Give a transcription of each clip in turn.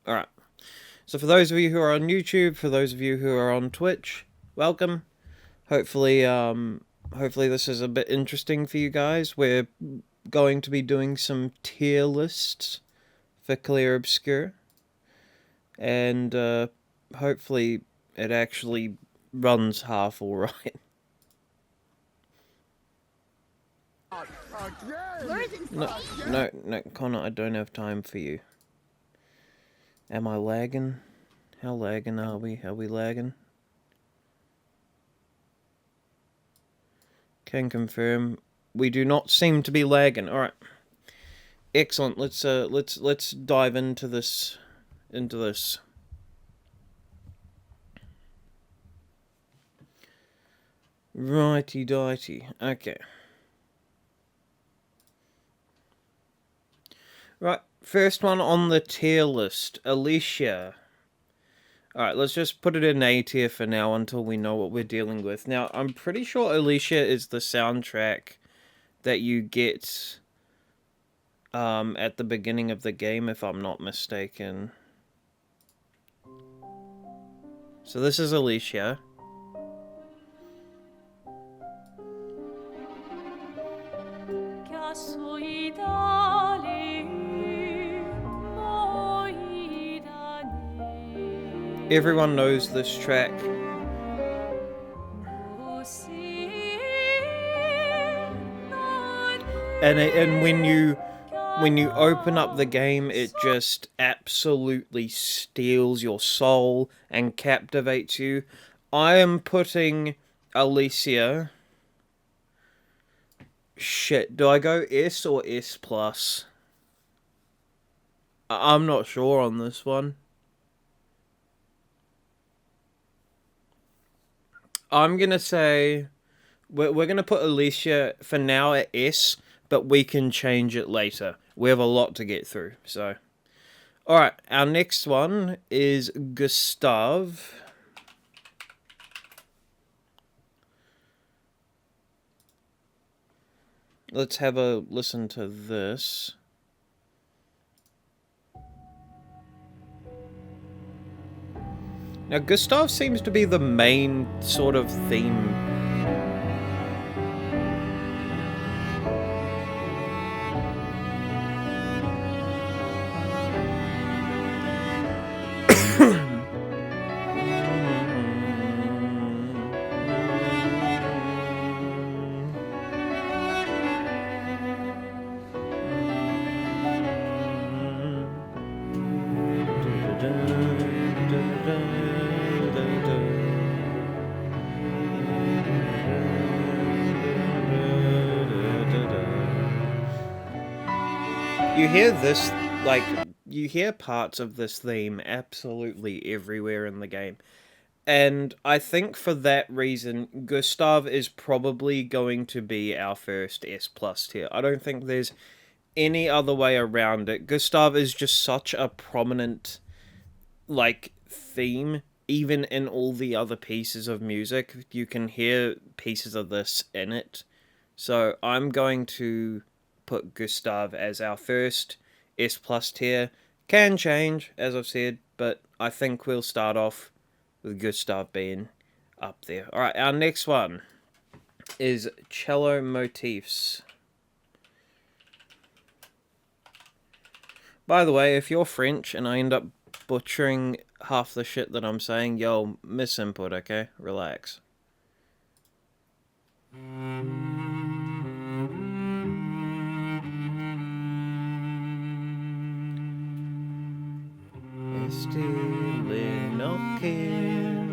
Alright. So for those of you who are on YouTube, for those of you who are on Twitch, welcome. Hopefully, hopefully this is a bit interesting for you guys. We're going to be doing some tier lists for Clair Obscur. And, hopefully it actually runs half alright. No, Connor, I don't have time for you. Am I lagging? How lagging are we? Are we lagging? Can confirm. We do not seem to be lagging. All right. Excellent. Let's dive into this. Righty-dighty. Okay. Right. First one on the tier list. Alicia. Alright, let's just put it in A tier for now until we know what we're dealing with. Now, I'm pretty sure Alicia is the soundtrack that you get at the beginning of the game, if I'm not mistaken. So this is Alicia. Everyone knows this track. And when you open up the game, it just absolutely steals your soul and captivates you. I am putting Alicia. Shit, do I go S or S plus? I'm not sure on this one. I'm gonna say we're gonna put Alicia for now at S, but we can change it later. We have a lot to get through, so. Alright, our next one is Gustav. Let's have a listen to this. Now, Gustav seems to be the main sort of theme. You hear this, like, you hear parts of this theme absolutely everywhere in the game. And I think for that reason, Gustav is probably going to be our first S plus tier. I don't think there's any other way around it. Gustav is just such a prominent, like, theme. Even in all the other pieces of music, you can hear pieces of this in it. So I'm going to put Gustav as our first S plus tier. Can change, as I've said, but I think we'll start off with Gustav being up there. Alright, our next one is Cello Motifs. By the way, if you're French and I end up butchering half the shit that I'm saying, yo, misinput, okay? Relax.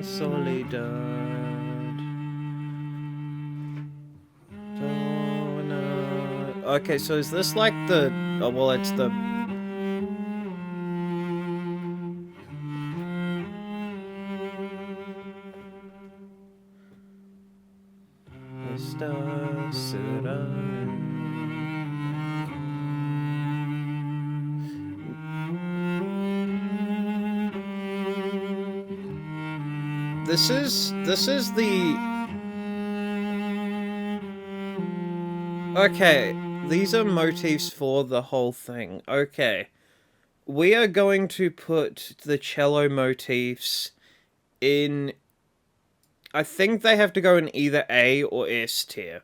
Soledad. Okay, so is this like the... Oh, well, it's the... This is the... Okay, these are motifs for the whole thing. Okay. we are going to put the cello motifs in... I think they have to go in either A or S tier.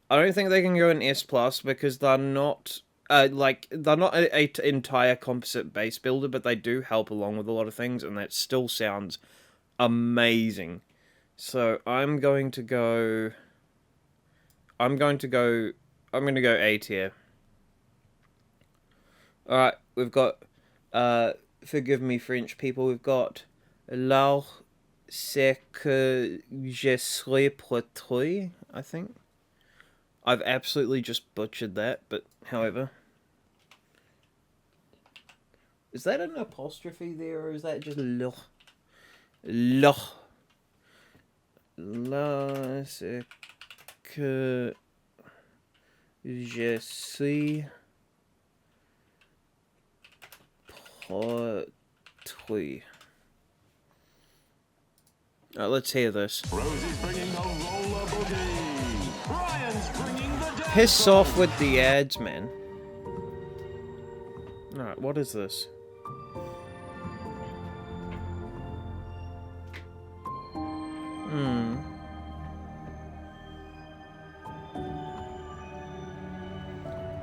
I don't think they can go in S+, because they're not... they're not a entire composite base builder, but they do help along with a lot of things, and that still sounds amazing. So I'm going to go A tier. Alright, we've got, forgive me French people, we've got l'art c'est que je suis prêt, I think. I've absolutely just butchered that, but however. Is that an apostrophe there, or is that just l'h? L'h. Là, c'est que je suis prêt. Alright, let's hear this. Rosie's bringing the roller boogie. Ryan's bringing the Piss off with the ads, man. Alright, what is this?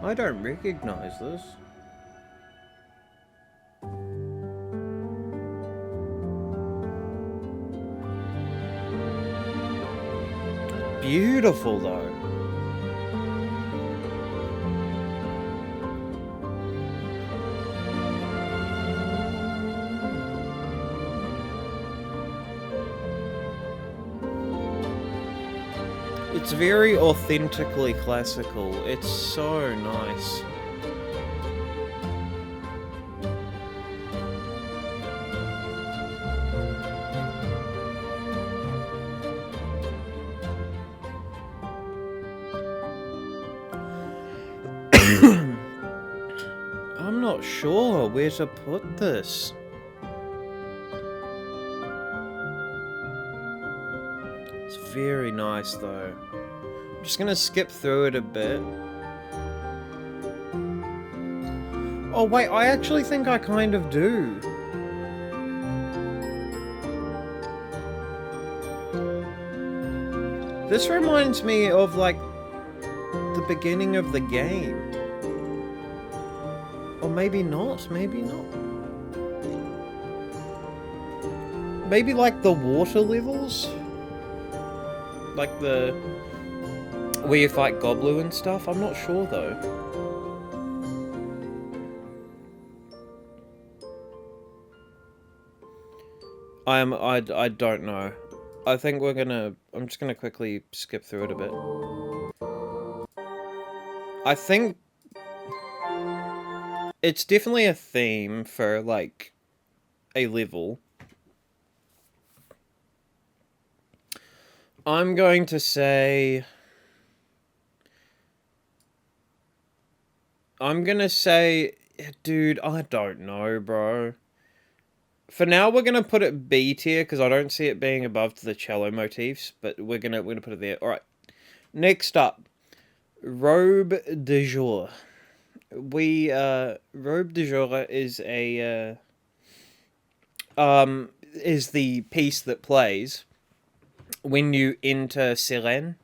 I don't recognize this. Beautiful though. It's very authentically classical. It's so nice. I'm not sure where to put this. It's very nice though. I'm just gonna skip through it a bit. Oh wait, I actually think I kind of do. This reminds me of like the beginning of the game. Or maybe not, maybe not. Maybe like the water levels? Like the... where you fight Goblu and stuff? I'm not sure though. I don't know. I think I'm just gonna quickly skip through it a bit. I think it's definitely a theme for, like, a level. I'm going to say... I'm gonna say... Dude, I don't know, bro. For now, we're gonna put it B tier, because I don't see it being above the cello motifs, but we're gonna put it there. Alright. Next up. Robe de jour. Robe de jour is is the piece that plays when you enter Sirène,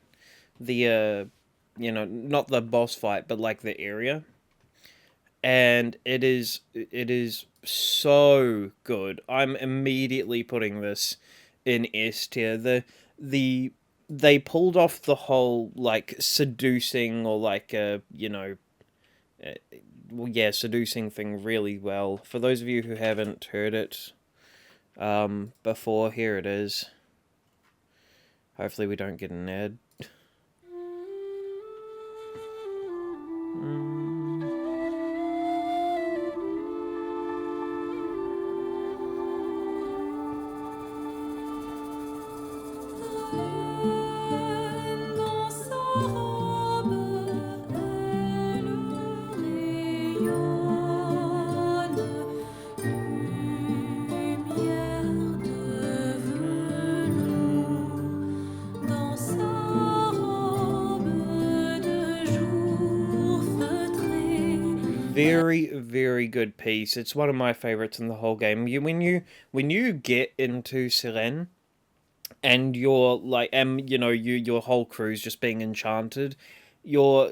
the, you know, not the boss fight, but like the area. And it is so good. I'm immediately putting this in S tier. They pulled off the whole, like, seducing or, like, you know, well, yeah, seducing thing really well. For those of you who haven't heard it before, here it is. Hopefully we don't get an ad. very good piece. It's one of my favorites in the whole game. When you get into Seren and you're like, and your whole crew's just being enchanted, you're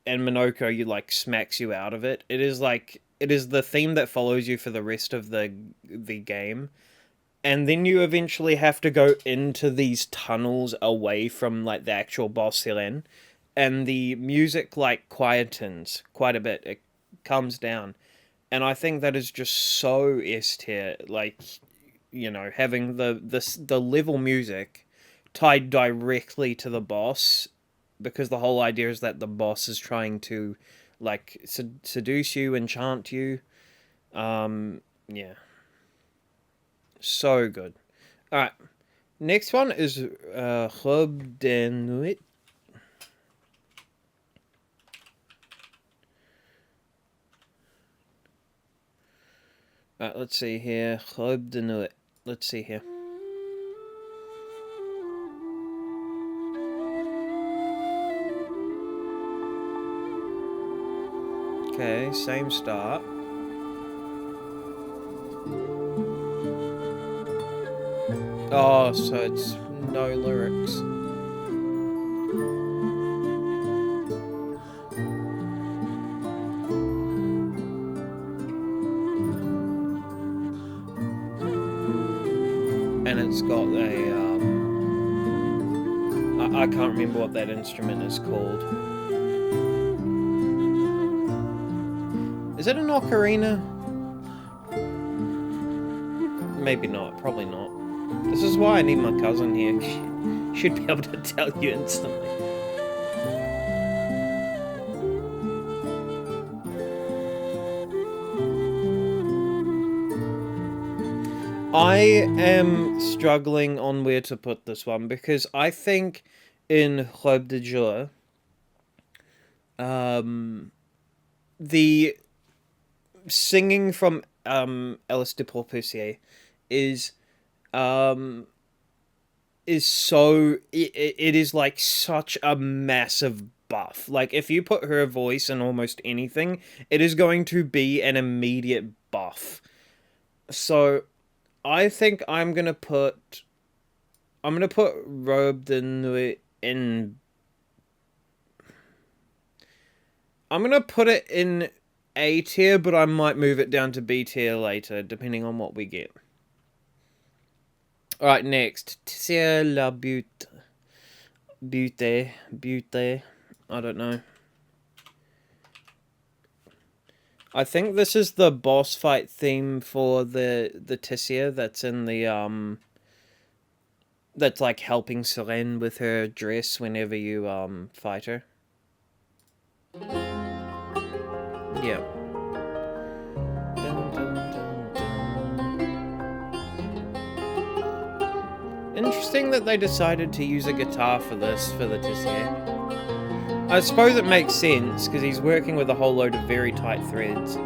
and Minoko you like smacks you out of it. It is the theme that follows you for the rest of the game. And then you eventually have to go into these tunnels away from like the actual boss Selen, and the music like quietens quite a bit. It calms down, and I think that is just so S tier. Like, having the level music tied directly to the boss, because the whole idea is that the boss is trying to like seduce you, enchant you. Yeah, so good. All right, next one is Robe de Nuit. Alright, let's see here. Robe de Nuit. Let's see here. Okay, same start. Oh, so it's no lyrics. And it's got a, I can't remember what that instrument is called. Is it an ocarina? Maybe not, probably not. This is why I need my cousin here. She should be able to tell you instantly. I am struggling on where to put this one, because I think in Robe de Jour, the singing from Alice de Porpussier is so it is like such a massive buff. Like, if you put her voice in almost anything, it is going to be an immediate buff. So I think I'm gonna put Robe de Nuit in. I'm gonna put it in A tier, but I might move it down to B tier later, depending on what we get. Alright, next. C'est la beauté. Beauté. I don't know. I think this is the boss fight theme for the Tissier that's in the that's like helping Seren with her dress whenever you fight her. Yeah. Interesting that they decided to use a guitar for this, for the Tissier. I suppose it makes sense, because he's working with a whole load of very tight threads.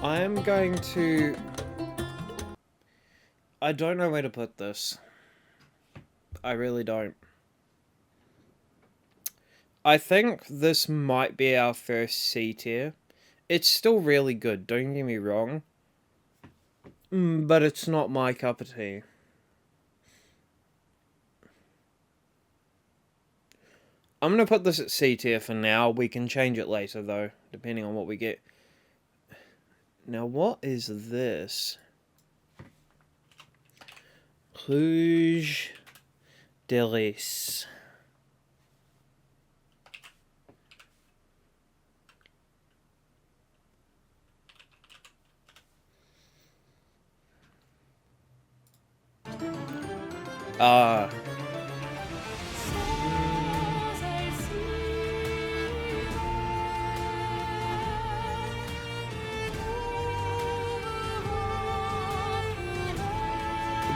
I'm going to... I don't know where to put this. I really don't. I think this might be our first C tier. It's still really good, don't get me wrong. But it's not my cup of tea. I'm going to put this at C tier for now. We can change it later, though, depending on what we get. Now, what is this? Rouge de Lis.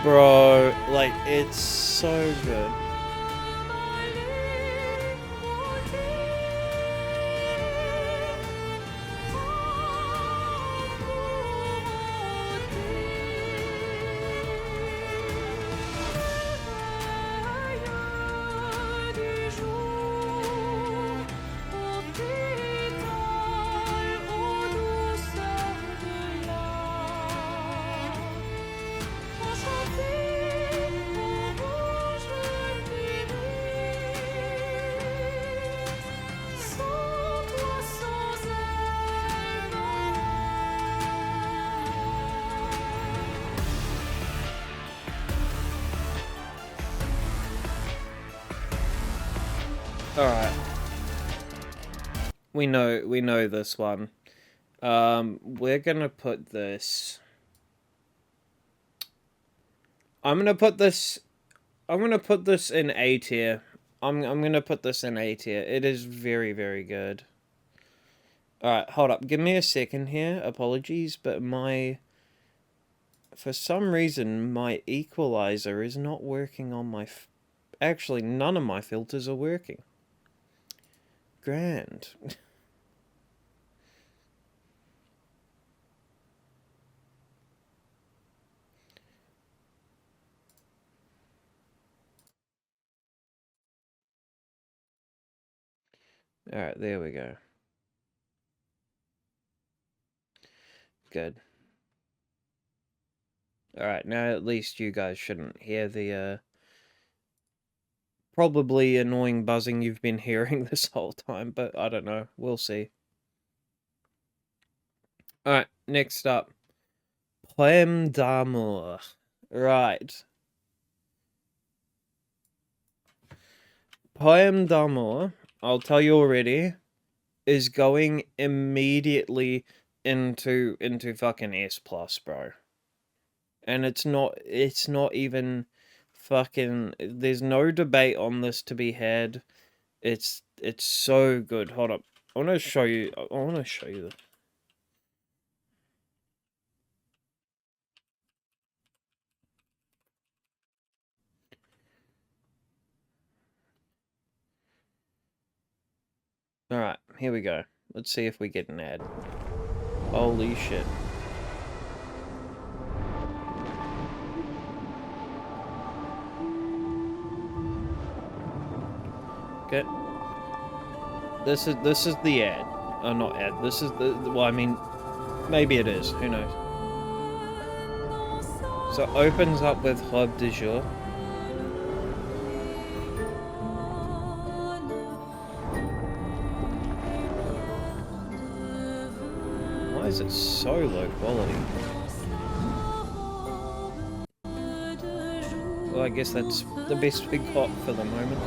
Bro, like, it's so good. Alright. We know this one. We're gonna put this... I'm gonna put this in A tier. I'm gonna put this in A tier. It is very, very good. Alright, hold up. Give me a second here. Apologies, but for some reason, my equalizer is not working on my... Actually, none of my filters are working. Grand. Alright, there we go. Good. Alright, now at least you guys shouldn't hear the, probably annoying buzzing you've been hearing this whole time, but I don't know. We'll see. Alright, next up. Poème d'amour. Right. Poème d'amour, I'll tell you already, is going immediately into fucking S+, bro. And it's not even fucking... There's no debate on this to be had. It's so good. Hold up. I want to show you this. Alright, here we go. Let's see if we get an ad. Holy shit. Okay. This is the ad. Oh, not ad. This is the... Well, I mean... Maybe it is. Who knows? So it opens up with Robe de Jour. Why is it so low quality? Well, I guess that's the best we got for the moment.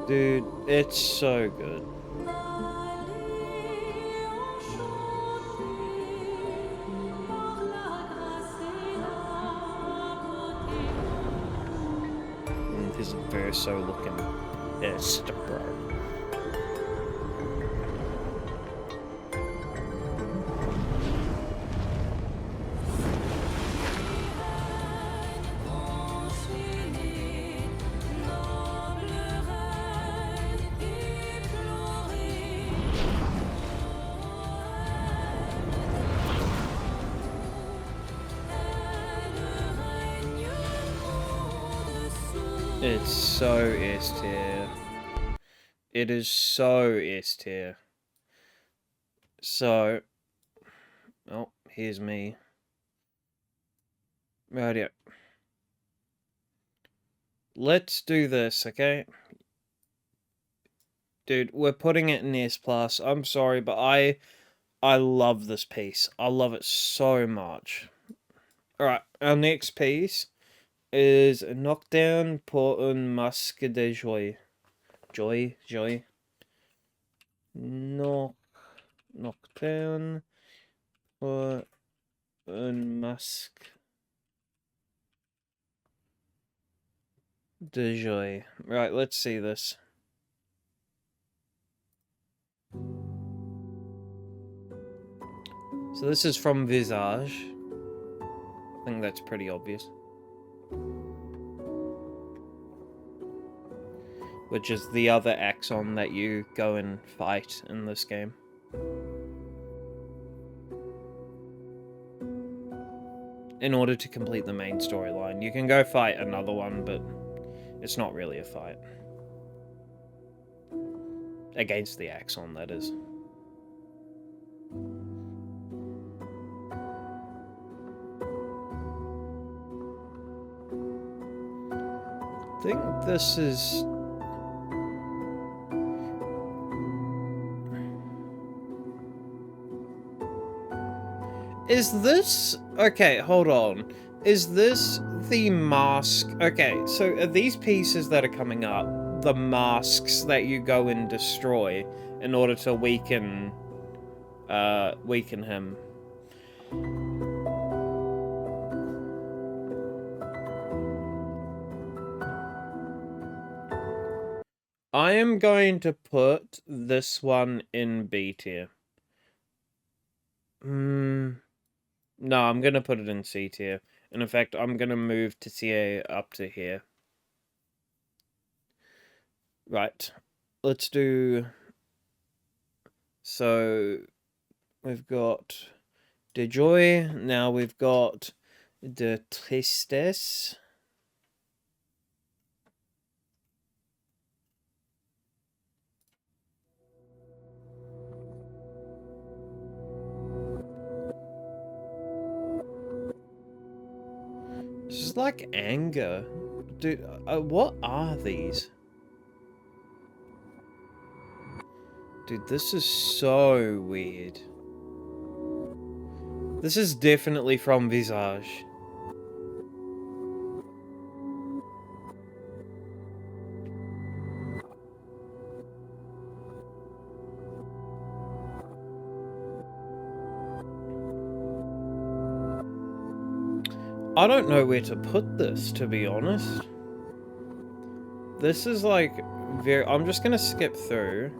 Dude, it's so good. His verso looking est, bro. It's so S tier. It is so S tier. So, oh, here's me. Right, let's do this, okay? Dude, we're putting it in S+. I'm sorry, but I love this piece. I love it so much. Alright, our next piece is Knockdown pour un masque de joie. Joy? Knockdown pour un masque de joie. Right, let's see this. So this is from Visage. I think that's pretty obvious. Which is the other Axon that you go and fight in this game. In order to complete the main storyline. You can go fight another one, but it's not really a fight. Against the Axon, that is. I think this is... Is this... Okay, hold on. Is this the mask? Okay, so are these pieces that are coming up the masks that you go and destroy in order to weaken him? I am going to put this one in B tier. No, I'm gonna put it in C tier. And in fact, I'm gonna move to CA up to here. Right. Let's do... So, we've got de joy. Now we've got de tristesse. This is like anger. Dude, what are these? Dude, this is so weird. This is definitely from Visage. I don't know where to put this, to be honest. This is like very... I'm just gonna skip through.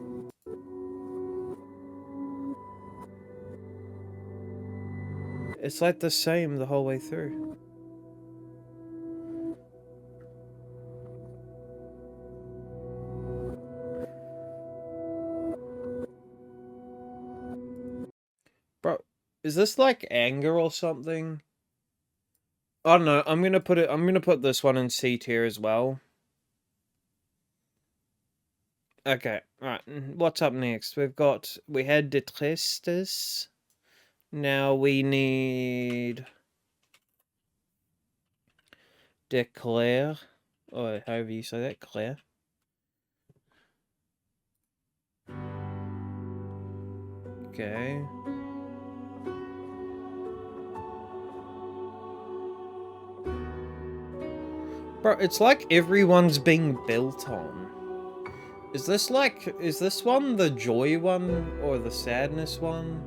It's like the same the whole way through. Bro, is this like anger or something? I don't know. I'm gonna put this one in C tier as well. Okay, right. What's up next? We had de tristes. Now we need de Clair, or however you say that, Clair. Okay. Bro, it's like everyone's being built on. Is this one the joy one, or the sadness one?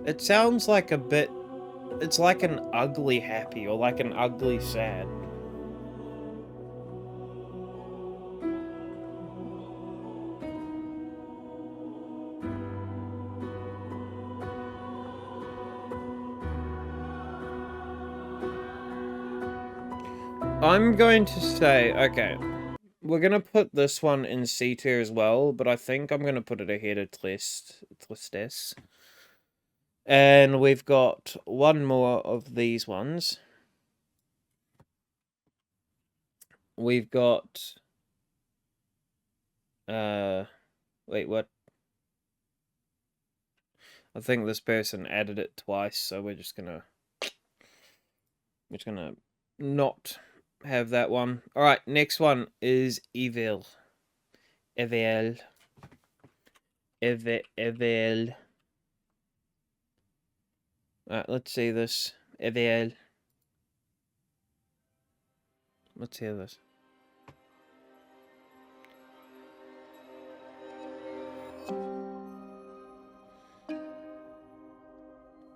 It sounds like a bit... It's like an ugly happy, or like an ugly sad. I'm going to say, okay, we're gonna put this one in C tier as well, but I think I'm gonna put it ahead of Tristesse. And we've got one more of these ones. We've got... Wait, what? I think this person added it twice, so we're just gonna not have that one. Alright, next one is Evil. Evil. Alright, let's see this. Evil. Let's hear this.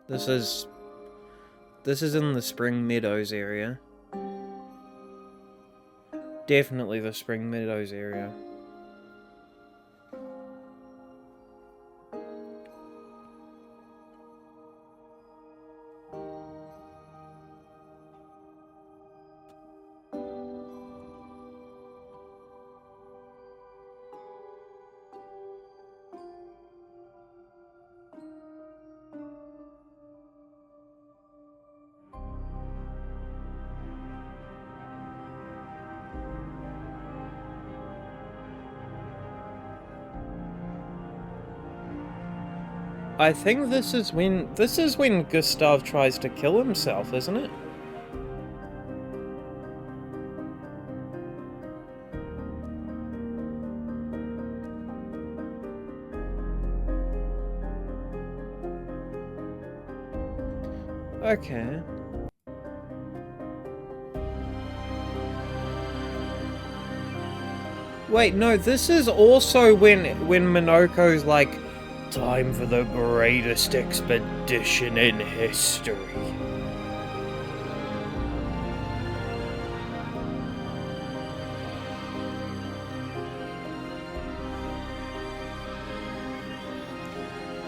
This is in the Spring Meadows area. Definitely the Spring Meadows area. I think this is when Gustav tries to kill himself, isn't it? Okay. Wait, no, this is also when Minoko's like, time for the greatest expedition in history.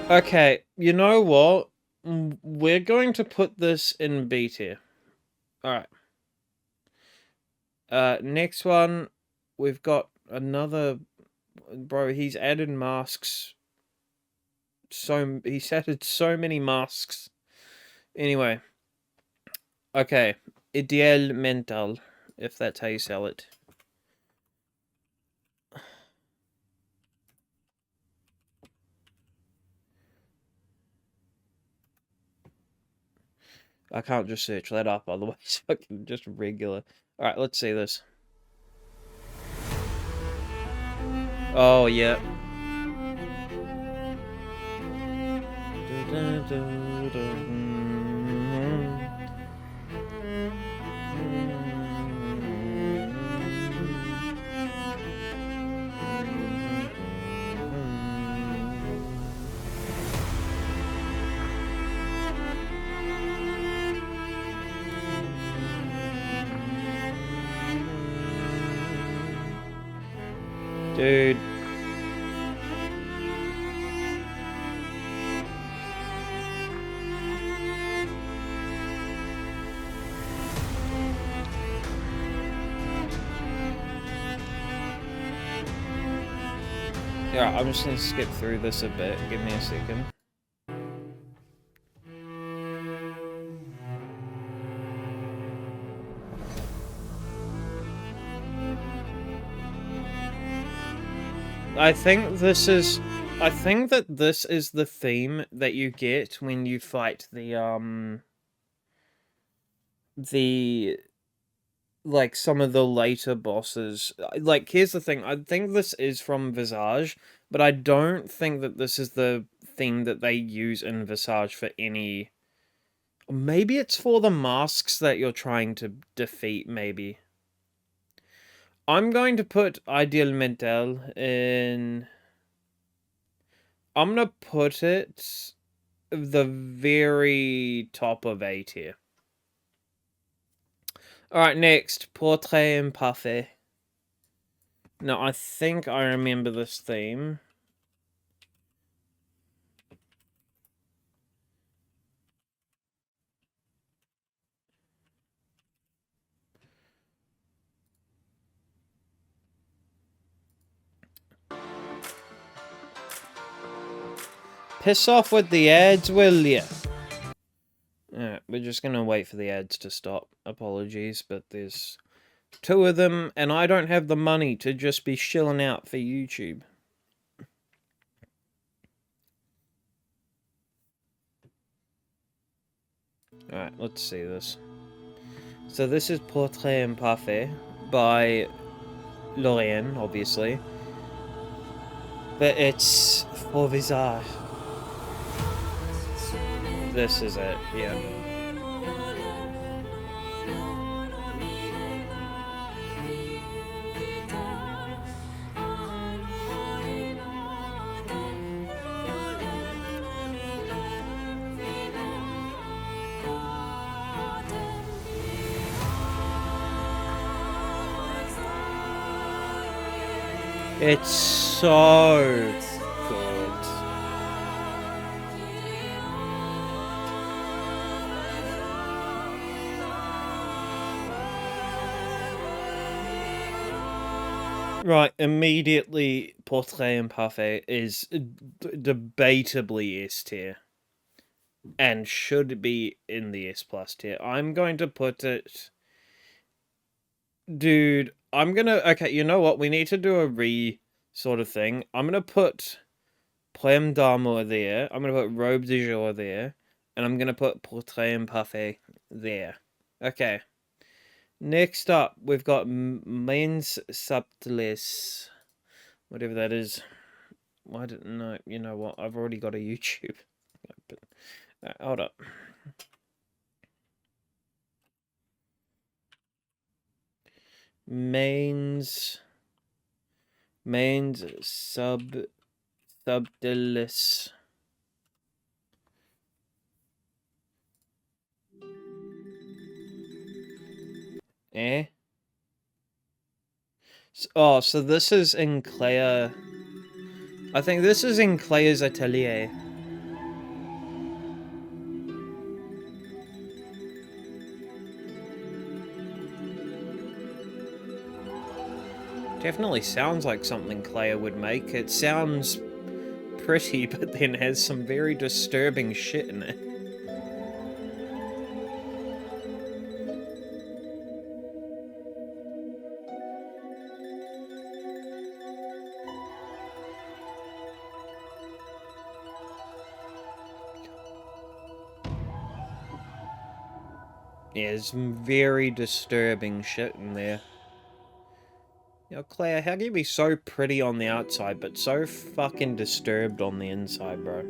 Okay, you know what? We're going to put this in B tier. Alright. Next one, we've got another... Bro, he's added masks. He's added so many masks. Anyway. Okay. Ideal mental, if that's how you sell it. I can't just search that up, otherwise I can just regular. Alright, let's see this. Oh, yeah. Dude. Yeah, I'm just gonna skip through this a bit. Give me a second. I think that this is the theme that you get when you fight like some of the later bosses. Like, here's the thing, I think this is from Visage, but I don't think that this is the theme that they use in Visage for any... Maybe it's for the masks that you're trying to defeat, maybe. I'm going to put Ideal Mental in... I'm gonna put it the very top of A tier. Alright, next. Portrait Imparfait. Now, I think I remember this theme. Piss off with the ads, will ya? Alright, we're just gonna wait for the ads to stop. Apologies, but there's 2 of them, and I don't have the money to just be shilling out for YouTube. Alright, let's see this. So this is Portrait Imparfait by Lorraine, obviously. But it's for Visage. This is it, yeah. It's so good. Right, immediately, Portrait and Parfait is debatably S tier. And should be in the S plus tier. I'm going to put it... Dude, I'm gonna... Okay, you know what? We need to do a sort of thing. I'm gonna put Poème d'Amour there. I'm gonna put Robe de Jour there. And I'm gonna put Portrait and Parfait there. Okay. Next up, we've got Mains Subtilis. Whatever that is. Why didn't I... You know what? I've already got a YouTube. Hold up. Mains Subtilis. Eh? Oh, so this is in Clair. I think this is in Clair's atelier. Definitely sounds like something Clair would make. It sounds pretty, but then has some very disturbing shit in it. Yeah, there's some very disturbing shit in there. Yo, Clair, how can you be so pretty on the outside, but so fucking disturbed on the inside, bro?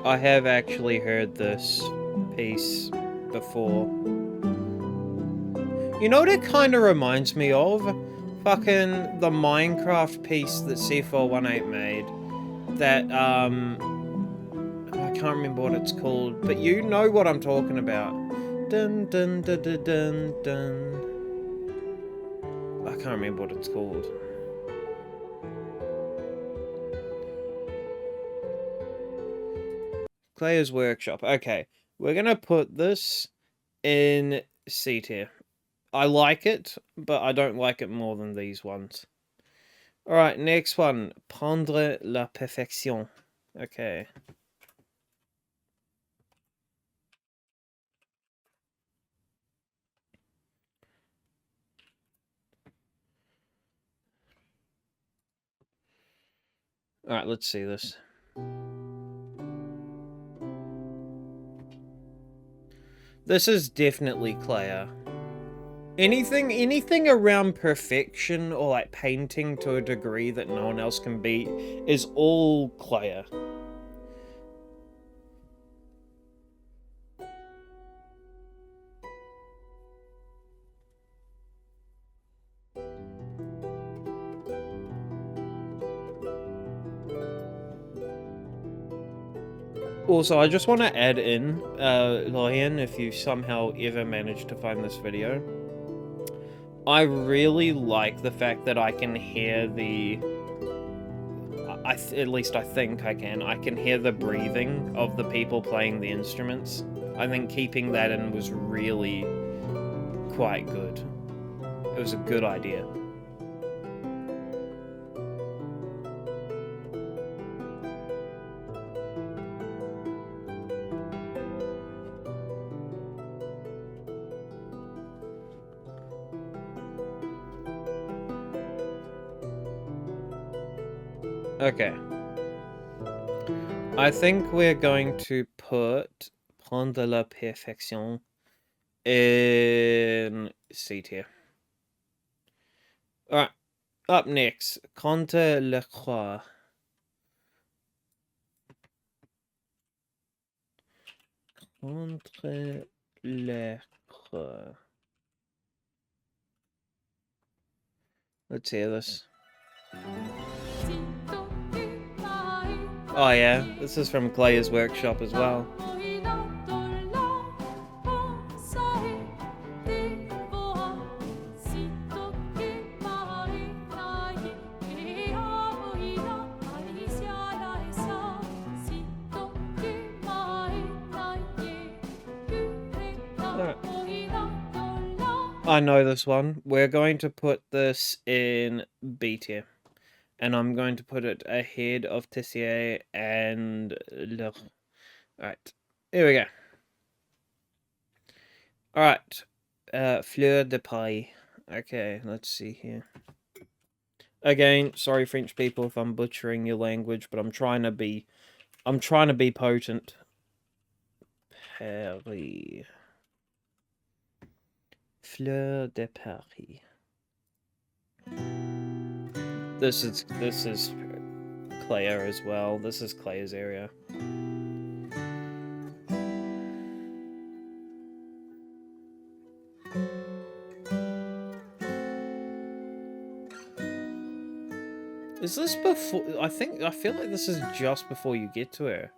I have actually heard this piece before. You know what it kind of reminds me of? Fucking the Minecraft piece that C418 made. That, I can't remember what it's called, but you know what I'm talking about. Dun dun dun dun dun dun. I can't remember what it's called. Clair's Workshop. Okay, we're gonna put this in C tier. I like it, but I don't like it more than these ones. Alright, next one. Prendre la perfection. Okay. Alright, let's see this. This is definitely Clair. Anything around perfection or like painting to a degree that no one else can beat is all Clair. Also, I just want to add in, Lorian, if you somehow ever managed to find this video, I really like the fact that I can hear the... at least I think I can hear the breathing of the people playing the instruments. I think keeping that in was really quite good. It was a good idea. Okay. I think we're going to put Prendre la perfection in C tier. Alright. Up next, Conte le Croix. Entre lettres. Let's hear this. Oh yeah, this is from Clair's workshop as well. I know this one. We're going to put this in B tier. And I'm going to put it ahead of Tessier and... Alright, here we go. Alright, Fleur de Paris. Okay, let's see here. Again, sorry French people if I'm butchering your language, but I'm trying to be potent. Paris. Fleur de Paris. This is Clair as well. This is Clair's area. Is this before? I feel like this is just before you get to her.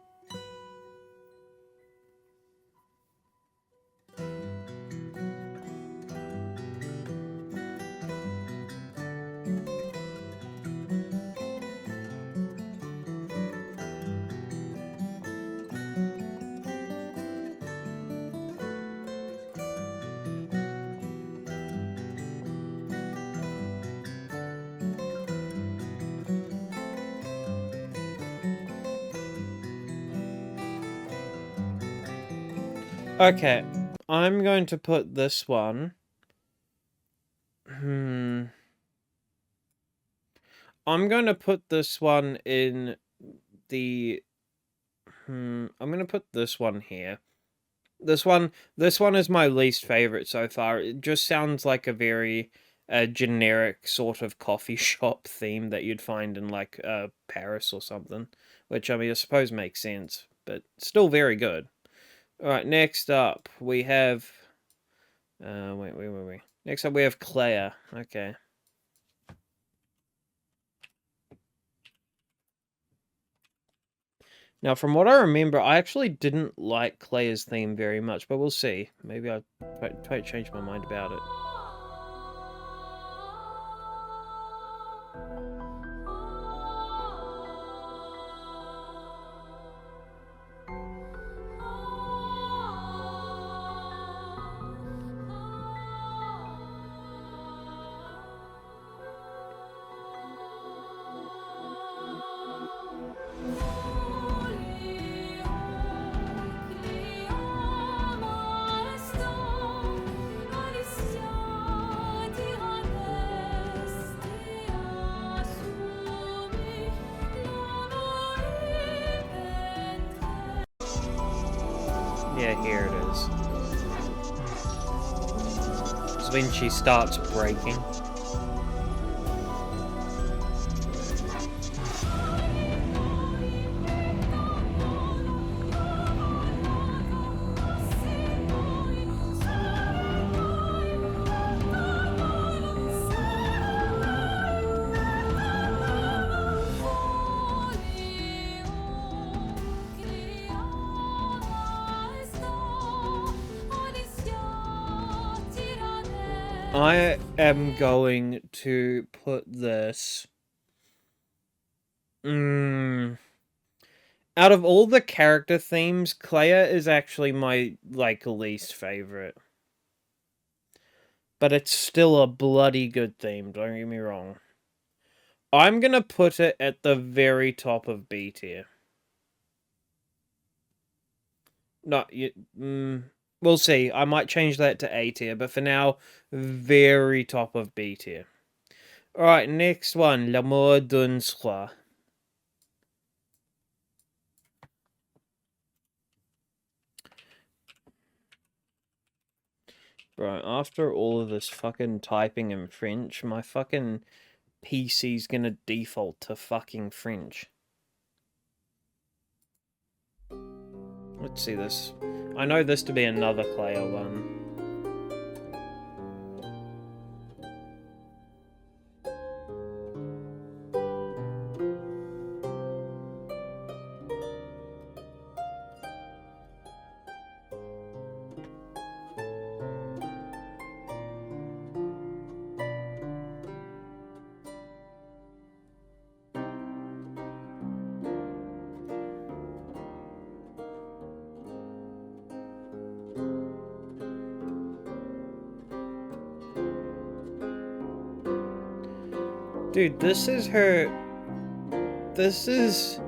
Okay, I'm going to put this one. I'm going to put this one in the... I'm going to put this one here. This one is my least favorite so far. It just sounds like a very generic sort of coffee shop theme that you'd find in like Paris or something. Which, I mean, I suppose makes sense, but still very good. Alright, next up, we have... wait. Next up, we have Clair. Okay. Now, from what I remember, I actually didn't like Clair's theme very much, but we'll see. Maybe I'll try to change my mind about it. Yeah, here it is. It's when she starts breaking. I am going to put this... Out of all the character themes, Clair is actually my, like, least favorite. But it's still a bloody good theme, don't get me wrong. I'm gonna put it at the very top of B tier. We'll see. I might change that to A tier, but for now, very top of B tier. Alright, next one. L'amour d'un soir. Bro, after all of this fucking typing in French, my fucking PC's gonna default to fucking French. Let's see this. I know this to be another Clair one. Dude, this is her... This is...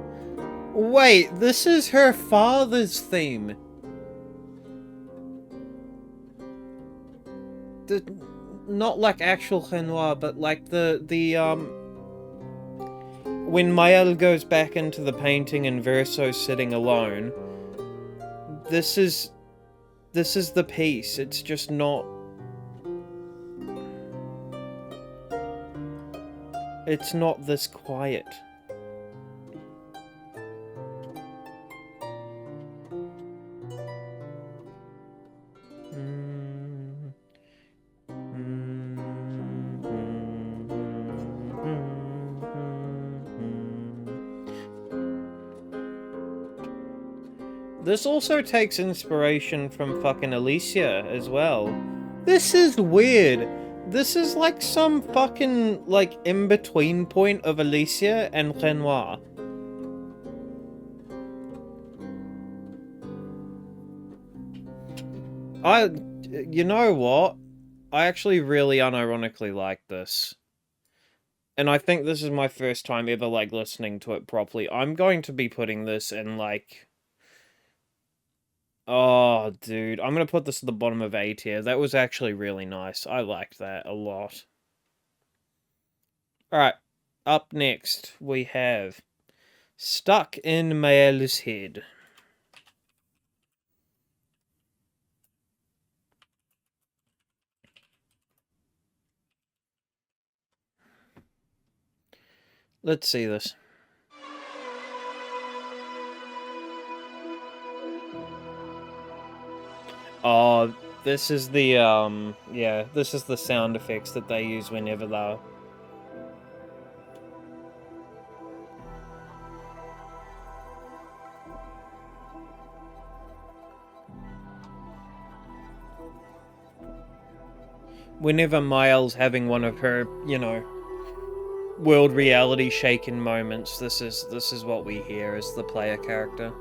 Wait, this is her father's theme. Not like actual Renoir, but like the when Mael goes back into the painting and Verso's sitting alone, this is the piece. It's just not... It's not this quiet. This also takes inspiration from fucking Alicia as well. This is weird. This is like some fucking, like, in-between point of Alicia and Renoir. You know what? I actually really unironically like this. And I think this is my first time ever, like, listening to it properly. I'm going to be putting this in, like... Oh, dude. I'm gonna put this at the bottom of A tier. That was actually really nice. I liked that a lot. Alright. Up next, we have... Stuck in Mael's Head. Let's see this. Oh, this is the, yeah, this is the sound effects that they use whenever they're... Whenever Mael's having one of her, you know, world reality shaken moments, this is what we hear as the player character.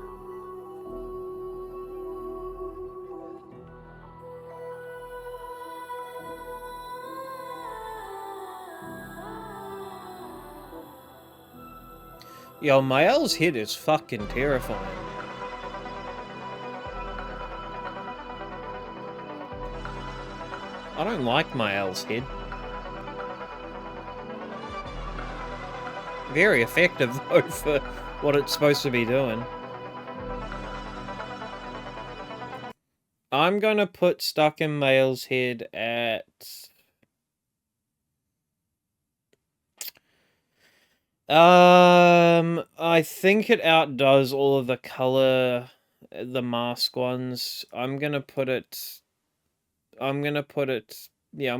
Yo, Mael's head is fucking terrifying. I don't like Mael's head. Very effective, though, for what it's supposed to be doing. I'm gonna put Stuck in Mael's Head at... I think it outdoes all of the color, the mask ones. I'm gonna put it... Yeah, I'm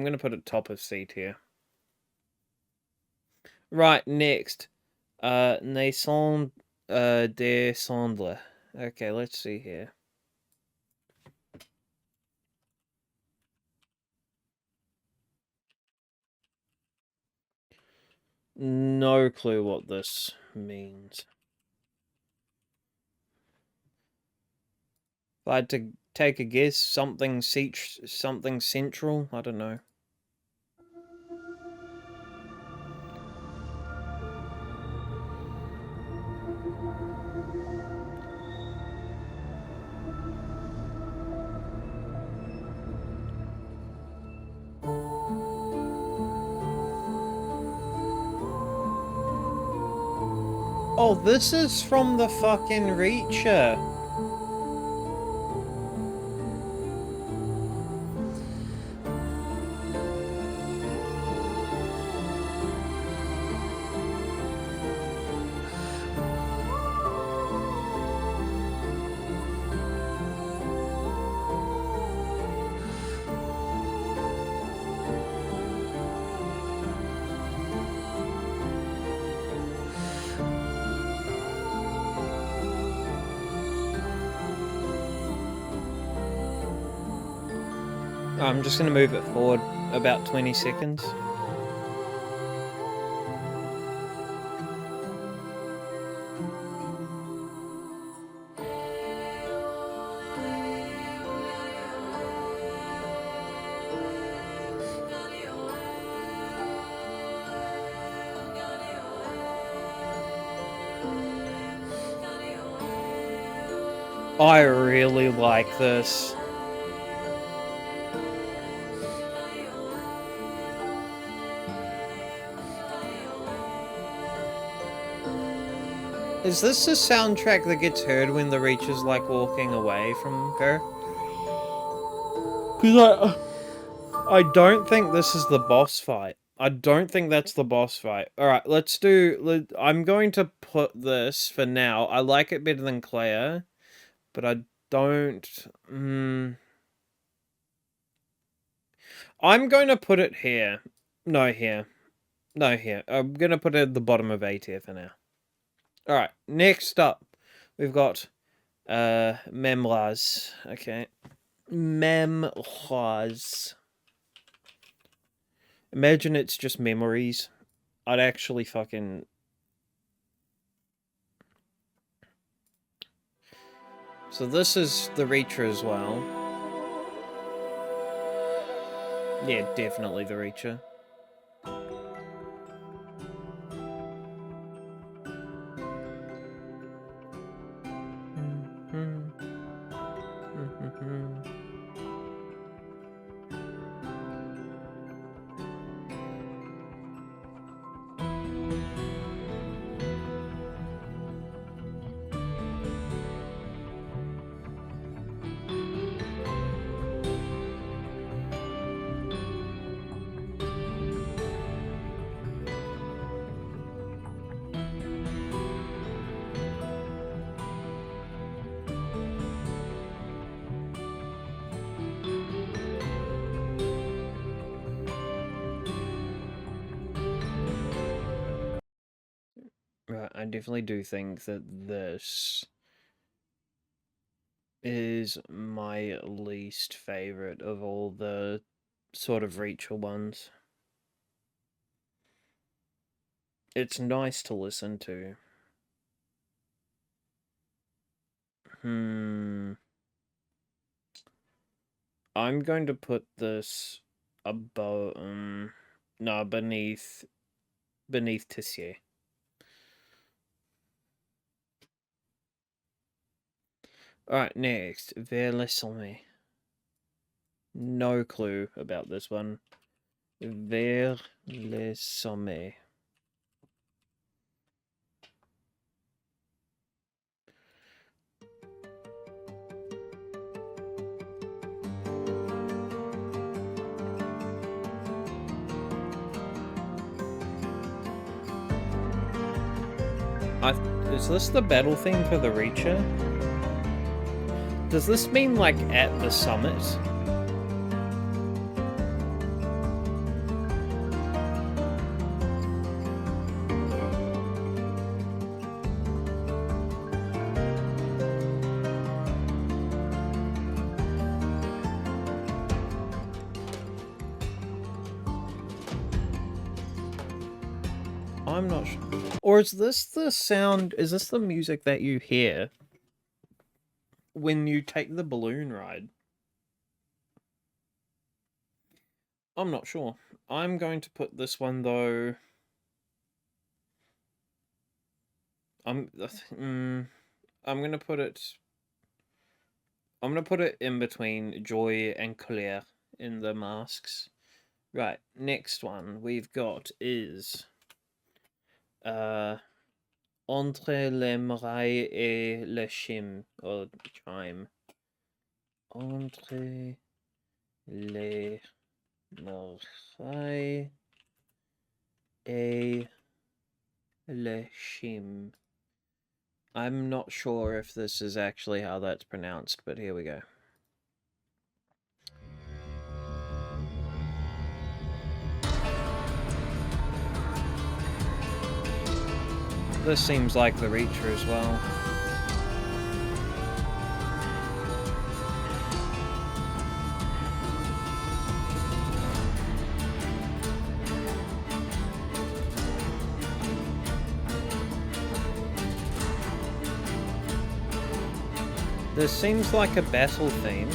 gonna put it top of C tier. Right, next. Naissance des Cendres. Okay, let's see here. No clue what this means. If I had to take a guess, something central? I don't know. Oh, this is from the fucking Reacher. I'm just going to move it forward about 20 seconds. I really like this. Is this the soundtrack that gets heard when the Reach is like walking away from her? Because I don't think this is the boss fight. I don't think that's the boss fight. Alright, let's do... I'm going to put this for now. I like it better than Clair, but I don't... I'm going to put it here. No, here. No, here. I'm going to put it at the bottom of A tier for now. Alright, next up, we've got Memoirs. Okay. Memoirs. Imagine it's just memories. I'd actually fucking... So this is the Reacher as well. Yeah, definitely the Reacher. Right, I definitely do think that this is my least favorite of all the sort of Reacher ones. It's nice to listen to. I'm going to put this above, no, beneath Tissier. Alright, next, Vers le sommet. No clue about this one. Vers le sommet. Is this the battle theme for the Reacher? Does this mean, like, at the summit? I'm not sure. Or is this the sound, is this the music that you hear when you take the balloon ride? I'm not sure. I'm going to put this one, though... I'm gonna put it... I'm gonna put it in between Joy and Clair in the masks. Right, next one we've got is... Entre les murailles et le chime, or chime. Entre les murailles et le chime. I'm not sure if this is actually how that's pronounced, but here we go. This seems like the Reacher as well. This seems like a battle theme.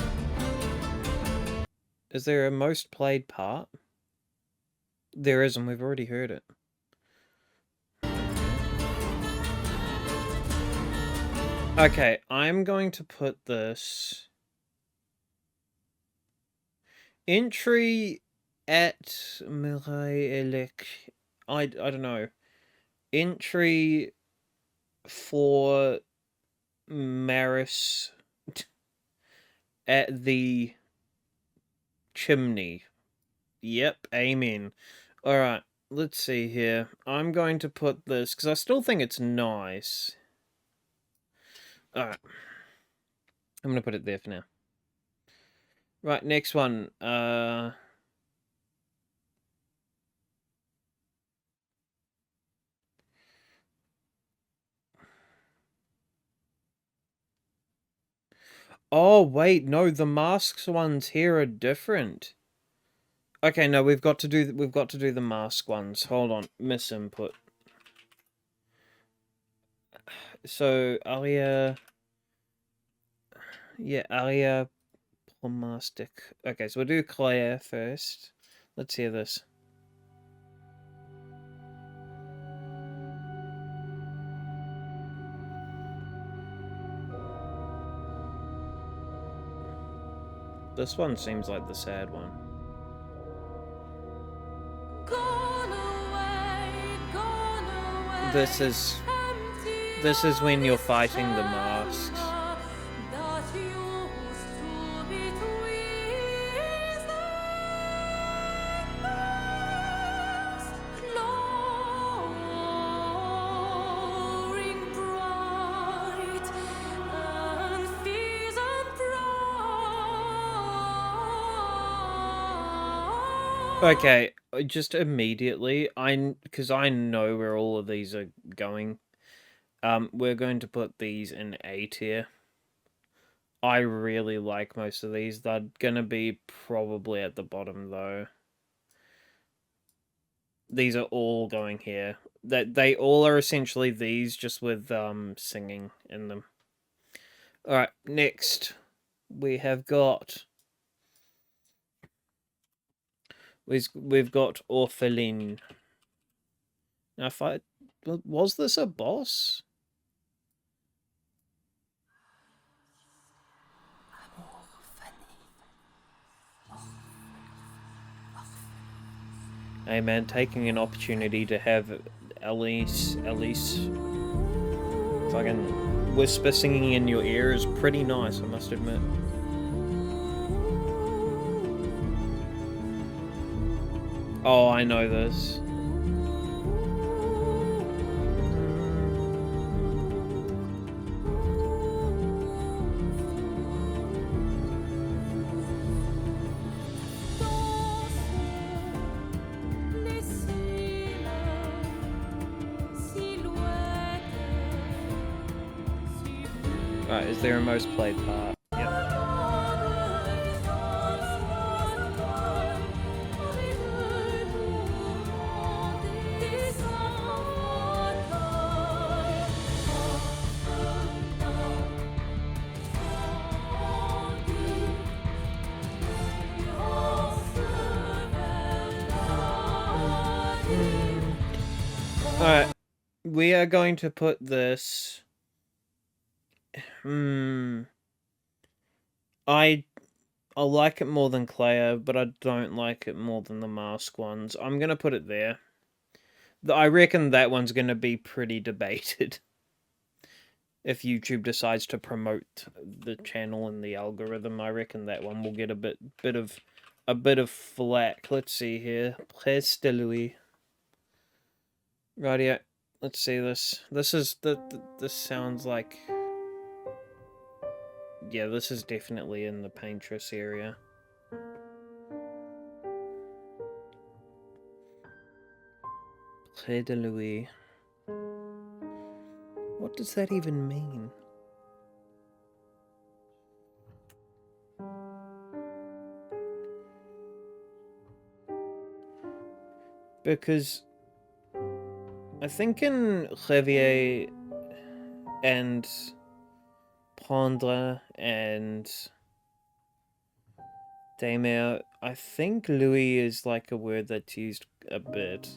Is there a most played part? There is, and we've already heard it. Okay, I'm going to put this... Entry at Mirai Elec... I don't know. Entry for Maris at the chimney. Yep, amen. Alright, let's see here. I'm going to put this, because I still think it's nice. Alright. I'm going to put it there for now. Right, next one. Oh, wait, no, the masks ones here are different. Okay, no, we've got to do the mask ones. Hold on, misinput. So, Aria... Yeah, Aria Plastic. Okay, so we'll do Clair first. Let's hear this. This one seems like the sad one. Gone away, This is when you're fighting the masks. that used to be twisted past, glowing bright and fierce and bright. Okay, just immediately, because I know where all of these are going. We're going to put these in A tier. I really like most of these. They're gonna be probably at the bottom though. These are all going here. They all are essentially these, just with singing in them. Alright, next we have got we've got Orphelin. Now was this a boss? Hey man, taking an opportunity to have Elise fucking whisper singing in your ear is pretty nice, I must admit. Oh, I know this. Alright, is there a most played part? Yep. Alright, we are going to put this... I like it more than Clair, but I don't like it more than the mask ones. I'm gonna put it there. I reckon that one's gonna be pretty debated. If YouTube decides to promote the channel and the algorithm, I reckon that one will get a bit of flack. Let's see here. Presse de Louis. Rightio. Let's see this. This sounds like... Yeah, this is definitely in the Paintress area. Près de Louis. What does that even mean? Because I think in Revier and Prendre and Damer. I think Louis is like a word that's used a bit.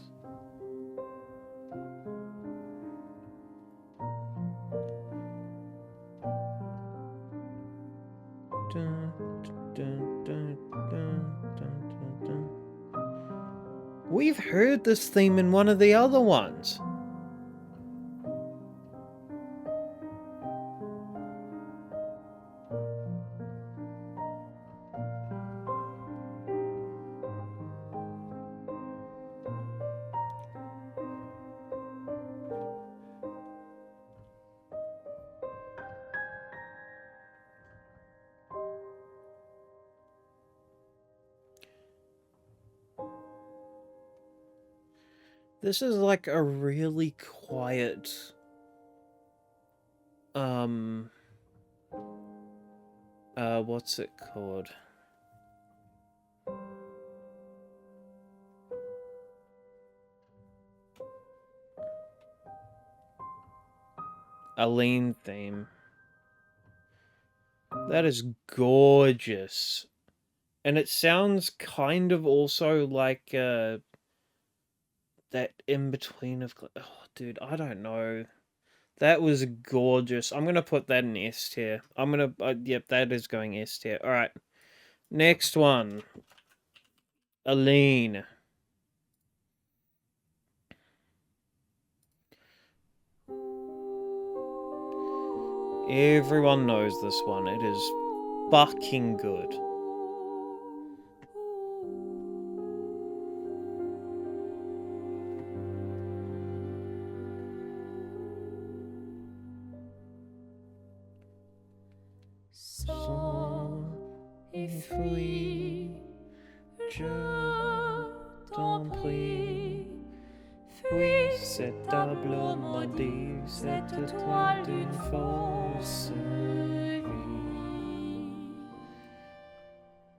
We've heard this theme in one of the other ones. This is like a really quiet, what's it called? Aline theme. That is gorgeous. And it sounds kind of also like, that in-between of... Oh, dude, I don't know. That was gorgeous. I'm gonna put that in S tier. I'm gonna... yep, that is going S tier. Alright. Next one. Aline. Everyone knows this one. It is fucking good. If oui, je t'en prie, fuis cette table maudite, cette toile d'une fausse vie.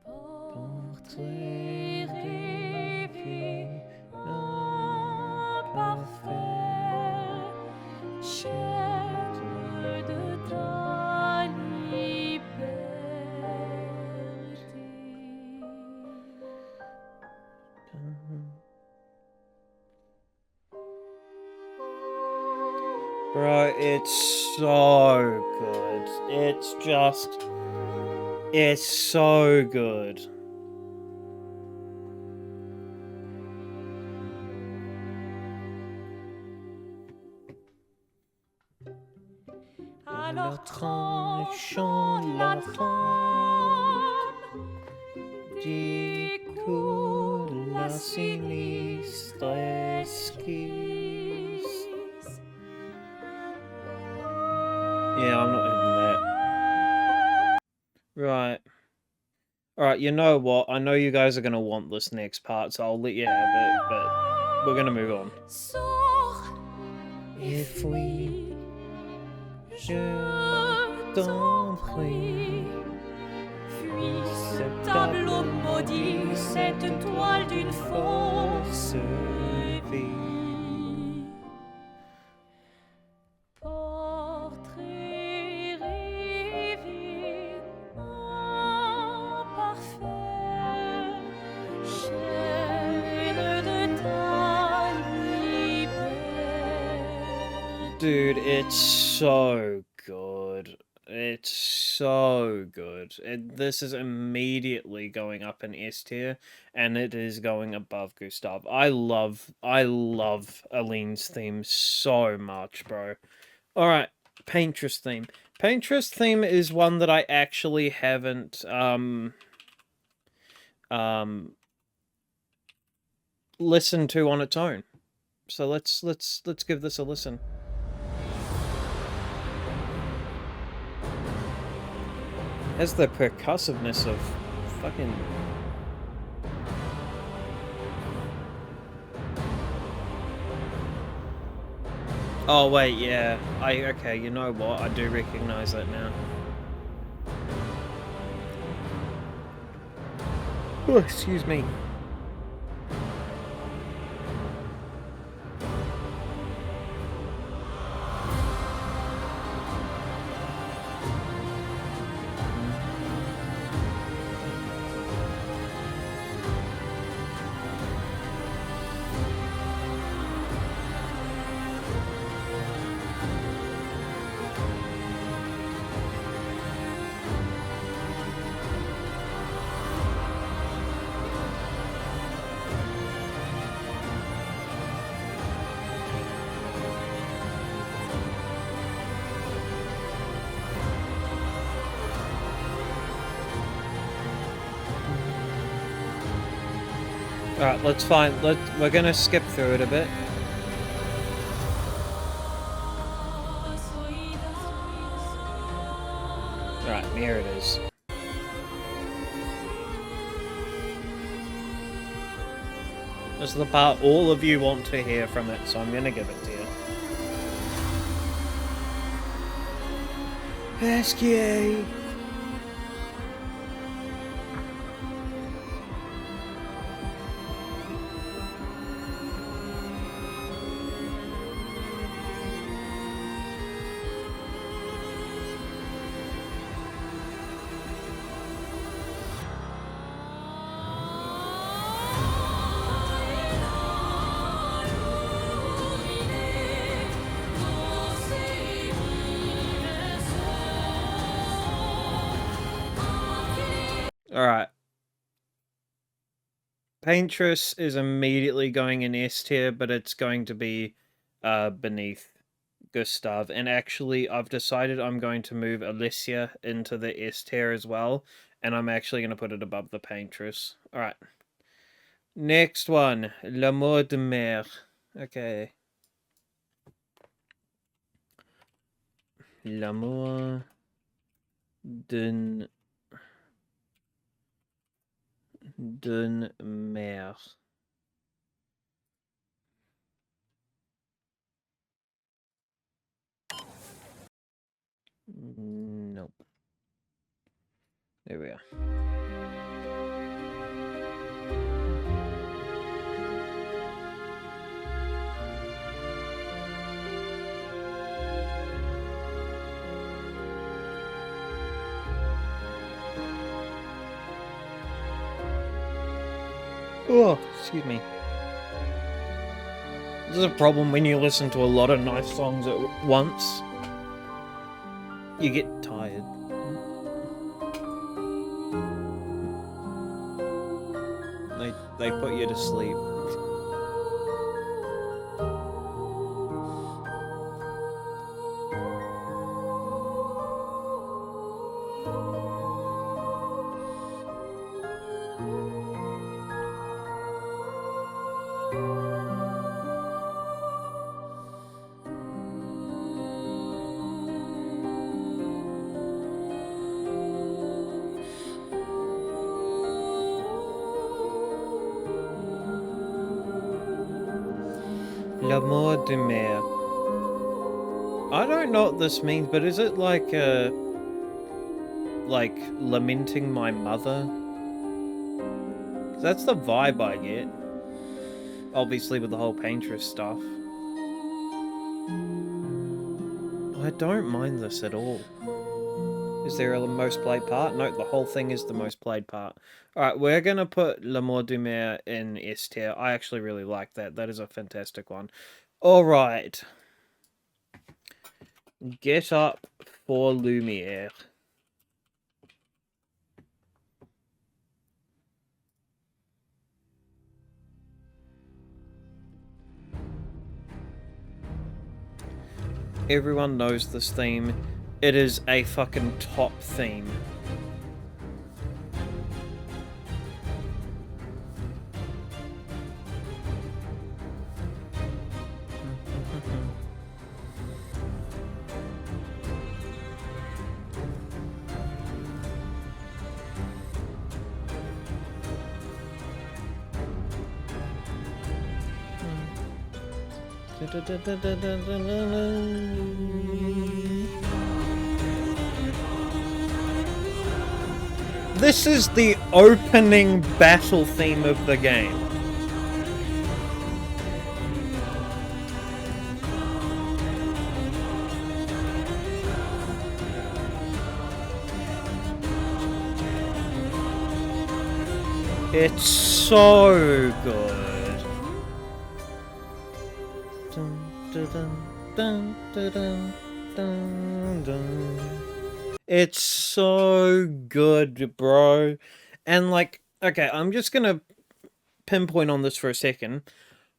Portrait rêvé, imparfait, chair de ta liberté. Bro, it's so good. It's so good. Alors tranchons la trame, découle la sinistre esquisse. Yeah, I'm not hitting that. Right. Alright, you know what? I know you guys are going to want this next part, so I'll let you have it, but we're going to move on. Sors et fuis, je t'en prie. Fuis ce tableau maudit, cette toile d'une fausse vie. Portrait rêvé, imparfait, chair de ta liberté. Dude, it's so good. It's so good. This is immediately going up in S tier, and it is going above Gustav. I love Aline's theme so much, bro. Alright, Paintress theme. Paintress theme is one that I actually haven't, listened to on its own. So let's give this a listen. Has the percussiveness of fucking... Oh wait, yeah. Okay, you know what? I do recognize that now. Oh, excuse me. Alright, let's find... We're gonna skip through it a bit. Alright, here it is. This is the part all of you want to hear from it, so I'm gonna give it to you. Pesky! Alright. Paintress is immediately going in S tier, but it's going to be beneath Gustav. And actually, I've decided I'm going to move Alicia into the S tier as well. And I'm actually going to put it above the Paintress. Alright. Next one. L'amour de mer. Okay. L'amour d'une mer. Nope. There we are. Oh, excuse me. This is a problem when you listen to a lot of nice songs at once. You get tired. They put you to sleep. L'amour de mer. I don't know what this means, but is it like lamenting my mother? 'Cause that's the vibe I get. Obviously with the whole Paintress stuff. I don't mind this at all. Is there a most played part? No, the whole thing is the most played part. Alright, we're gonna put L'amour de mer in S tier. I actually really like that. That is a fantastic one. Alright. Get up for Lumiere. Everyone knows this theme. It is a fucking top theme. This is the opening battle theme of the game. It's so good. It's so good, bro. And like, okay, I'm just gonna pinpoint on this for a second.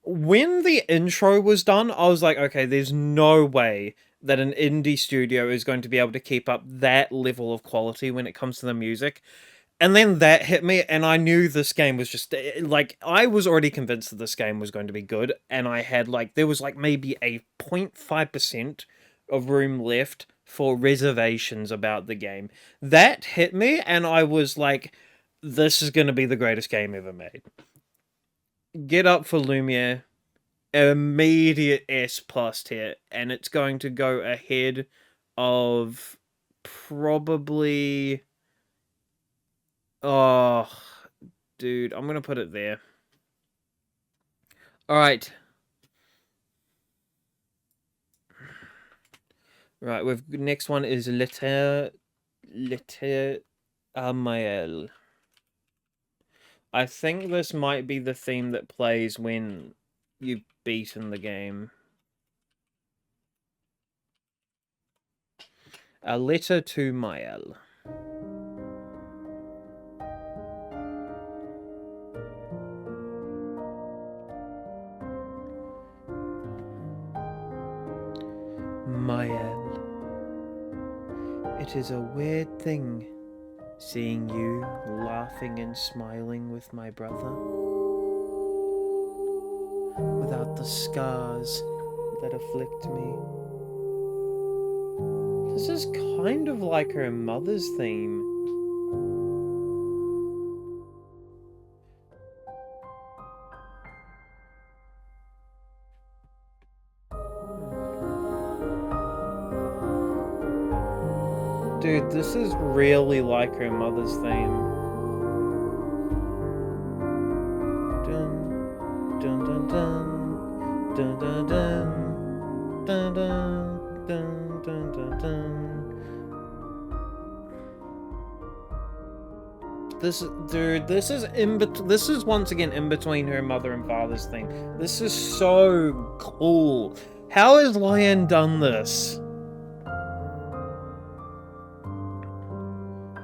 When the intro was done, I was like, okay, there's no way that an indie studio is going to be able to keep up that level of quality when it comes to the music. And then that hit me, and I knew this game was just like, I was already convinced that this game was going to be good, and I had like, there was like maybe a 0.5% of room left for reservations about the game. That hit me, and I was like, this is going to be the greatest game ever made. Get up for Lumiere, immediate S plus tier, and it's going to go ahead of probably. Oh, dude, I'm gonna put it there. All right. Right, we've next one is Letter Amael. I think this might be the theme that plays when you've beaten the game. A letter to Mael. Mael. It is a weird thing seeing you laughing and smiling with my brother. Without the scars that afflict me. This is kind of like her mother's theme. Dude, this is really like her mother's theme. Dun, dun, dun, dun, dun, dun, dun, dun, dun, dun, dun, dun, dun. This, dude, this is once again in between her mother and father's theme. This is so cool. How has Lion done this?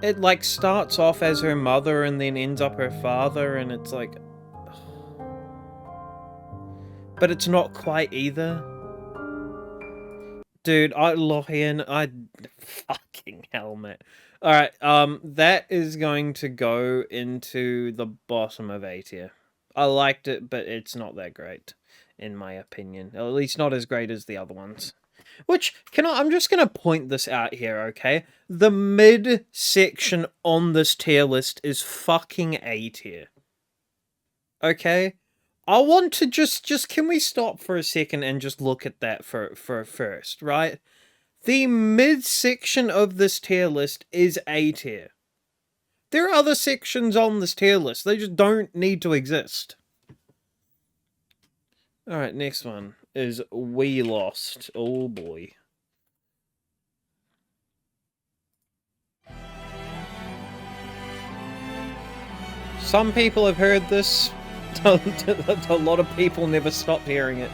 It like starts off as her mother and then ends up her father, and it's like, but it's not quite either. Dude, Lorian, I fucking helmet. All right, that is going to go into the bottom of A tier. I liked it, but it's not that great, in my opinion. At least not as great as the other ones. Which, I'm just going to point this out here, okay? The mid section on this tier list is fucking A tier. Okay? I want to just can we stop for a second and just look at that for first, right? The mid section of this tier list is A tier. There are other sections on this tier list. They just don't need to exist. Alright, next one is We Lost. Oh boy. Some people have heard this. A lot of people never stopped hearing it.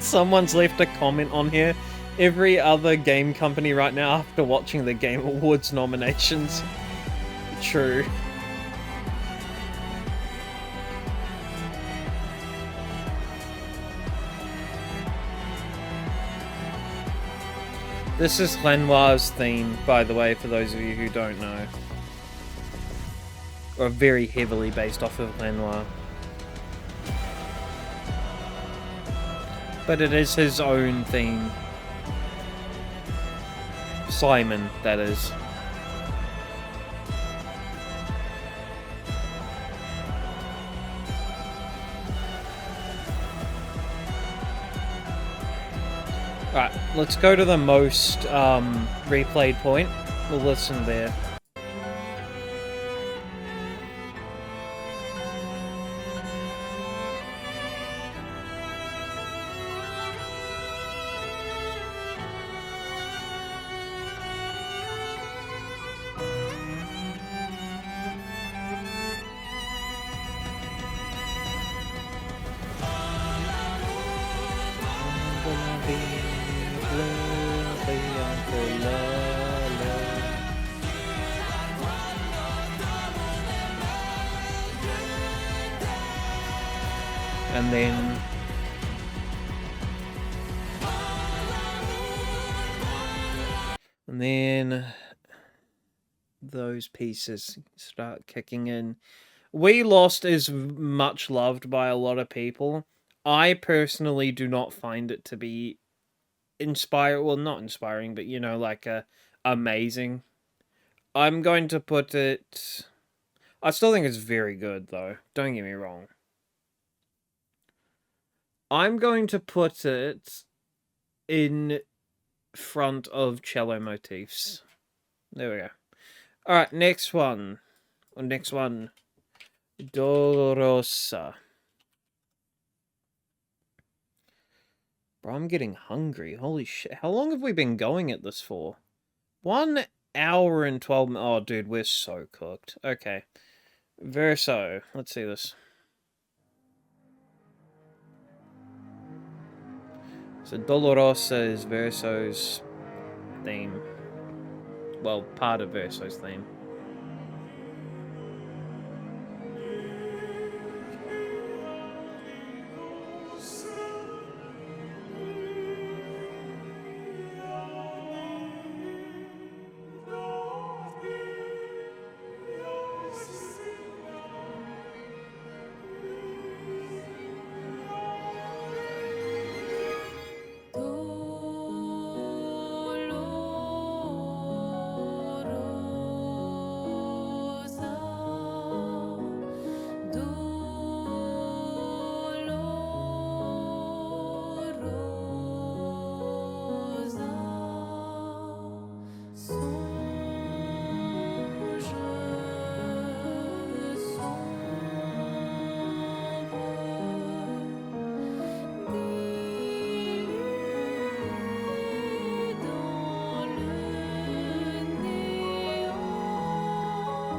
Someone's left a comment on here. Every other game company right now after watching the Game Awards nominations. True. This is Lenoir's theme, by the way, for those of you who don't know. Or very heavily based off of Lenoir. But it is his own theme. Simon, that is. Right, let's go to the most replayed point. We'll listen there. And then those pieces start kicking in. We Lost is much loved by a lot of people. I personally do not find it to be well, not inspiring, but like amazing. I'm going to put it. I still think it's very good, though. Don't get me wrong. I'm going to put it in front of cello motifs. There we go. All right, next one. Dolorosa. Bro, I'm getting hungry. Holy shit. How long have we been going at this for? 1 hour and 12 minutes. Oh, dude, we're so cooked. Okay. Verso. Let's see this. So Dolorosa is Verso's theme. Well, part of Verso's theme.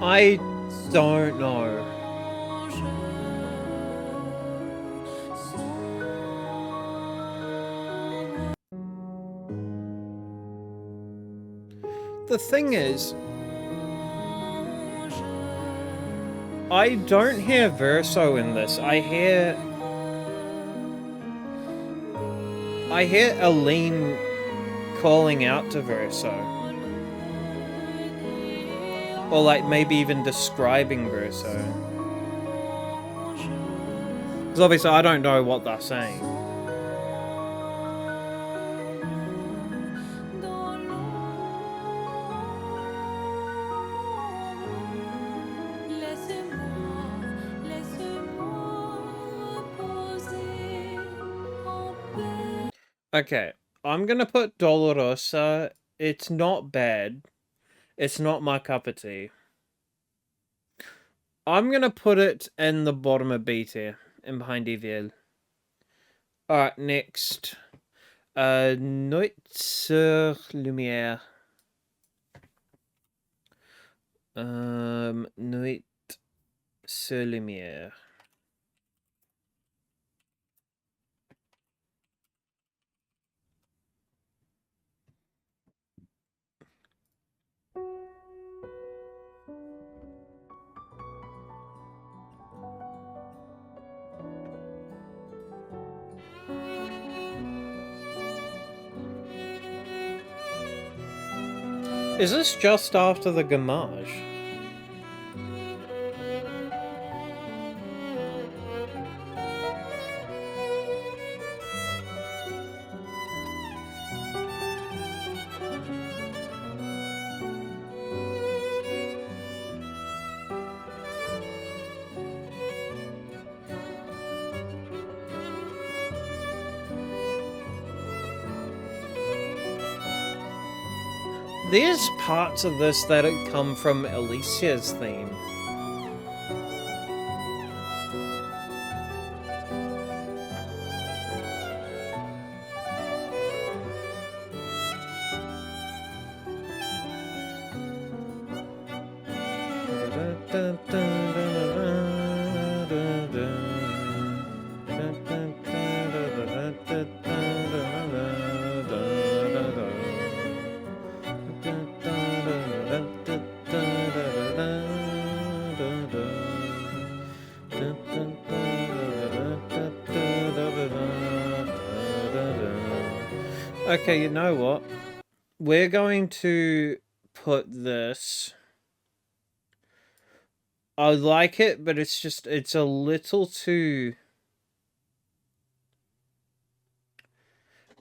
I don't know. The thing is, I don't hear Verso in this. I hear Aline calling out to Verso. Or like maybe even describing Verso. Because obviously I don't know what they're saying. Okay, I'm gonna put Dolorosa. It's not bad. It's not my cup of tea. I'm gonna put it in the bottom of B tier, and behind EVL. Alright, next. Nuit sur Lumière. Nuit sur Lumière. Is this just after the Gamage? There's parts of this that come from Alicia's theme. Okay, you know what? We're going to put this I like it, but it's a little too.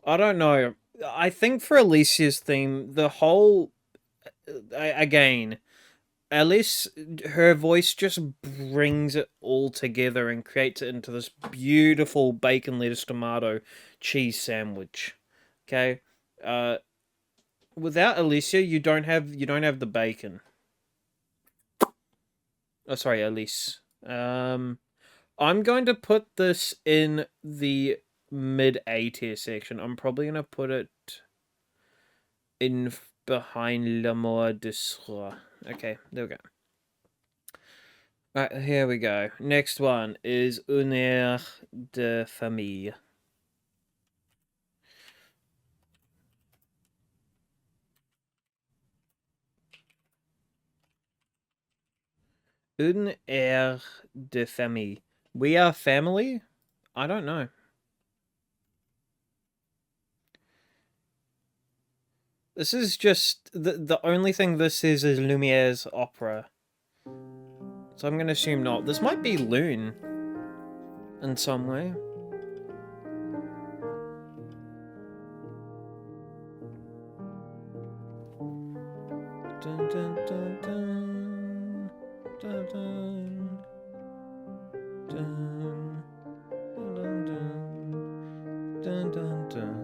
I don't know. I think for Alicia's theme, the whole again, Alice, her voice just brings it all together and creates it into this beautiful bacon, lettuce, tomato, cheese sandwich. Okay, uh, without Alicia, you don't have the bacon. Oh, sorry, Elise. I'm going to put this in the mid A tier section. I'm probably gonna put it in behind L'amour de soi. Okay, there we go. Right, here we go. Next one is Une heure de famille. Une heure de famille. We are family? I don't know. This is just the only thing this is Lumiere's opera. So I'm gonna assume not. This might be Loon in some way. Dun, dun, dun, dun, dun, dun, dun, dun, dun, dun, dun, dun.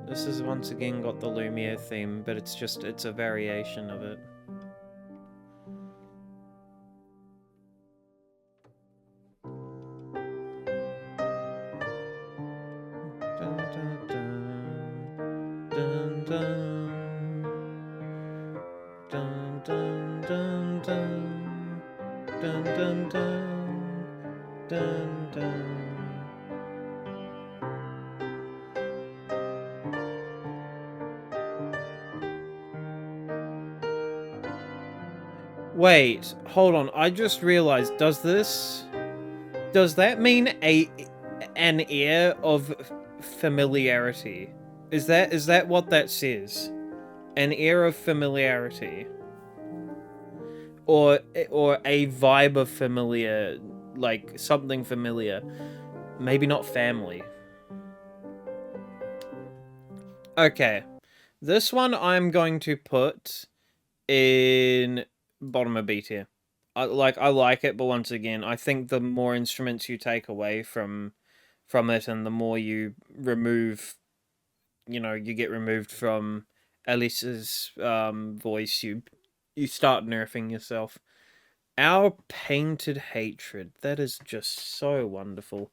This has once again got the Lumiere theme, but it's a variation of it. Dun, dun, dun, dun, dun. Dun, dun, dun, dun. Dun, dun, dun. Dun, dun. Wait, hold on. I just realized, does that mean an air of familiarity? Is that what that says? An air of familiarity? Or a vibe of familiar, like something familiar. Maybe not family. Okay. This one I'm going to put in bottom of B tier. I like it, but once again, I think the more instruments you take away from it, and the more you remove, you get removed from Alice's voice, you start nerfing yourself. Our painted hatred. That is just so wonderful.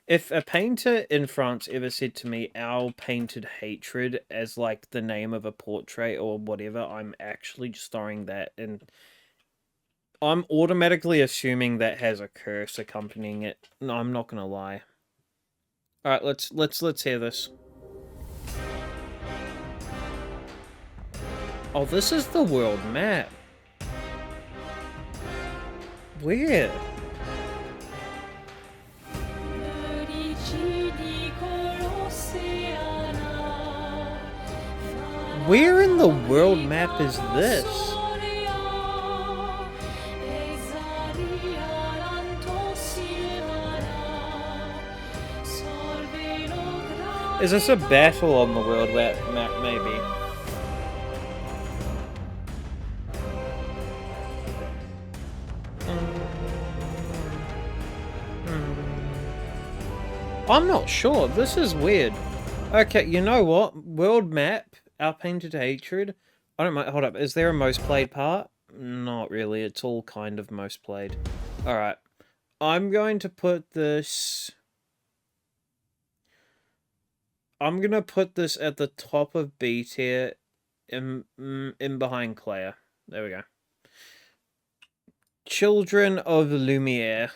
If a painter in France ever said to me, "Our painted hatred," as like the name of a portrait or whatever, I'm actually just throwing that in. I'm automatically assuming that has a curse accompanying it. No, I'm not gonna lie. All right, let's hear this. Oh, this is the world map. Weird. Where in the world map is this? Is this a battle on the world map, maybe? I'm not sure. This is weird. Okay, you know what? World map, our painted hatred. I don't mind. Hold up. Is there a most played part? Not really. It's all kind of most played. Alright. I'm going to put this... I'm going to put this at the top of B tier in behind Clair. There we go. Children of Lumiere.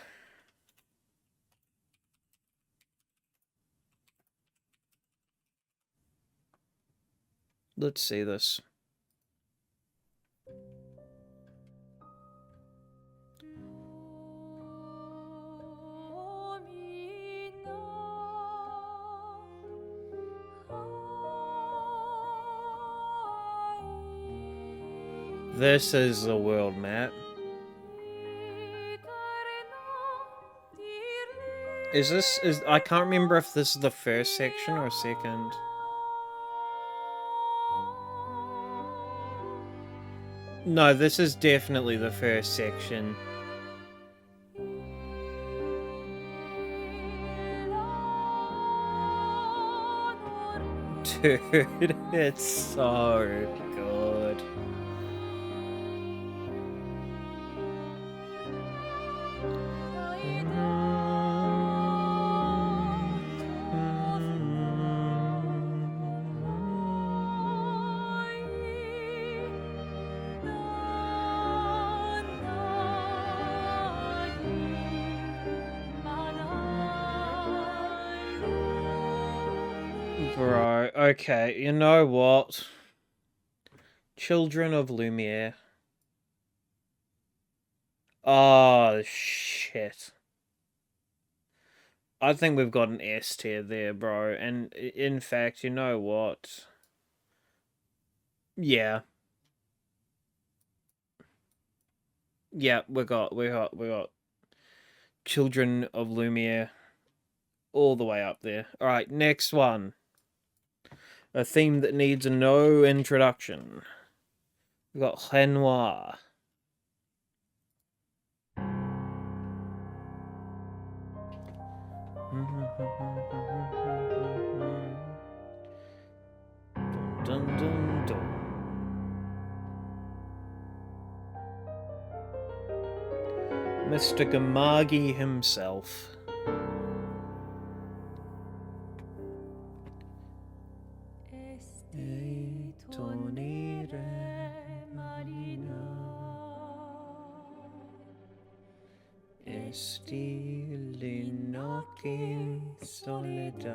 Let's see this. This is the world map. I can't remember if this is the first section or second. No, this is definitely the first section. Dude, it's so good. Bro, okay, you know what? Children of Lumiere. Oh, shit. I think we've got an S tier there, bro. And in fact, you know what? Yeah. Yeah, we got Children of Lumiere all the way up there. Alright, next one. A theme that needs no introduction. We've got Renoir. Dun, dun, dun. Mr. Gamagi himself. Soledad.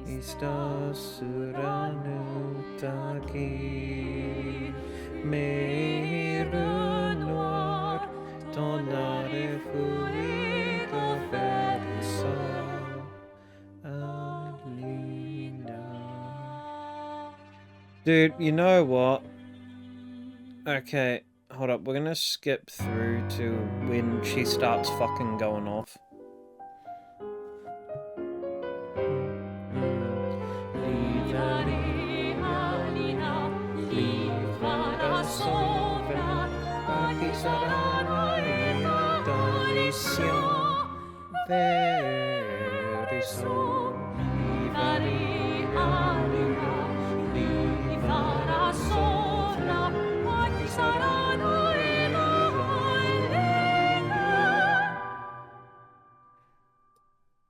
Estás aquí, mais Renoir, ton art est fouillé vers le sol, Alina. Dude, you know what? Okay, hold up. We're gonna skip through to when she starts fucking going off.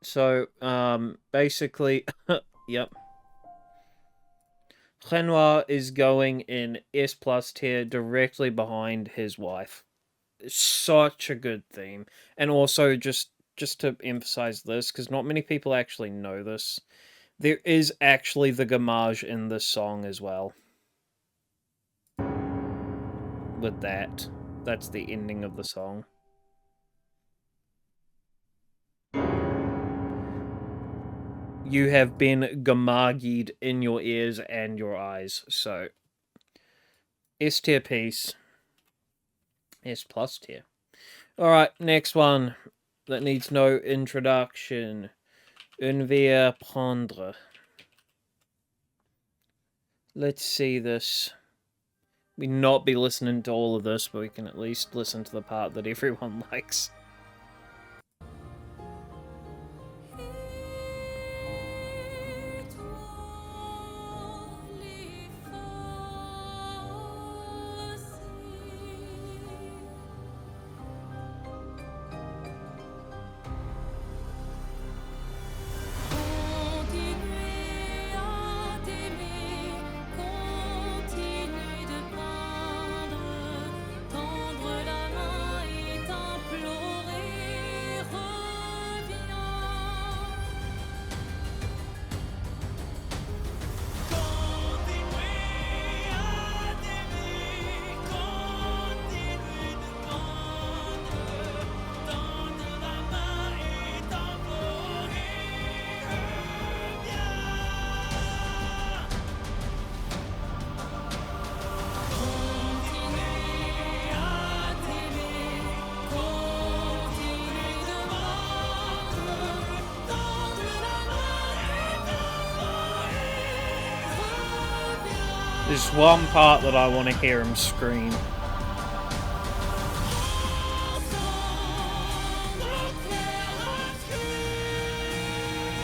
So, basically, yep. Renoir is going in S+ tier directly behind his wife. Such a good theme. And also, just to emphasize this, because not many people actually know this, there is actually the gamage in this song as well. With that. That's the ending of the song. You have been gamagied in your ears and your eyes. So, S tier piece. S+ tier. Alright, next one. That needs no introduction. Un verre prendre. Let's see this. We not be listening to all of this, but we can at least listen to the part that everyone likes. Tendre la main et implorer. There's one part that I want to hear him scream.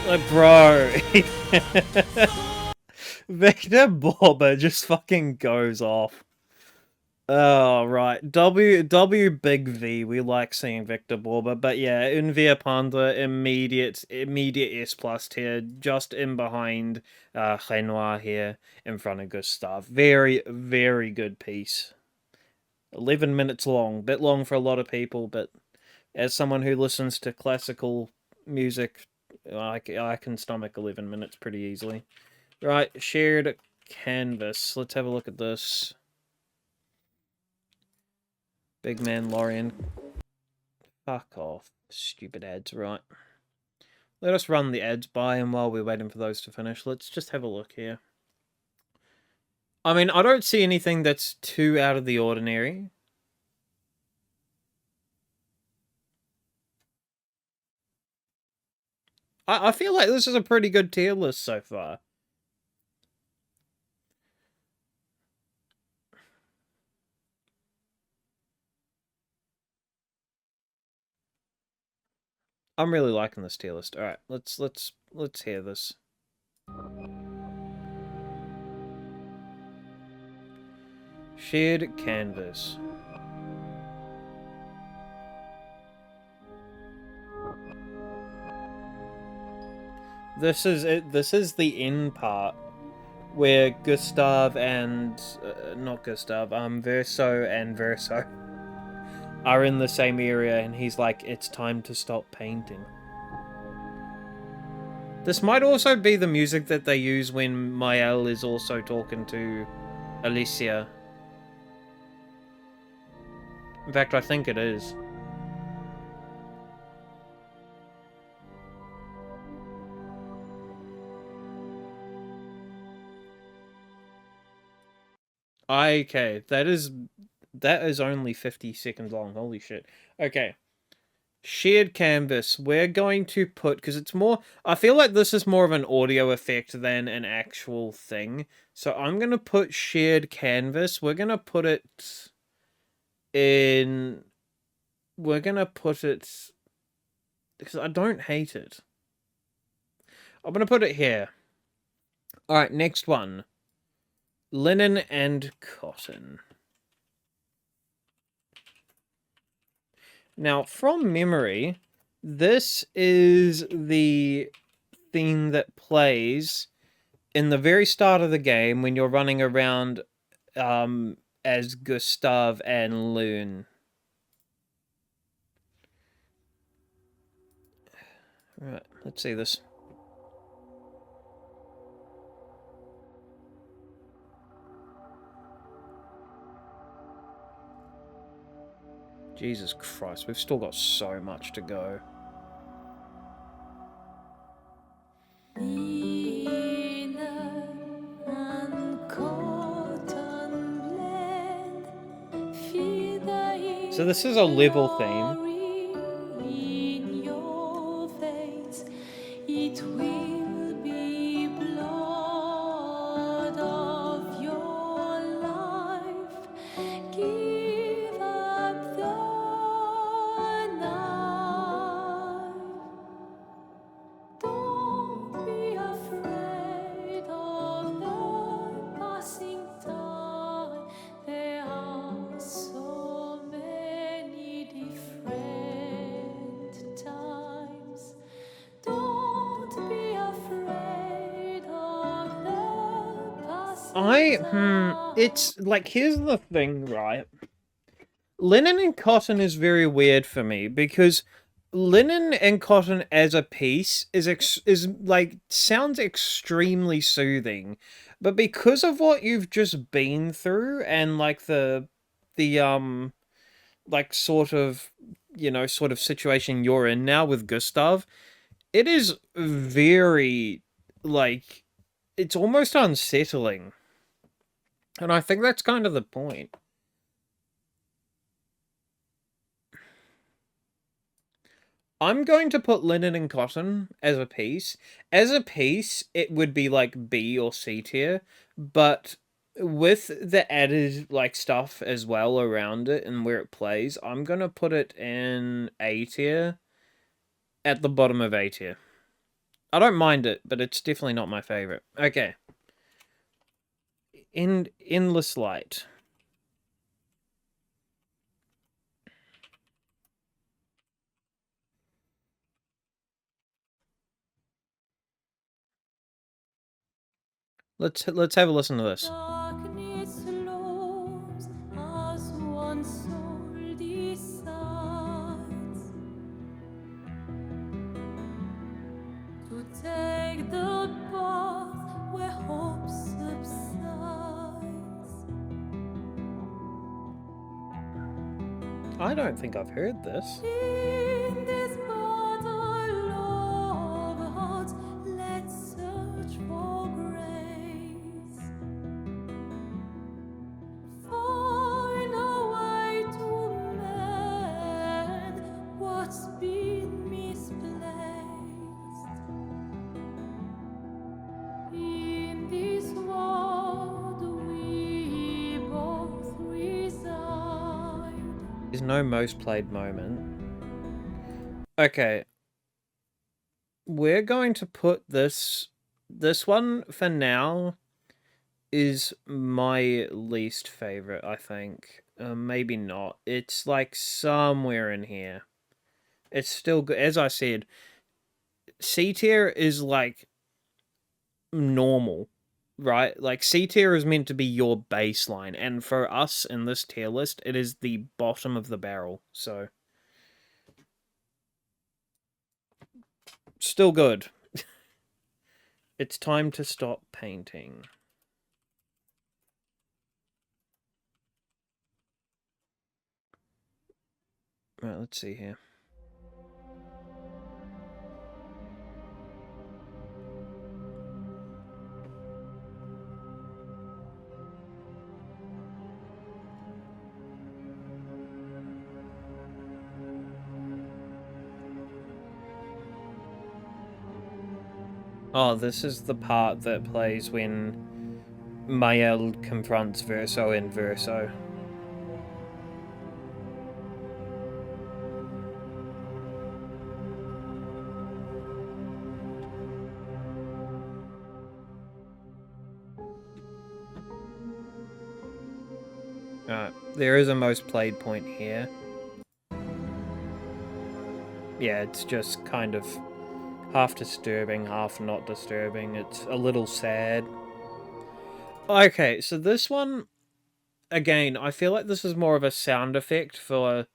Like, bro. Victor Borba just fucking goes off. Oh, right. W Big V. We like seeing Victor Borba. But yeah, in Via Panda, immediate S plus tier, just in behind Renoir here, in front of Gustav. Very, very good piece. 11 minutes long. Bit long for a lot of people, but as someone who listens to classical music, I can stomach 11 minutes pretty easily. Right, shared canvas. Let's have a look at this. Big man Lorian. Fuck off. Stupid ads, right. Let us run the ads by, and while we're waiting for those to finish, let's just have a look here. I mean, I don't see anything that's too out of the ordinary. I feel like this is a pretty good tier list so far. I'm really liking this tier list. All right, let's hear this. Shared canvas. This is it. This is the end part where Gustav and not Gustav, Verso and Verso are in the same area, and he's like, "It's time to stop painting." This might also be the music that they use when Mael is also talking to Alicia. In fact, I think it is. Okay, that is only 50 seconds long. Holy shit. Okay. Shared canvas. We're going to put, because it's more, I feel like this is more of an audio effect than an actual thing. So I'm going to put shared canvas. We're going to put it in, we're going to put it, because I don't hate it. I'm going to put it here. All right, next one. Linen and cotton. Now, from memory, this is the theme that plays in the very start of the game when you're running around as Gustav and Loon. Right, let's see this. Jesus Christ, we've still got so much to go. So this is a level theme. It will be blood of your life. Give up the knife. Don't be afraid of the passing time. There are so many different times. Don't be afraid of the passing time. It's like, here's the thing, right? Linen and cotton is very weird for me because linen and cotton as a piece is like sounds extremely soothing, but because of what you've just been through and like the like sort of sort of situation you're in now with Gustav, it is very like it's almost unsettling, and I think that's kind of the point. I'm going to put linen and cotton as a piece. As a piece, it would be like B or C tier, but with the added like stuff as well around it and where it plays, I'm gonna put it in A tier, at the bottom of A tier. I don't mind it, but it's definitely not my favorite. Okay. Endless Light. Let's have a listen to this. Darkness looms as one soul decides to take the path where hope subsides. I don't think I've heard this. In this battle of hearts, let's search for grace. Find a way to mend what's been misplaced. In this world we both reside. There's no most played moment. Okay. We're going to put this one for now is my least favorite, I think. Maybe not. It's like somewhere in here. It's still good. As I said, C tier is like normal, right? Like C tier is meant to be your baseline, and for us in this tier list, it is the bottom of the barrel. So still good. It's time to stop painting. Right, let's see here. Oh, this is the part that plays when Mael confronts Verso in Verso. There is a most played point here. Yeah, it's just kind of half disturbing, half not disturbing. It's a little sad. Okay, so this one, again, I feel like this is more of a sound effect for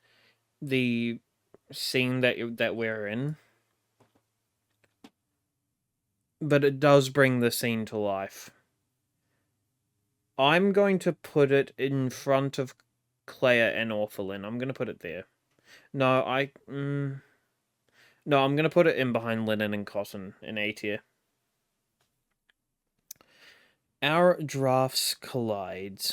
the scene that we're in. But it does bring the scene to life. I'm going to put it in front of Clair and Orphelin. I'm going to put it there. No, no, I'm going to put it in behind Linen and Cotton in A tier. Our drafts collide.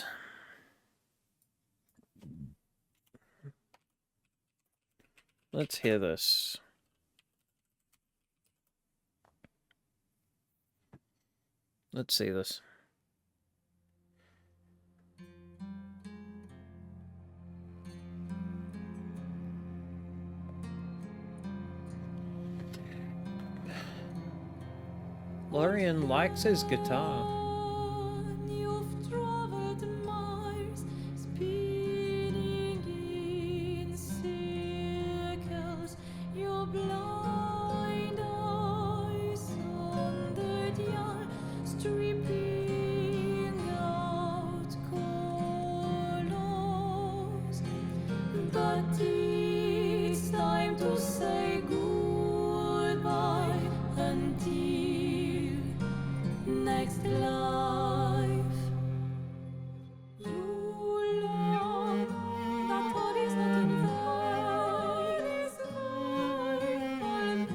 Let's hear this. Let's see this. Lorian likes his guitar. You've traveled miles, spinning in circles. Your blind eyes on the dial, stripping out colors. But it's time to say goodbye until next life. You learn that all is not in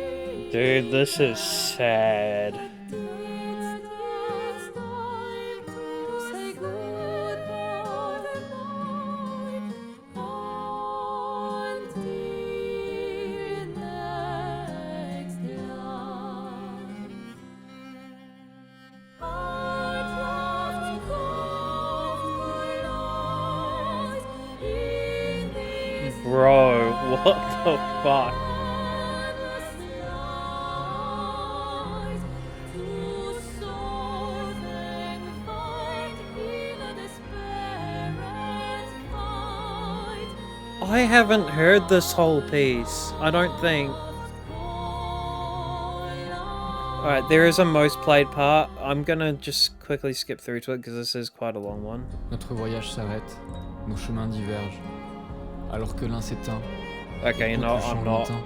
vain. Dude, this is sad. It's time to say goodbye until next life. Bro, what the fuck? I haven't heard this whole piece. I don't think. Alright, there is a most played part. I'm gonna just quickly skip through to it because this is quite a long one. Notre voyage s'arrête, nos chemins divergent. Alors que l'un s'éteint, Okay, l'autre no, le chant I'm not. lointain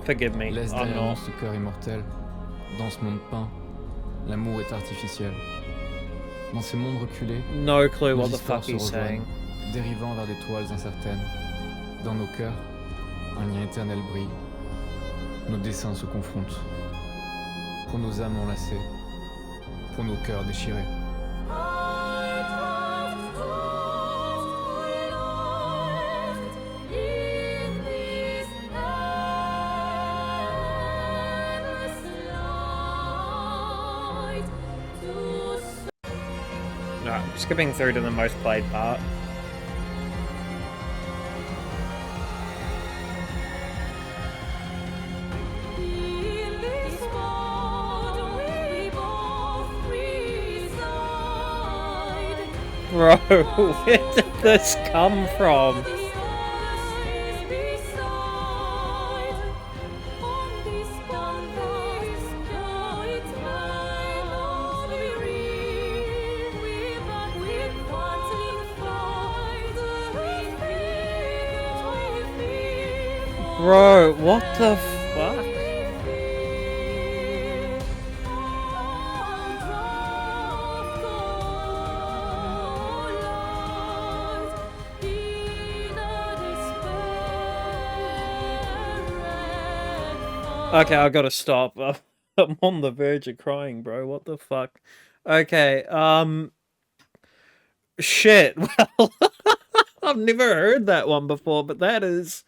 Forgive me, laisse I'm derrière nous not. ce cœur immortel. Dans ce monde peint, l'amour est artificiel. Dans ces mondes reculés, No clue nos what the histoires fuck se he's saying. rejoignent, dérivant vers des toiles incertaines. Dans nos cœurs, un lien éternel brille. Nos dessins se confrontent. Pour nos âmes enlacées, pour nos cœurs déchirés. No, I'm skipping through to the most played part. Bro, where did this come from? Bro, what the fuck? Okay, I gotta stop. I'm on the verge of crying, bro. What the fuck? Okay, shit. Well, I've never heard that one before, but that is...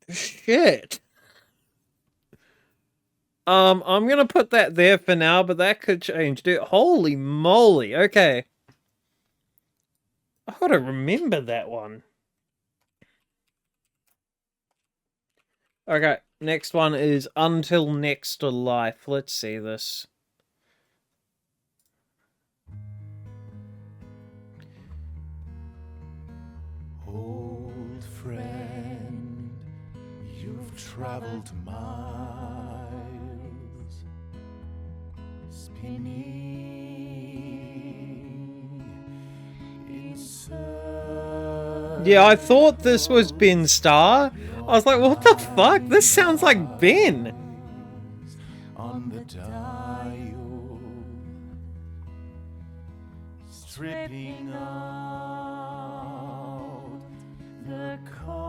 Shit. I'm gonna put that there for now, but that could change, dude. Holy moly. Okay. I gotta remember that one. Okay, next one is Until Next to Life. Let's see this. Old friend, you've traveled miles, spinning in circles. Yeah, I thought this was Ben Starr. I was like, what the fuck? This sounds like Ben. On the dial, stripping out the colors.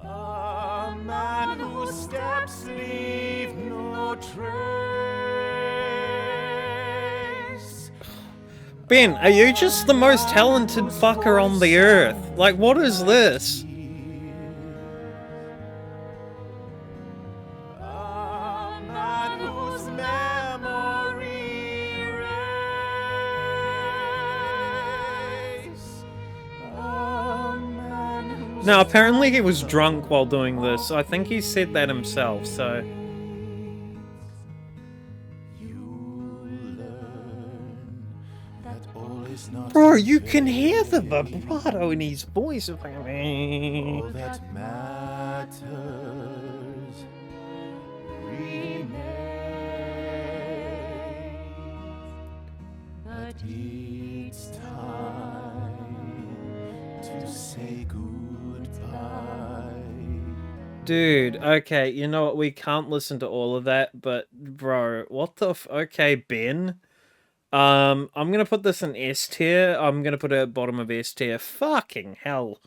A man whose steps leave no trace. Ben, are you just the most talented fucker on the earth? Like, what is this? A man whose memory erase. A man whose Now, apparently he was drunk while doing this. I think he said that himself, so... Bro, you can hear the vibrato in his voice. It's like, all that matters remains. But it's time to say goodbye. dude, okay, you know what? We can't listen to all of that, but bro, what the okay, Ben. I'm gonna put this in S tier. I'm gonna put it at bottom of S tier. Fucking hell.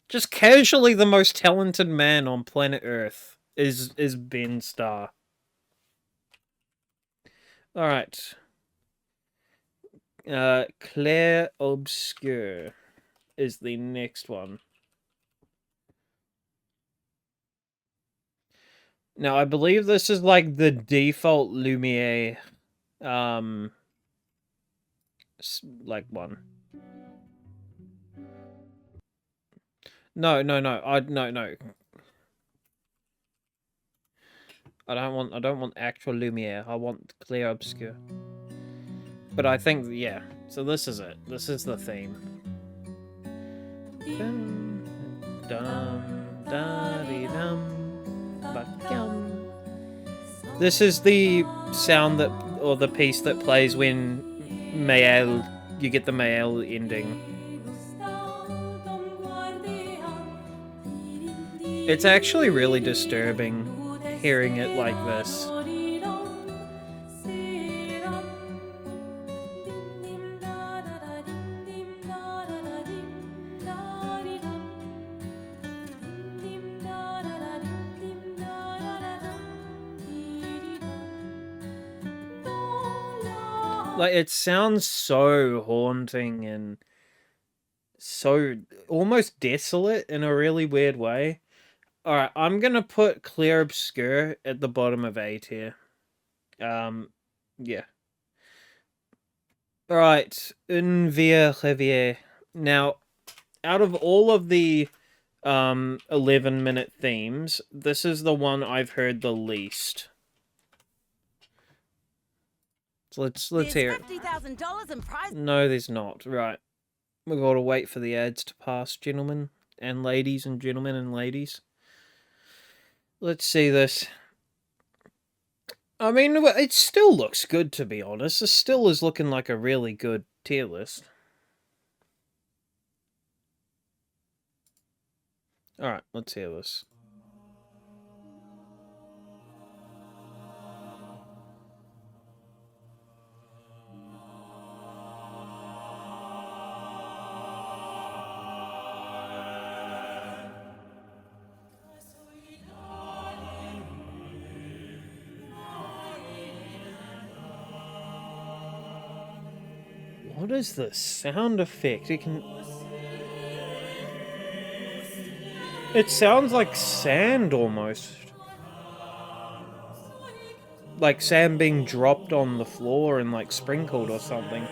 Just casually the most talented man on planet Earth is Ben Starr. Alright. Clair Obscur is the next one. Now, I believe this is like the default Lumiere, like one. No. No. I don't want actual Lumiere. I want Clair Obscur. But I think, yeah. So this is it. This is the theme. Dum, dum, da-dee-dum, ba-dum. This is the sound that, or the piece that plays when Mael, you get the Mael ending. It's actually really disturbing hearing it like this. Like, it sounds so haunting and so almost desolate in a really weird way. Alright, I'm gonna put Clair Obscur at the bottom of A tier. Yeah. Alright, Un Vieux Revier. Now, out of all of the 11-minute themes, this is the one I've heard the least. So let's hear it. $50,000 in prize. No, there's not. Right. We've got to wait for the ads to pass, gentlemen and ladies and gentlemen and ladies. Let's see this. I mean, it still looks good, to be honest. It still is looking like a really good tier list. Alright, let's hear this. What is the sound effect? It sounds like sand almost. Like sand being dropped on the floor and like sprinkled or something.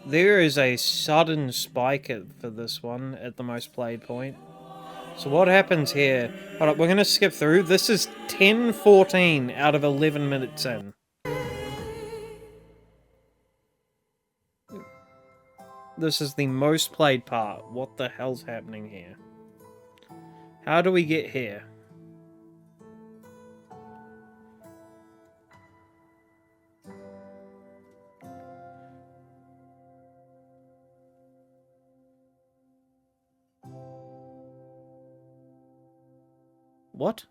There is a sudden spike for this one at the most played point. So what happens here? Hold up, we're going to skip through. This is 10:14 out of 11 minutes in. This is the most played part. What the hell's happening here? How do we get here? What?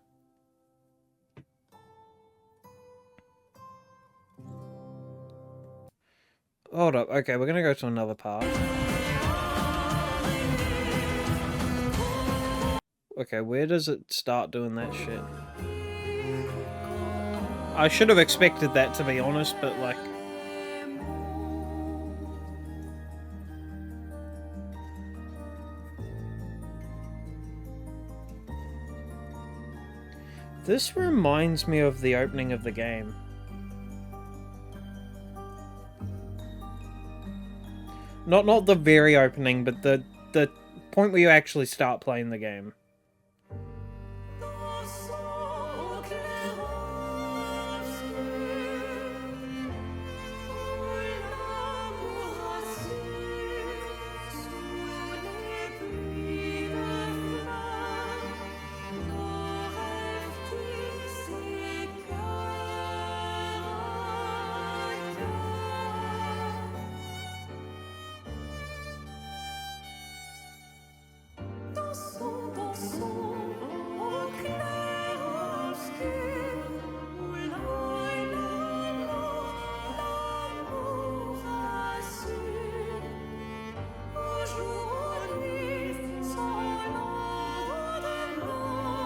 Hold up. Okay, we're gonna go to another part. Okay, where does it start doing that shit? I should have expected that, to be honest, but like... This reminds me of the opening of the game. Not the very opening, but the point where you actually start playing the game.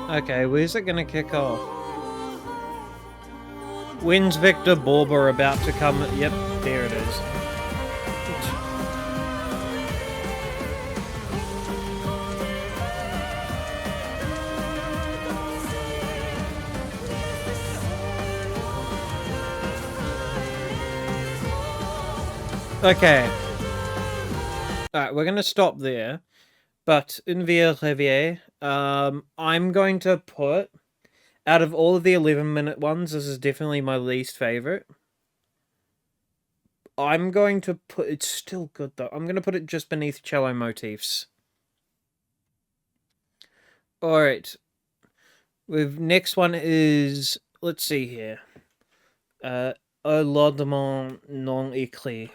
Okay, where's it gonna kick off? When's Victor Borba about to come? Yep, there it is. Okay. Alright, we're gonna stop there. But in Via Revier, I'm going to put, out of all of the 11-minute ones, this is definitely my least favorite. I'm going to put, it's still good though, I'm going to put it just beneath cello motifs. Alright. Next one is, let's see here. Un lendemain non écrit.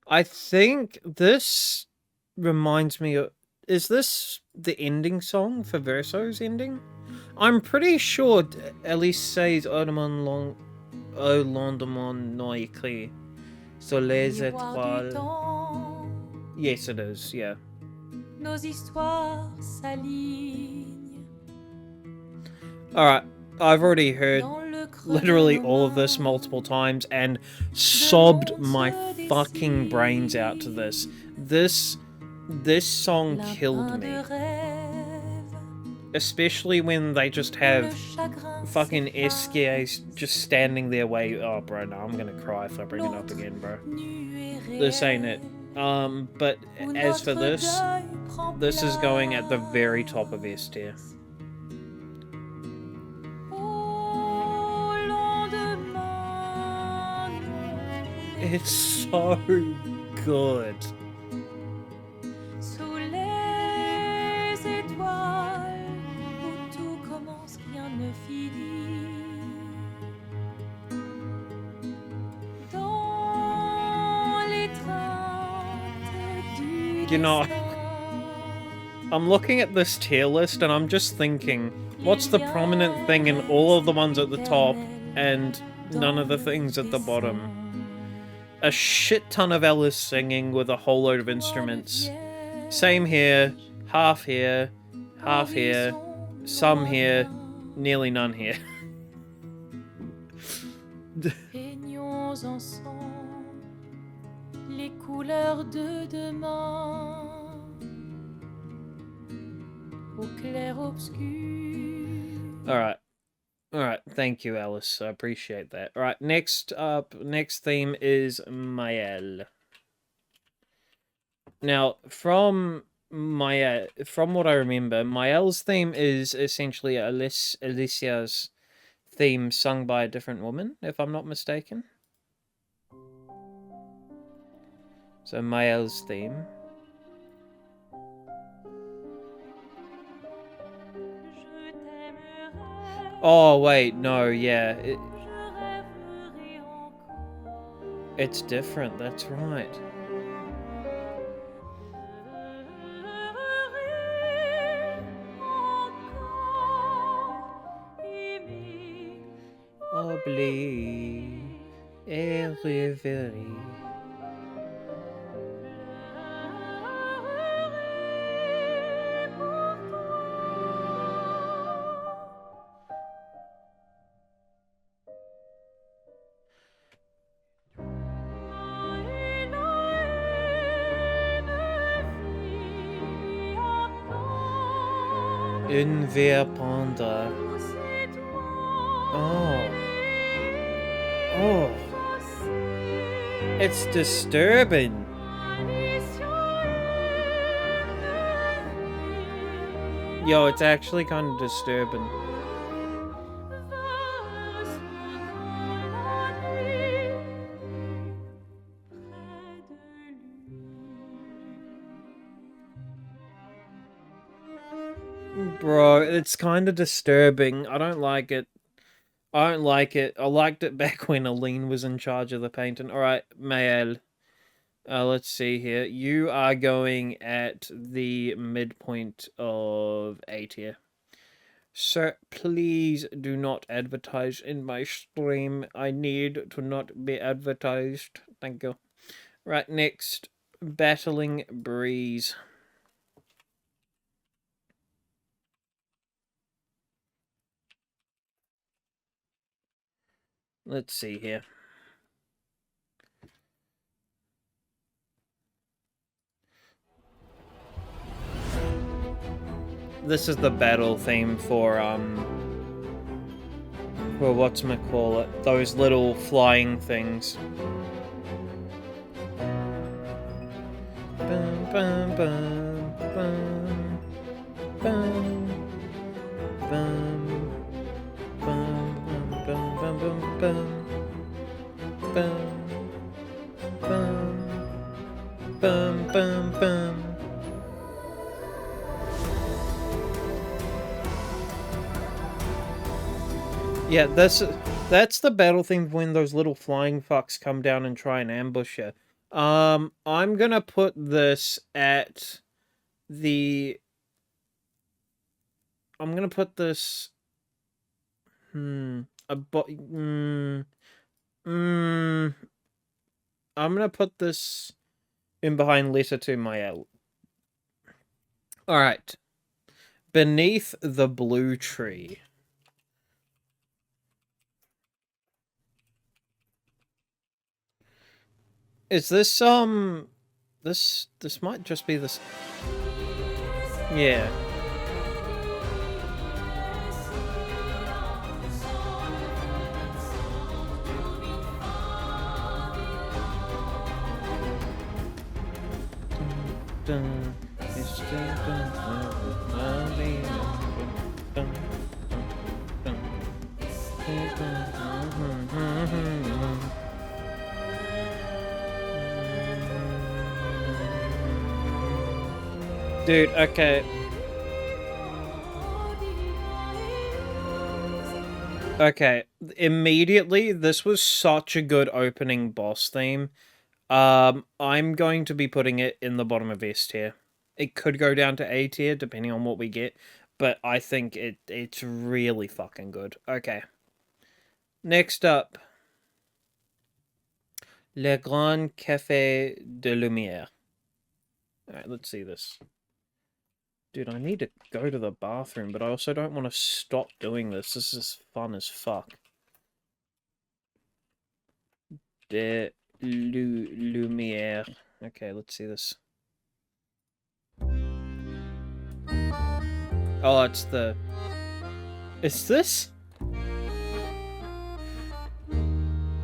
I think this reminds me of... Is this the ending song for Verso's ending? I'm pretty sure Elise says Au lendemain non écrit. Sur les étoiles. Yes, it is, yeah. Nos histoires s'alignent. Alright, I've already heard Dans le creux literally de nos all of this mains. multiple times and sobbed my fucking brains out to this. This song killed L'un me. de rêve. Especially when they just Le have chagrin fucking s'efface. SKAs just standing their way. Oh, bro, no, I'm gonna cry if I bring it up again, bro. Nu et This ain't it. réel. But Où as for notre this, deuil prend this is going at the very place. top of S tier. Au lendemain, It's so good. sous les étoiles, où tout commence, rien ne finit. Dans l'étreinte du You know, destin, I'm looking at this tier list and I'm just thinking, what's the prominent thing in all of the ones at the top and none of the things at the bottom? A shit ton of Ellis singing with a whole load of instruments. Same here, half here, half here, some here, nearly none here. Peignons ensemble les couleurs de demain. Au clair obscur. Alright, thank you, Alice. I appreciate that. Alright, next theme is Maëlle. Now, from what I remember, Maëlle's theme is essentially Alicia's theme sung by a different woman, if I'm not mistaken. So Maëlle's theme. Je t'aimerai. Oh wait, no, yeah, Je rêverai encore. it's different. That's right. Oublie et rêverie. Une verpanda. Oh. Oh. It's disturbing. Yo, it's actually kind of disturbing. Bro, it's kind of disturbing. I don't like it. I don't like it. I liked it back when Aline was in charge of the painting. Alright, Maëlle. Let's see here. You are going at the midpoint of A tier. Sir, please do not advertise in my stream. I need to not be advertised. Thank you. Right, next. Battling Breeze. Let's see here. This is the battle theme for whatchamacallit, those little flying things. Bum, bum, bum, bum, bum, bum, bum, bum, bum, bum, bum, bum, bum, bum. Yeah, that's the battle theme when those little flying fucks come down and try and ambush you. I'm gonna put this at the. I'm gonna put this. I'm gonna put this in behind letter to my L. All right. Beneath the Blue Tree. Is this this might just be this. Yeah. Dude, okay. Okay, immediately, this was such a good opening boss theme. I'm going to be putting it in the bottom of S tier. It could go down to A tier, depending on what we get, but I think it's really fucking good. Okay. Next up. Le Grand Café de Lumière. Alright, let's see this. Dude, I need to go to the bathroom, but I also don't want to stop doing this. This is fun as fuck. De Lumière. Okay, let's see this. Oh, it's the... Is this?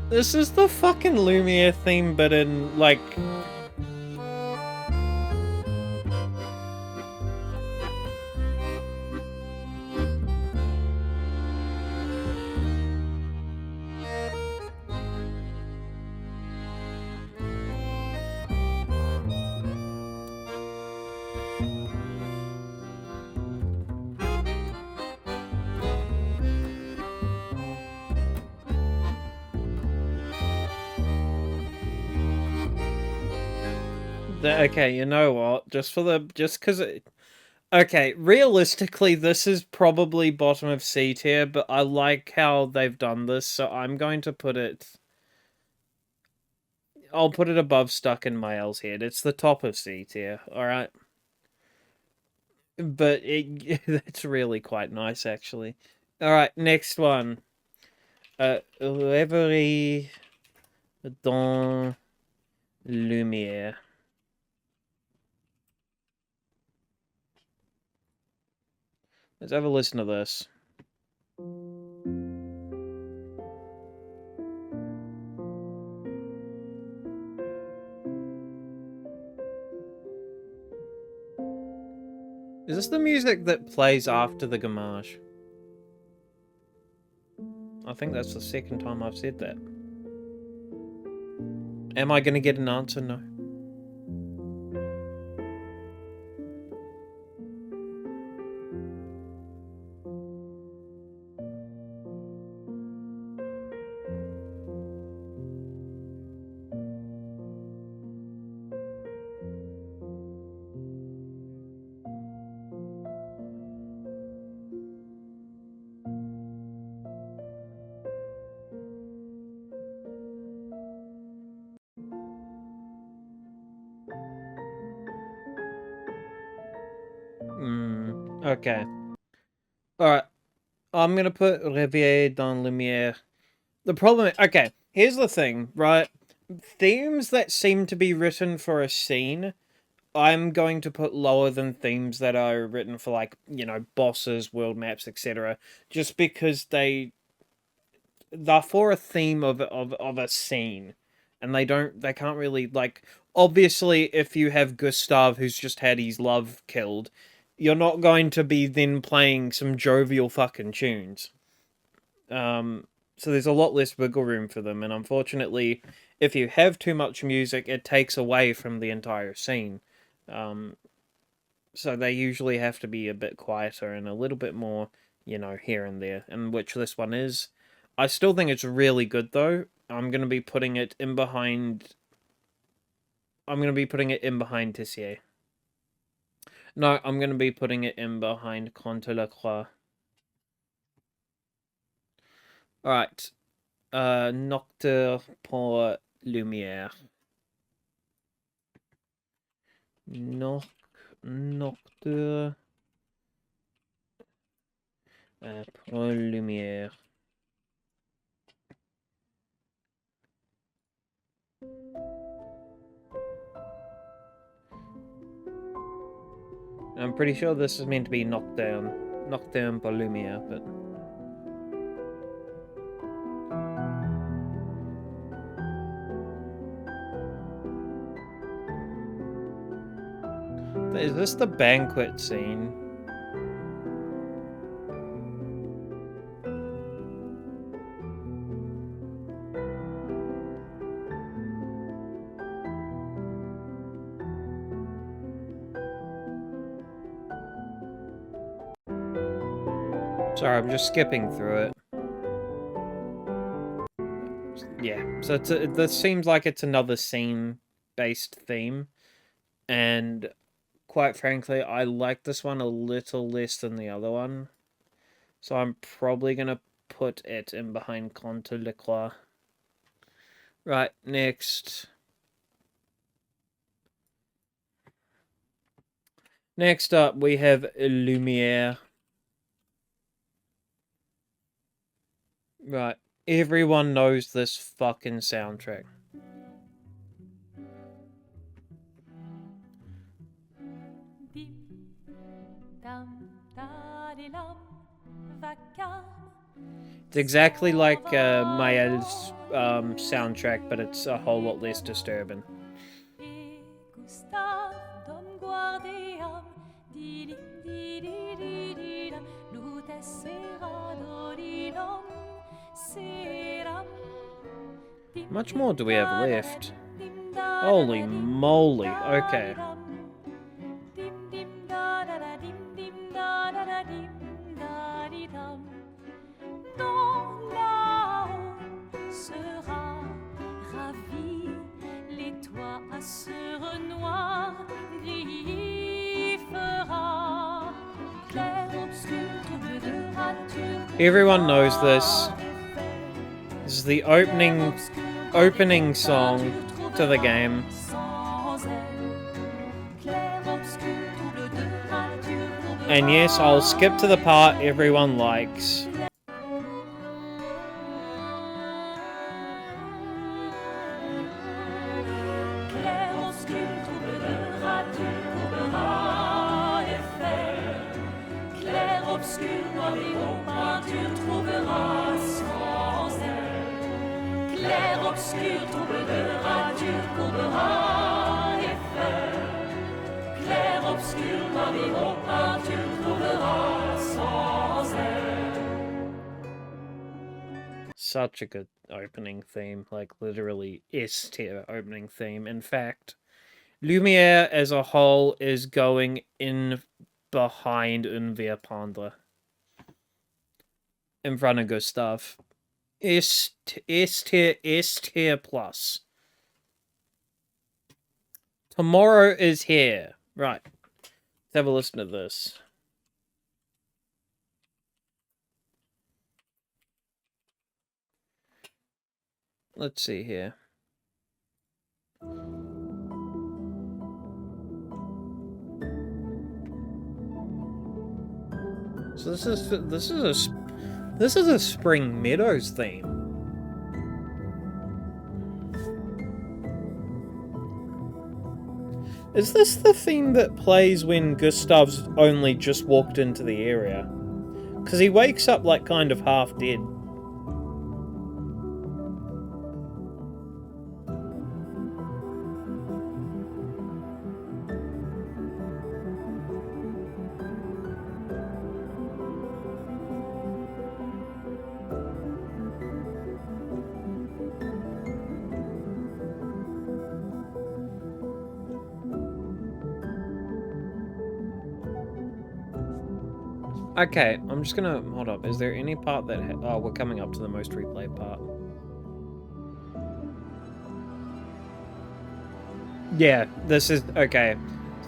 This is the fucking Lumiere theme, but in, like... Okay, you know what? Just because it... Okay, realistically, this is probably bottom of C tier, but I like how they've done this, so I'm going to put it... I'll put it above Stuck in My L's Head. It's the top of C tier, alright? But it's really quite nice, actually. Alright, next one. Rêverie dans Lumière. Let's have a listen to this. Is this the music that plays after the Gamache? I think that's the second time I've said that. Am I going to get an answer? No. Okay. Alright. I'm gonna put Réveillé dans Lumière. The problem is, okay, here's the thing, right? Themes that seem to be written for a scene, I'm going to put lower than themes that are written for, like, you know, bosses, world maps, etc. Just because they're for a theme of a scene. And they can't really, like, obviously, if you have Gustav who's just had his love killed, you're not going to be then playing some jovial fucking tunes. So there's a lot less wiggle room for them, and unfortunately, if you have too much music, it takes away from the entire scene. Um, so they usually have to be a bit quieter and a little bit more, you know, here and there, and which this one is. I still think it's really good, though. I'm going to be putting it in behind... I'm going to be putting it in behind Tissier. No, I'm going to be putting it in behind Contre la Croix. Alright. Nocturne pour Lumière. Nocturne pour Lumière. I'm pretty sure this is meant to be Nocturne. Nocturne pour Lumière, but... Is this the banquet scene? Sorry, I'm just skipping through it. Yeah, so this seems like it's another scene-based theme, and quite frankly, I like this one a little less than the other one, so I'm probably gonna put it in behind Contre la Croix. Right, next. Next up, we have Lumiere. Right, everyone knows this fucking soundtrack. It's exactly like Mael's soundtrack, but it's a whole lot less disturbing. Much more do we have left? Holy moly, okay. Everyone knows this. This is the opening song to the game. And yes, I'll skip to the part everyone likes. Such a good opening theme, like literally S-tier opening theme. In fact, Lumiere as a whole is going in behind Un Vieux Pendre. In front of Gustav. S-tier plus. Tomorrow is here. Right. Let's have a listen to this. Let's see here. So this is a Spring Meadows theme. Is this the theme that plays when Gustav's only just walked into the area? Because he wakes up like kind of half dead. Okay, I'm just gonna hold up. Is there any part that oh, we're coming up to the most replayed part. Yeah, this is okay.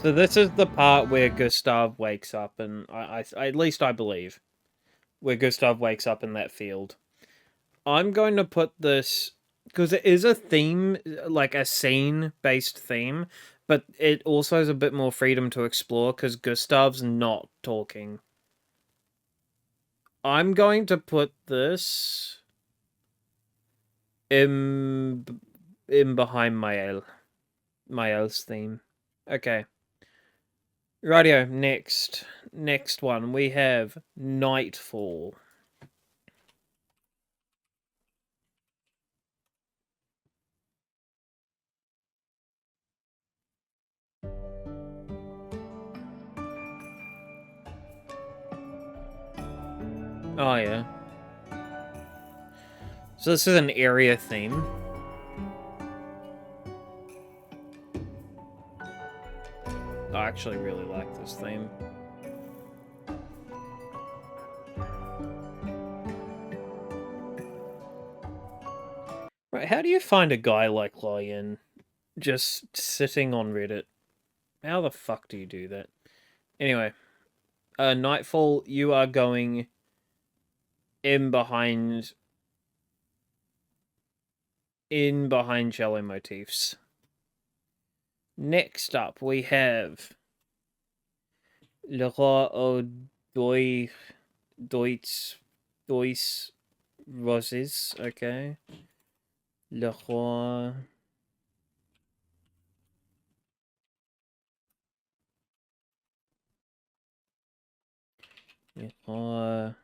So this is the part where Gustav wakes up, and I at least I believe where Gustav wakes up in that field. I'm going to put this because it is a theme, like a scene-based theme, but it also has a bit more freedom to explore because Gustav's not talking. I'm going to put this in behind Mael's theme. Okay. Radio, next one we have Nightfall. Oh yeah. So this is an area theme. I actually really like this theme. Right, how do you find a guy like Lion just sitting on Reddit? How the fuck do you do that? Anyway, Nightfall, you are going in behind cello motifs. Next up, we have Le Roi aux Deux Roses, okay. Le Roi... Le Roi...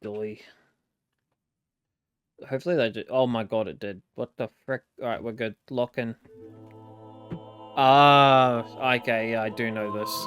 Deux... Hopefully that did... Oh my god, it did. What the frick? Alright, we're good. Lock in. Ah, okay, yeah, I do know this.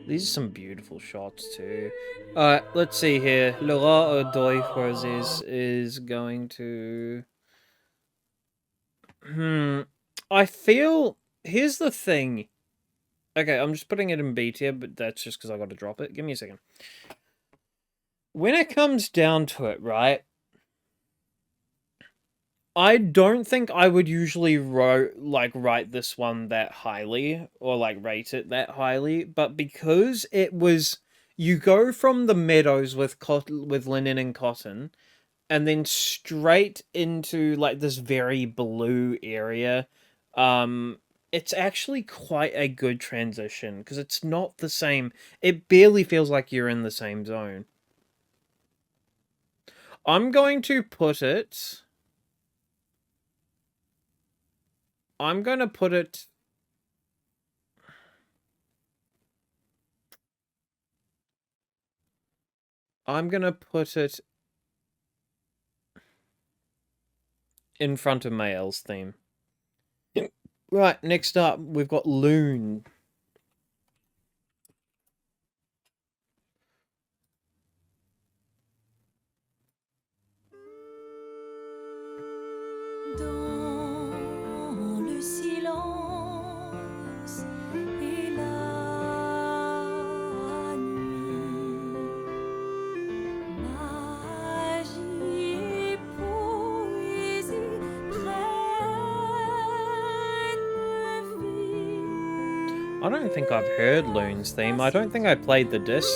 These are some beautiful shots too. Alright, let's see here. Le Roi aux Deux Roses is going to... I feel... Here's the thing. Okay, I'm just putting it in B tier, but that's just because I got to drop it. Give me a second. When it comes down to it, right? I don't think I would usually rate this one that highly, or like rate it that highly, but because it was... You go from the meadows with linen and cotton, and then straight into like this very blue area. It's actually quite a good transition because it's not the same. It barely feels like you're in the same zone. I'm going to put it... I'm going to put it... I'm going to put it in front of Mael's theme. Right, next up, we've got Loon. Dans le silence et la nuit. I don't think I've heard Loon's theme. I don't think I played the disc.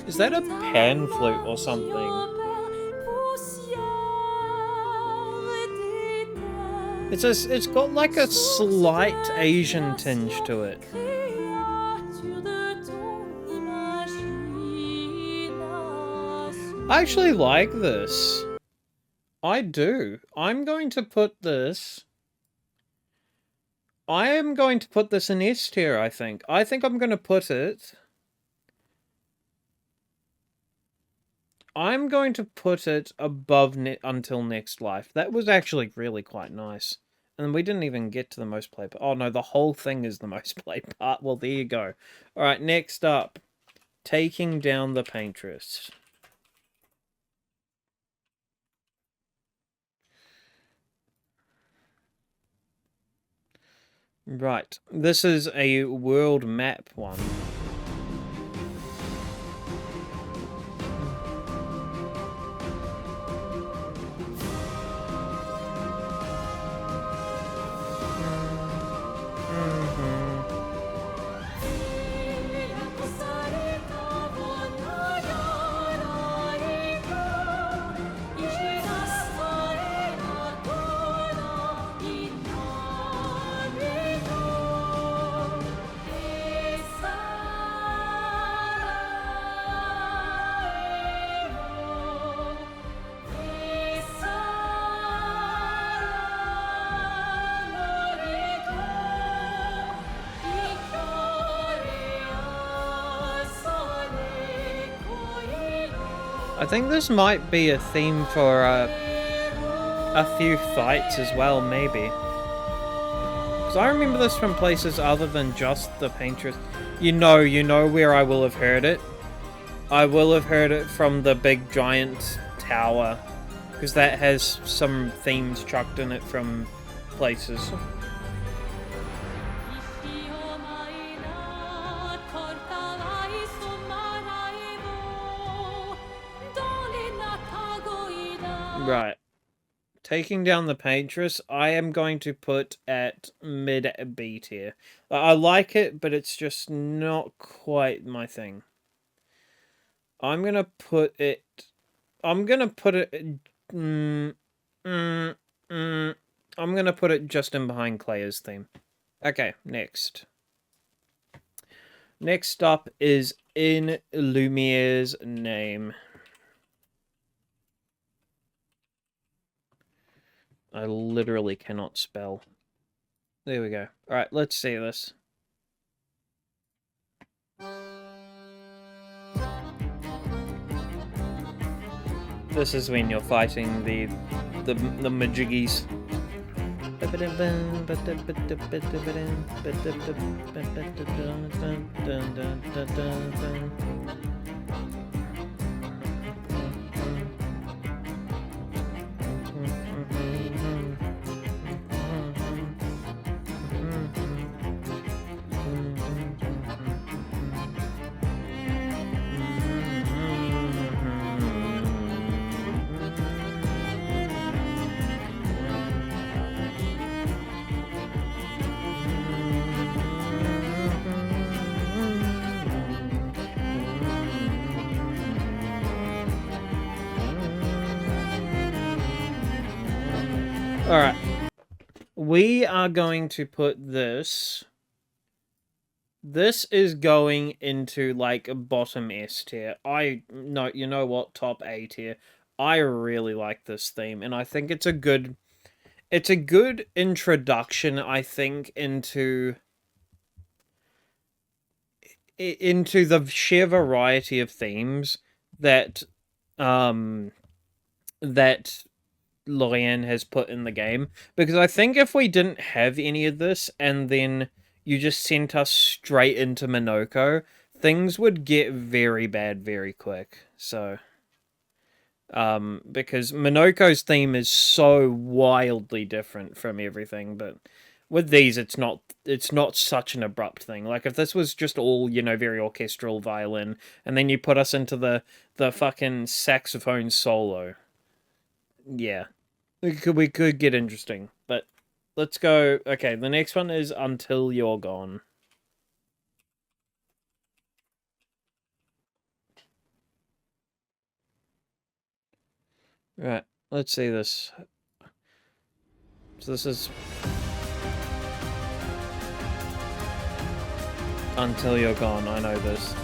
Is that a pan flute or something? It's got like a slight Asian tinge to it. I actually like this. I do. I'm going to put this... I am going to put this in S tier, I think. I think I'm going to put it... I'm going to put it above Until Next Life. That was actually really quite nice. And we didn't even get to the most played part. Oh no, the whole thing is the most played part. Well, there you go. Alright, next up. Taking Down the Paintress. Right, this is a world map one. I think this might be a theme for a few fights as well, maybe. Because I remember this from places other than just the Paintress. You know where I will have heard it. I will have heard it from the big giant tower. Because that has some themes chucked in it from places. Right. Taking Down the Paintress, I am going to put at mid B tier. I like it, but it's just not quite my thing. I'm gonna put it... I'm gonna put it just in behind Clair's theme. Okay, next. Next up is In Lumiere's Name. I literally cannot spell. There we go. Alright, let's see this. This is when you're fighting the majiggies. Alright. We are going to put this... This is going into, like, a bottom S tier. No, you know what? Top A tier. I really like this theme, and I think it's a good... It's a good introduction, I think, into the sheer variety of themes that, that Lorian has put in the game. Because I think if we didn't have any of this, and then you just sent us straight into Minoko, things would get very bad very quick. So, because Minoko's theme is so wildly different from everything, but with these, it's not such an abrupt thing. Like, if this was just all, very orchestral violin, and then you put us into the fucking saxophone solo, yeah, we could get interesting. But let's go. Okay, the next one is Until You're Gone. Right, let's see this. So this is Until You're Gone, I know this.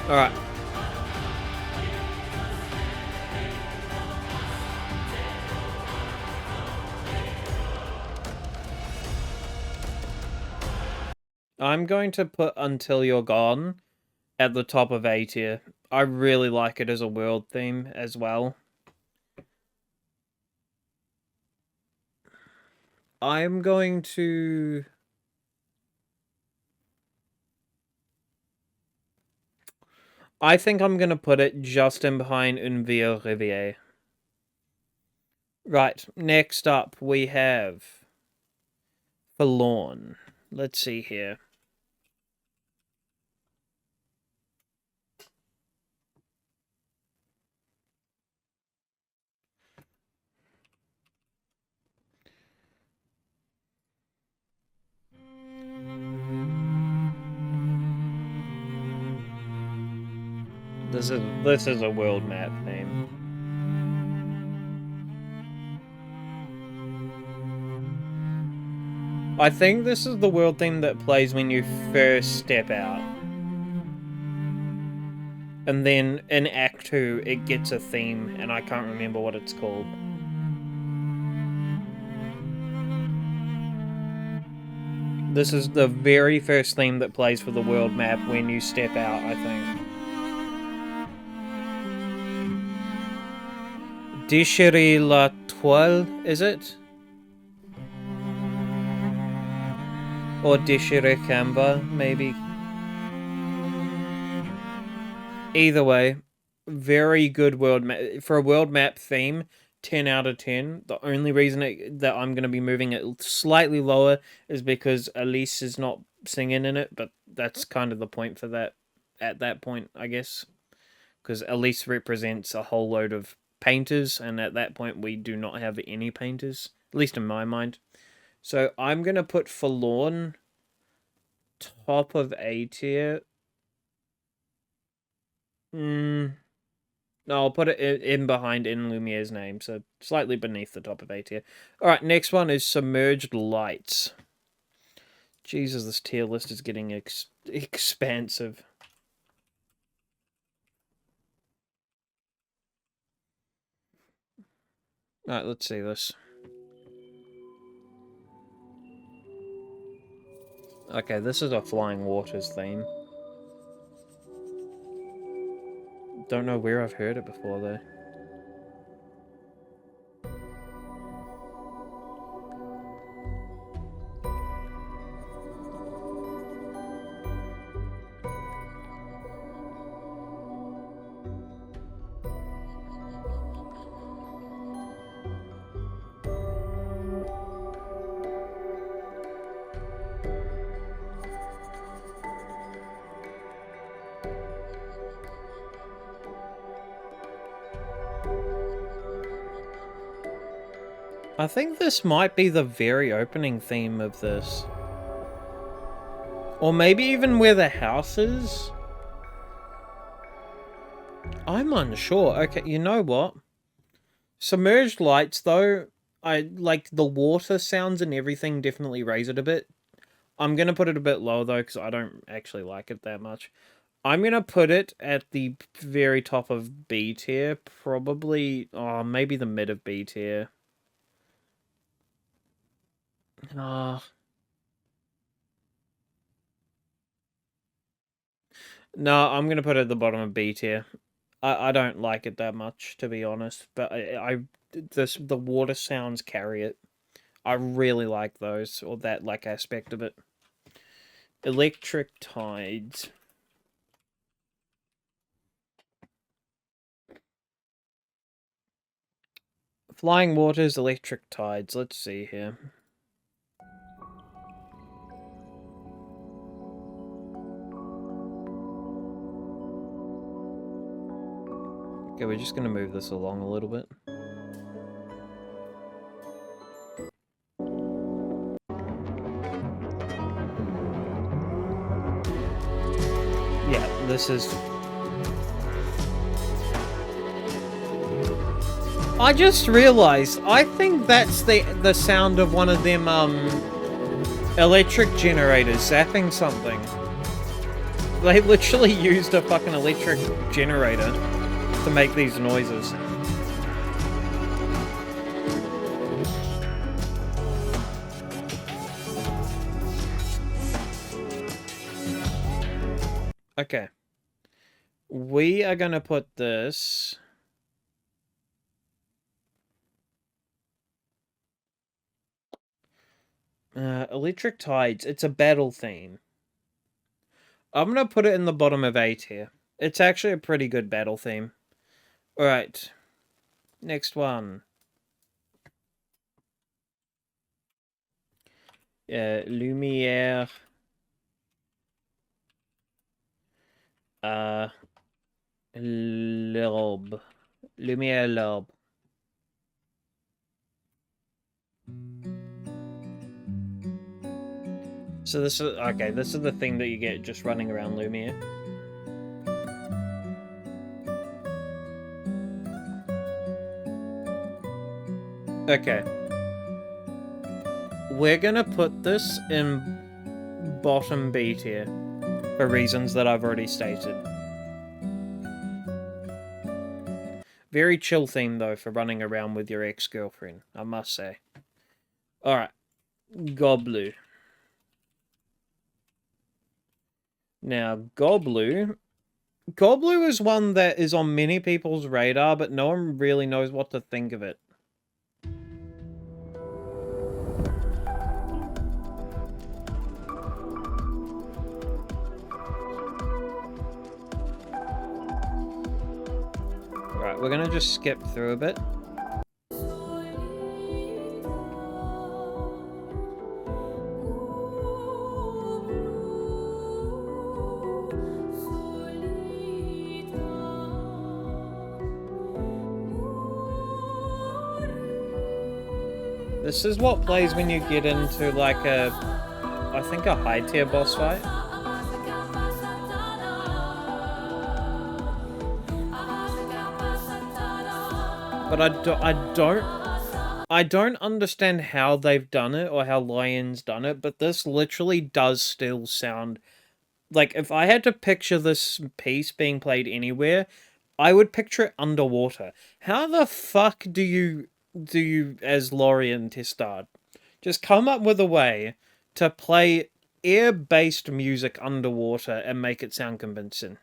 All right. I'm going to put Until You're Gone at the top of A tier. I really like it as a world theme as well. I'm going to... I think I'm going to put it just in behind Un Vieux Rêve. Right, next up we have Forlorn. Let's see here. This is a world map theme. I think this is the world theme that plays when you first step out. And then in Act 2, it gets a theme, and I can't remember what it's called. This is the very first theme that plays for the world map when you step out, I think. Déchirer la toile, is it? Or Déchirer Canva, maybe. Either way, very good world map. For a world map theme, 10 out of 10. The only reason that I'm going to be moving it slightly lower is because Elise is not singing in it, but that's kind of the point for that, at that point, I guess. Because Elise represents a whole load of painters, and at that point we do not have any painters, at least in my mind. So I'm going to put Forlorn top of A tier. No, I'll put it in behind In Lumiere's name, so slightly beneath the top of A tier. Alright, next one is Submerged Lights. Jesus, this tier list is getting expansive. Alright, let's see this. Okay, this is a Flying Waters theme. Don't know where I've heard it before, though. I think this might be the very opening theme of this. Or maybe even where the house is? I'm unsure. Okay, you know what? Submerged Lights, though, I like the water sounds and everything definitely raise it a bit. I'm gonna put it a bit low though, because I don't actually like it that much. I'm gonna put it at the very top of B tier, probably, oh, maybe the mid of B tier. Ah. No, I'm gonna put it at the bottom of B tier. I don't like it that much, to be honest, but the water sounds carry it. I really like those, or that like aspect of it. Electric Tides. Flying Waters, Electric Tides. Let's see here. Okay, we're just going to move this along a little bit. Yeah, this is... I just realized, I think that's the sound of one of them, electric generators zapping something. They literally used a fucking electric generator to make these noises. Okay. We are gonna put this... Electric Tides. It's a battle theme. I'm gonna put it in the bottom of A tier. It's actually a pretty good battle theme. Alright. Next one. Lumière. L'Aube. Lumière l'Aube. So this is... Okay, this is the thing that you get just running around Lumière. Okay. We're gonna put this in bottom B tier. For reasons that I've already stated. Very chill theme, though, for running around with your ex-girlfriend, I must say. Alright. Goblu. Now, Goblu... Goblu is one that is on many people's radar, but no one really knows what to think of it. Alright, we're gonna just skip through a bit. This is what plays when you get into, like, I think a high tier boss fight. But I don't understand how they've done it, or how Lion's done it, but this literally does still sound... Like, if I had to picture this piece being played anywhere, I would picture it underwater. How the fuck do you, as Lorien Testard, just come up with a way to play air-based music underwater and make it sound convincing?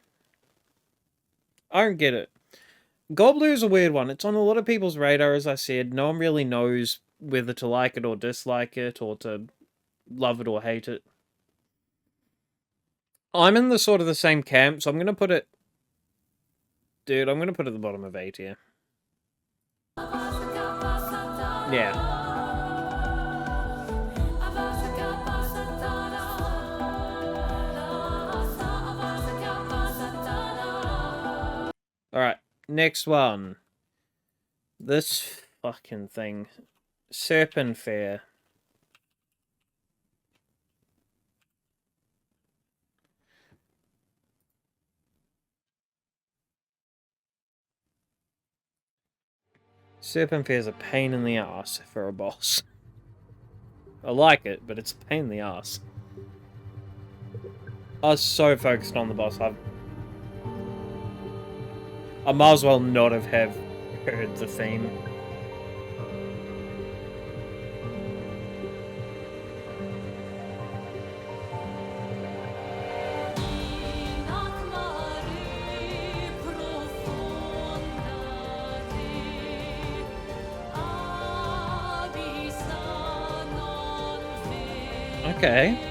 I don't get it. Goblu is a weird one. It's on a lot of people's radar, as I said. No one really knows whether to like it or dislike it, or to love it or hate it. I'm in the sort of the same camp, so I'm going to put it... Dude, I'm going to put it at the bottom of A tier. Yeah. Alright, next one. This fucking thing. Serpent Fair. Serpent Fair's a pain in the ass for a boss. I like it, but it's a pain in the ass. I was so focused on the boss, I might as well not have heard the theme. Okay.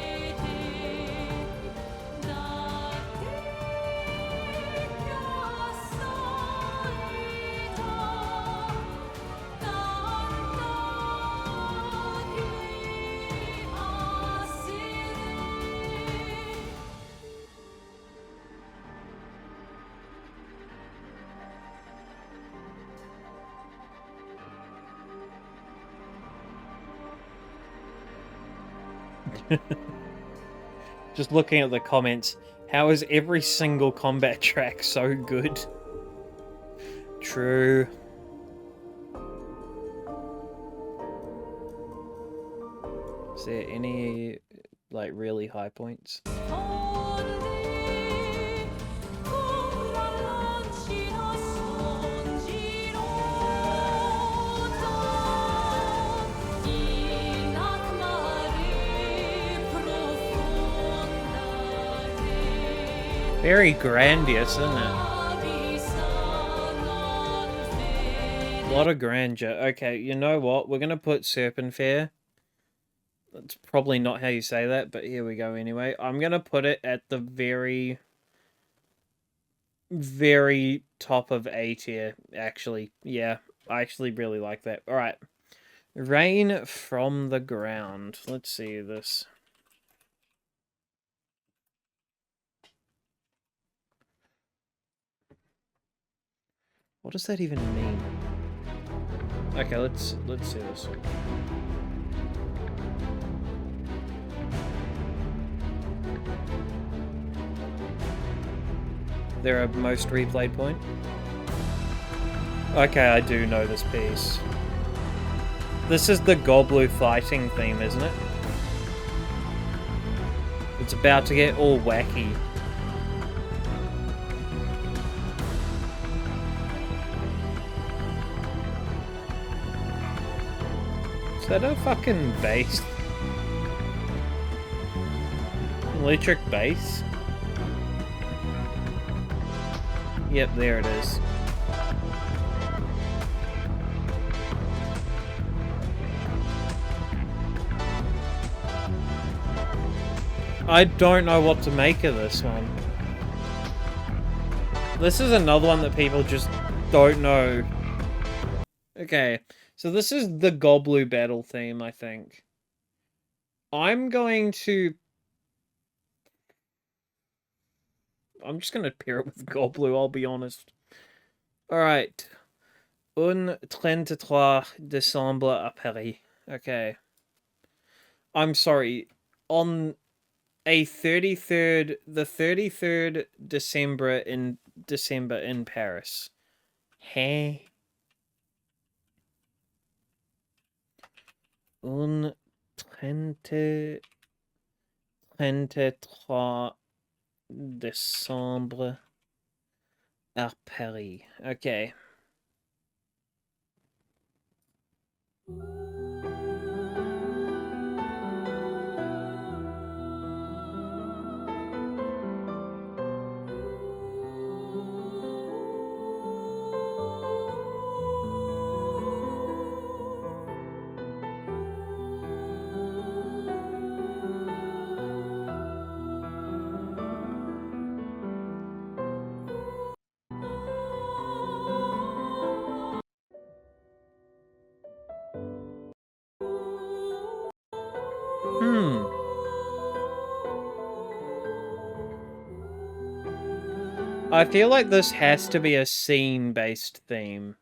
Just looking at the comments, how is every single combat track so good? True. Is there any, like, really high points? Very grandiose, isn't it? A lot of grandeur. Okay, you know what? We're gonna put Serpent Fair. That's probably not how you say that, but here we go anyway. I'm gonna put it at the very, very top of A tier, actually. Yeah, I actually really like that. Alright. Rain from the Ground. Let's see this. What does that even mean? Okay, let's see this. There a most replayed point? Okay, I do know this piece. This is the Goblu fighting theme, isn't it? It's about to get all wacky. Is that a fucking bass? Electric bass? Yep, there it is. I don't know what to make of this one. This is another one that people just don't know. Okay, so this is the Goblu battle theme, I think. I'm just gonna pair it with Goblu, I'll be honest. Alright. Un 33 décembre à Paris. Okay. I'm sorry. On the 33rd December in Paris. Hey. Un 33 décembre à Paris. Okay. I feel like this has to be a scene-based theme.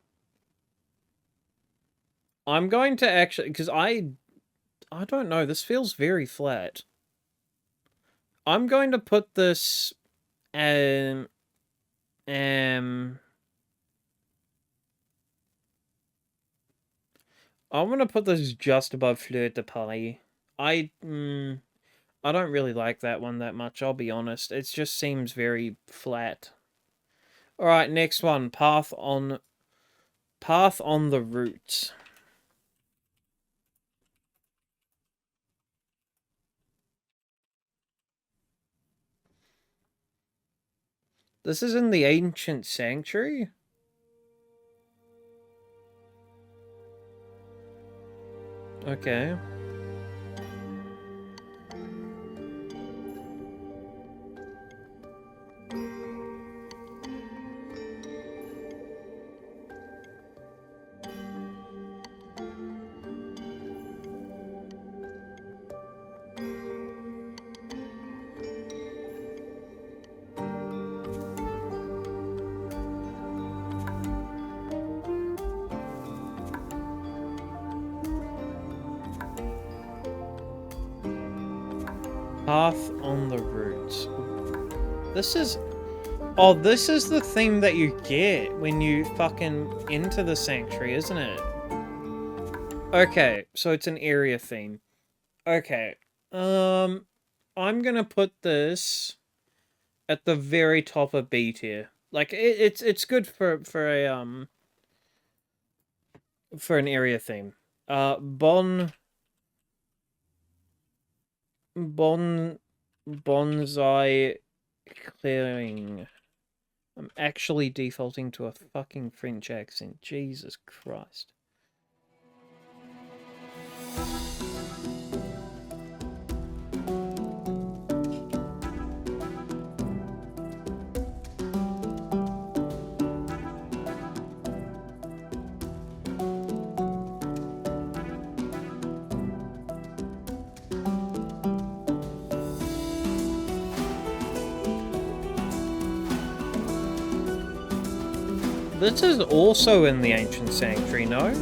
I'm going to actually, because I don't know, this feels very flat. I'm going to put this, I'm gonna put this just above Fleur de Paris. I don't really like that one that much, I'll be honest. It just seems very flat. Alright, next one. Path on the Route. This is in the Ancient Sanctuary? Okay. Path on the Route. This is... Oh, this is the theme that you get when you fucking enter the sanctuary, isn't it? Okay, so it's an area theme. Okay. I'm gonna put this at the very top of B tier. Like it's good for an area theme. Bonsai clearing. I'm actually defaulting to a fucking French accent. Jesus Christ. This is also in the Ancient Sanctuary, no?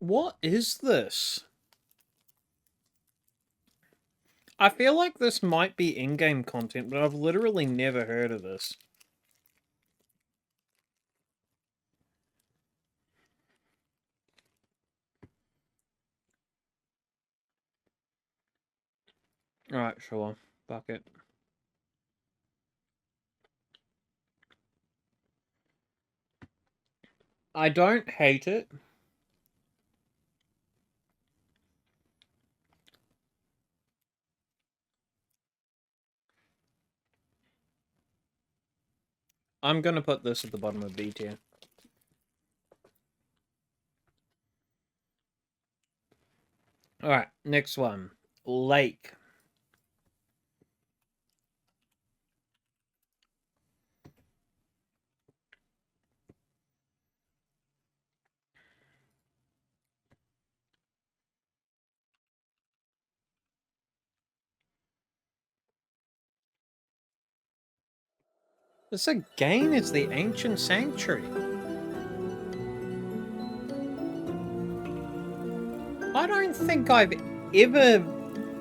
What is this? I feel like this might be in-game content, but I've literally never heard of this. Alright, sure. Fuck it. I don't hate it. I'm gonna put this at the bottom of B tier. Alright, next one. Lake. This again is the Ancient Sanctuary. I don't think I've ever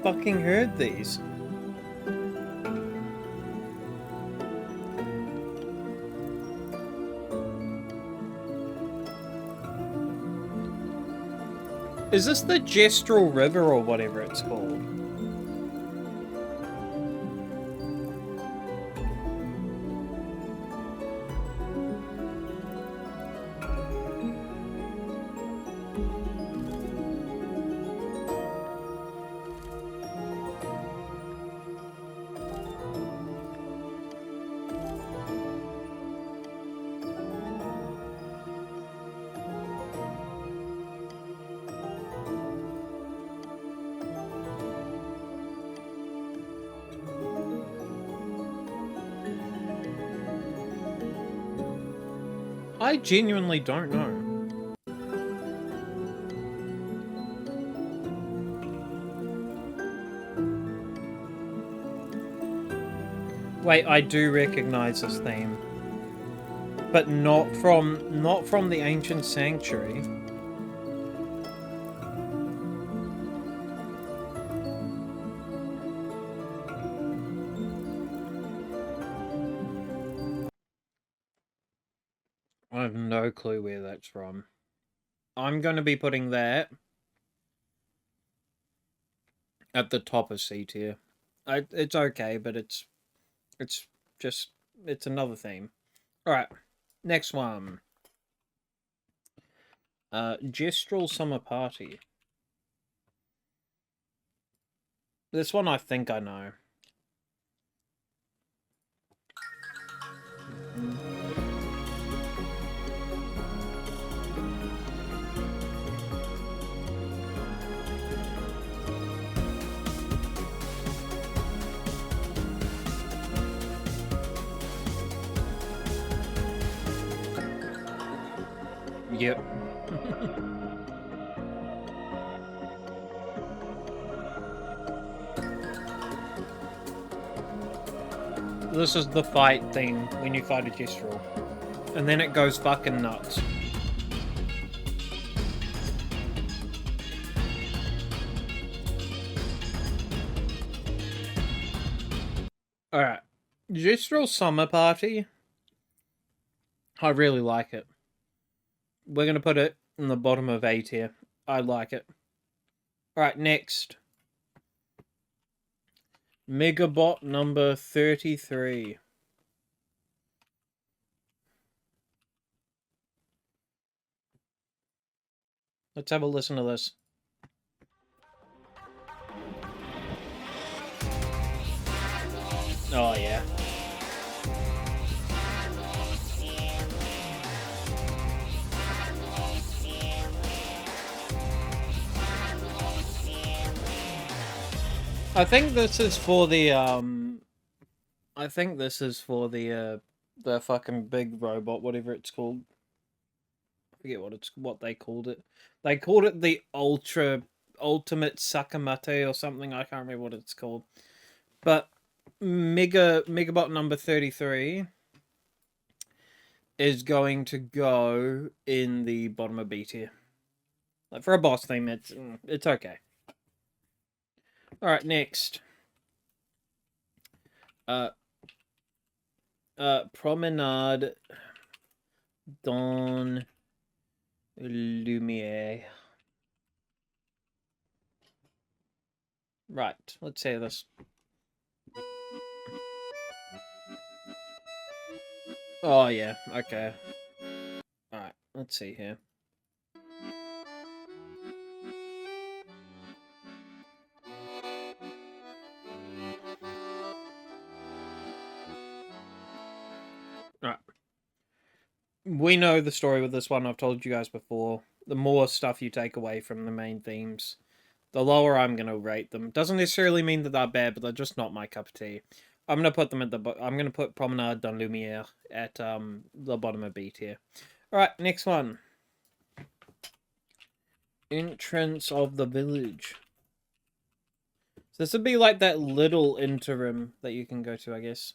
fucking heard these. Is this the Gestural River or whatever it's called? I genuinely don't know. Wait, I do recognize this theme. But not from the ancient sanctuary. I have no clue where that's from. I'm going to be putting that at the top of C tier. It's okay, but it's just it's another theme. All right, next one. Gestural Summer Party. This one I think I know. Yep. This is the fight thing when you fight a Gestural. And then it goes fucking nuts. Alright. Gestural Summer Party. I really like it. We're going to put it in the bottom of A tier. I like it. Alright, next. Megabot number 33. Let's have a listen to this. Oh, yeah. I think this is for the the fucking big robot, whatever it's called. I forget what they called it. They called it the ultimate Sakamate or something. I can't remember what it's called. But Megabot number 33 is going to go in the bottom of B tier. Like for a boss theme, it's okay. Alright, next. Promenade dans Lumière. Right, let's say this. Oh, yeah, okay. Alright, let's see here. Alright. We know the story with this one, I've told you guys before. The more stuff you take away from the main themes, the lower I'm going to rate them. Doesn't necessarily mean that they're bad, but they're just not my cup of tea. I'm going to put them at I'm going to put Promenade dans Lumière at the bottom of B tier. Alright, next one. Entrance of the Village. So this would be like that little interim that you can go to, I guess.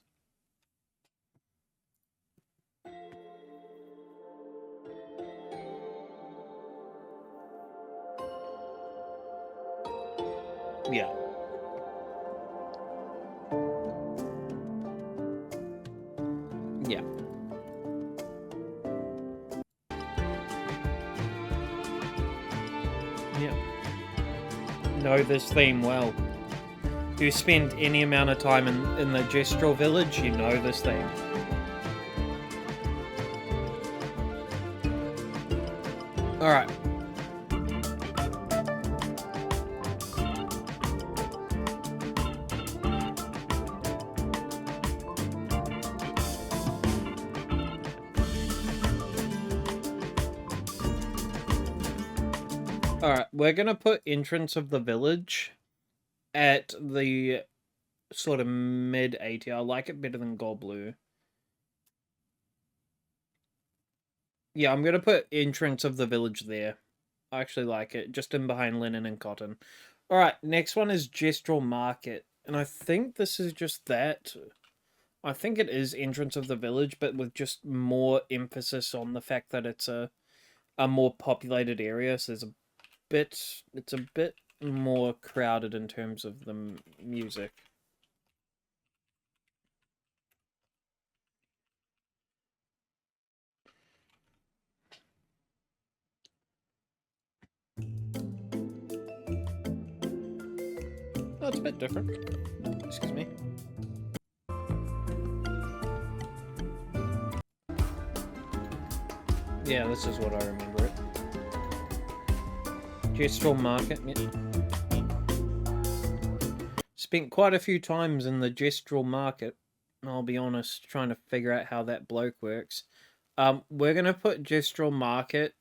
Yeah. Yeah. Yeah. Know this theme well. If you spend any amount of time in the Gestural Village, you know this theme. Alright. Alright, we're gonna put Entrance of the Village at the sort of mid A tier. I like it better than Gold Blue. Yeah, I'm gonna put entrance of the village there. I actually like it, just in behind linen and cotton. Alright, next one is Gestural Market. And I think this is just that. I think it is entrance of the village, but with just more emphasis on the fact that it's a more populated area, so it's a bit more crowded in terms of the music. Oh, it's a bit different. Excuse me. Yeah, this is what I remember it. Gestural Market. Yeah. Spent quite a few times in the Gestural Market, I'll be honest, trying to figure out how that bloke works. We're gonna put Gestural Market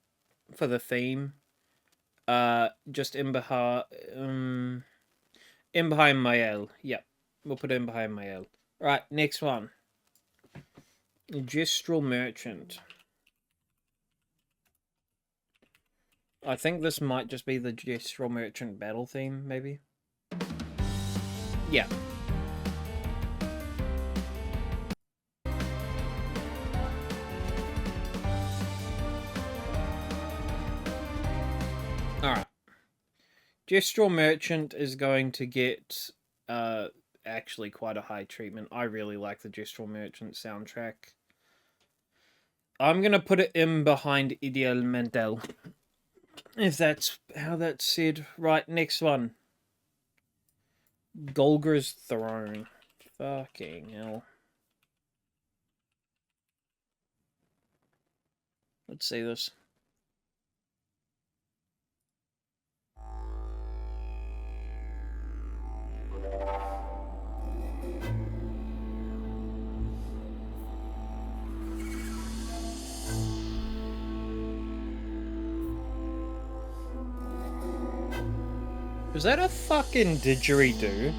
for the theme. Just in behind Mael. Yep, we'll put in behind Mael. Right, next one. Gestural Merchant. I think this might just be the Gestural Merchant battle theme, maybe. Yeah. Alright. Gestural Merchant is going to get actually quite a high treatment. I really like the Gestural Merchant soundtrack. I'm gonna put it in behind Ideal Mental. If that's how that's said. Right, next one. Golgra's Throne. Fucking hell. Let's see this. Is that a fucking didgeridoo?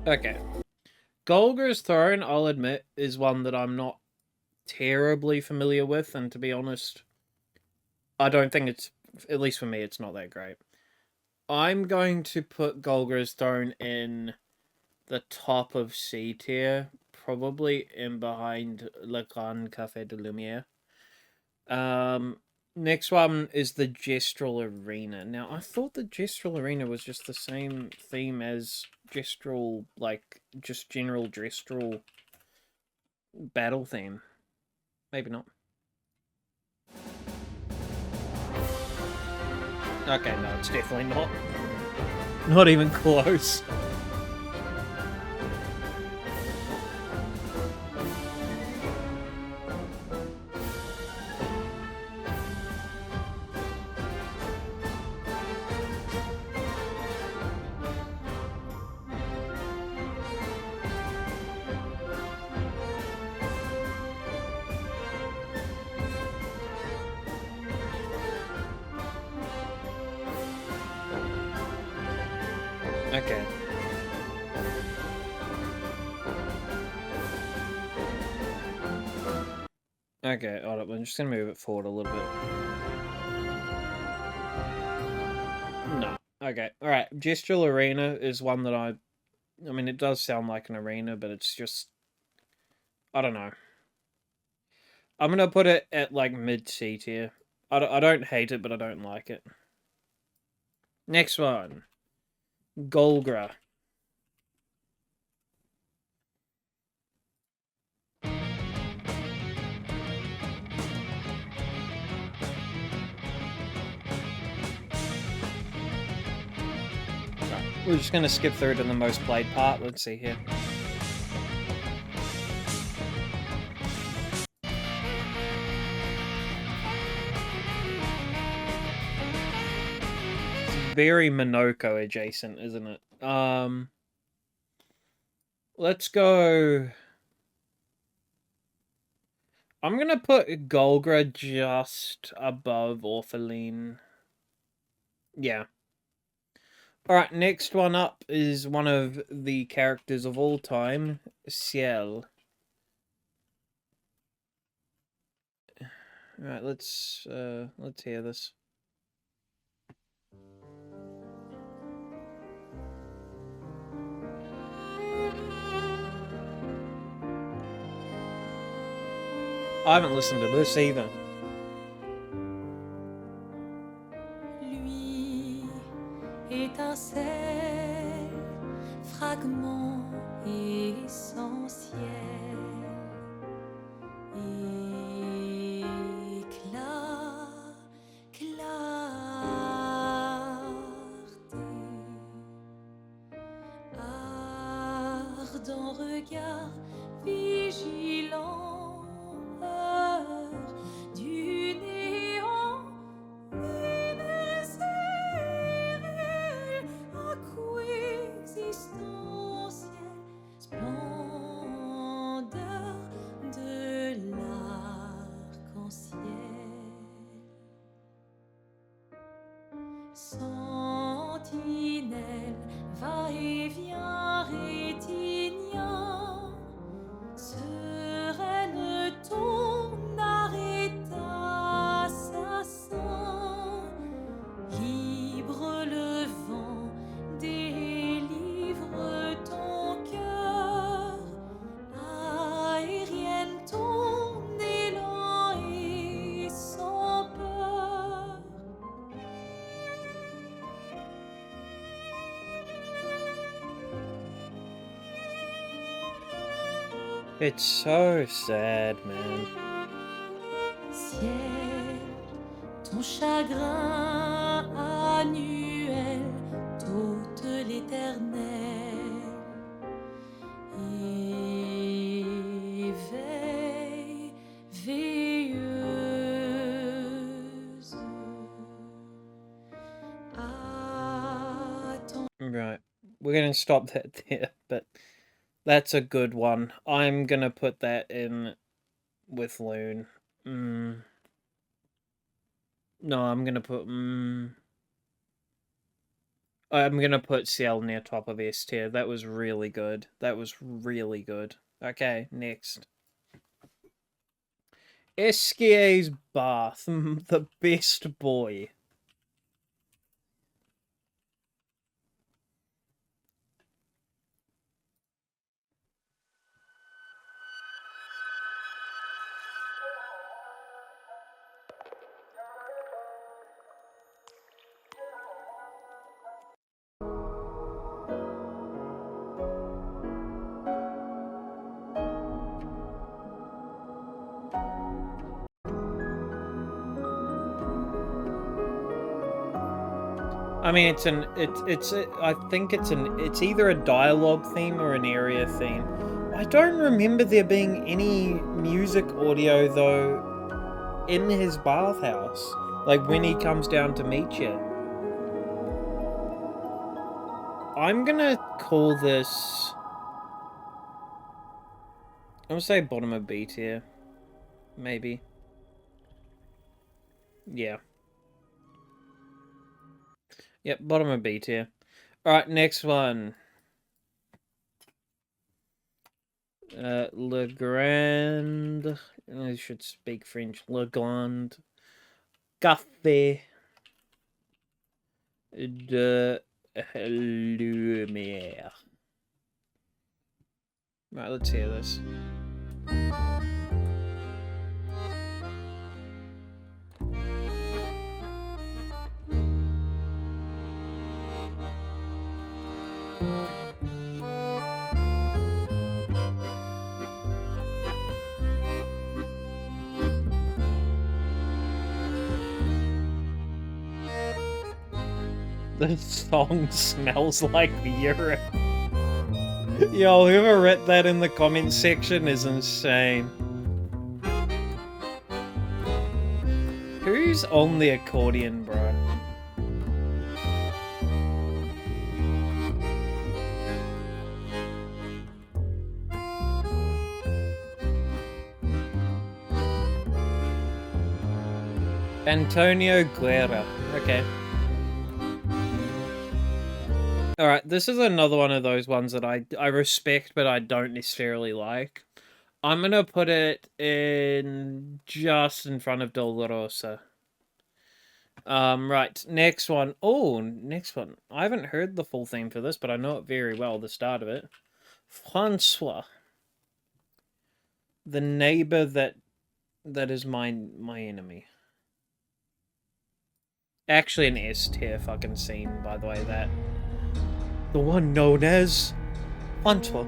Okay. Golgra's Throne, I'll admit, is one that I'm not terribly familiar with, and to be honest, I don't think it's, at least for me, it's not that great. I'm going to put Golgra's Throne in the top of C tier, probably in behind Le Grand Café de Lumière. Next one is the Gestural Arena. Now, I thought the Gestural Arena was just the same theme as Gestural, like, just general Gestural battle theme. Maybe not. Okay, no, it's definitely not. Not even close. Okay. Okay, hold up. I'm just gonna move it forward a little bit. No. Okay. Alright. Gestural Arena is one that I mean, it does sound like an arena, but it's just... I don't know. I'm gonna put it at, like, mid-C tier. I don't hate it, but I don't like it. Next one. Golgra. We're just gonna skip through to the most played part. Let's see here. It's very Minoko adjacent, isn't it? Let's go I'm gonna put Golgra just above Orphaline. Yeah. Alright, next one up is one of the characters of all time, Ciel. Alright, let's hear this. I haven't listened to this either. Lui, étincelle, fragment essentiel, éclat, clarté, ardent regard, vigilant, heure du néant, universel, acquisistentiel, splendeur de l'arc-en-ciel, sentinelle, va-et-vient rétinien, sereine ton arrêt assassin, libre le vent, délivre ton cœur, aérienne ton élan et sans peur. It's so sad, man. Ciel, ton chagrin annuel t'ôte l'éternel. Éveille, veilleuse. Attends. Right. We're gonna stop that there, but that's a good one. I'm gonna put that in with Loon. No, I'm gonna put I'm gonna put Ciel near top of S tier. That was really good. That was really good. Okay, next. Esquier's Bath, the best boy. I mean, I think it's either a dialogue theme or an area theme. I don't remember there being any music audio though in his bathhouse, like when he comes down to meet you. I'm gonna call this. I'm gonna say bottom of B tier, maybe. Yeah. Yep, bottom of B tier. Alright, next one. Le Grand. I should speak French. Le Grand Café de Lumière. Right, let's hear this. The song smells like urine. Yo, whoever read that in the comments section is insane. Who's on the accordion, bro? Antonio Guerra. Okay. Alright, this is another one of those ones that I respect, but I don't necessarily like. I'm gonna put it in just in front of Dolorosa. Right, next one. Oh, next one. I haven't heard the full theme for this, but I know it very well, the start of it. Francois. The neighbor that is my enemy. Actually an S tier fucking scene, by the way, that. The one known as Francois.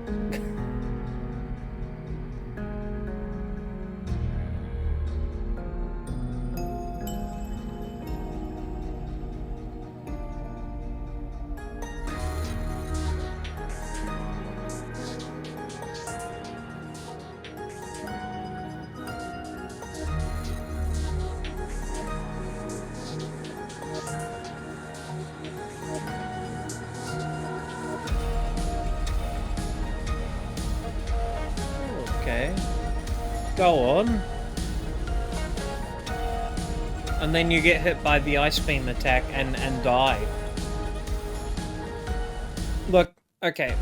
Okay. Go on. And then you get hit by the ice beam attack and die. Look, okay.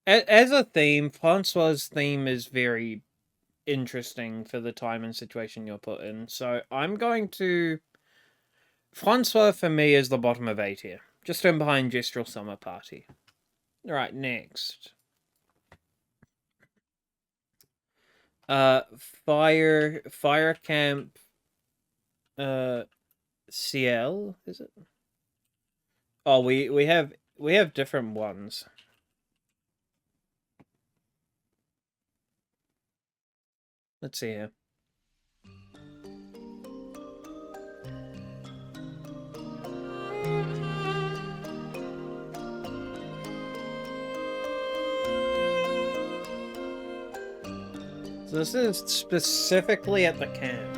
As a theme, Francois' theme is very interesting for the time and situation you're put in. So I'm going to... Francois, for me, is the bottom of A tier. Just in behind Gestural Summer Party. Alright, next. Fire Camp... CL, is it? Oh, we have different ones. Let's see here. So this is specifically at the camp.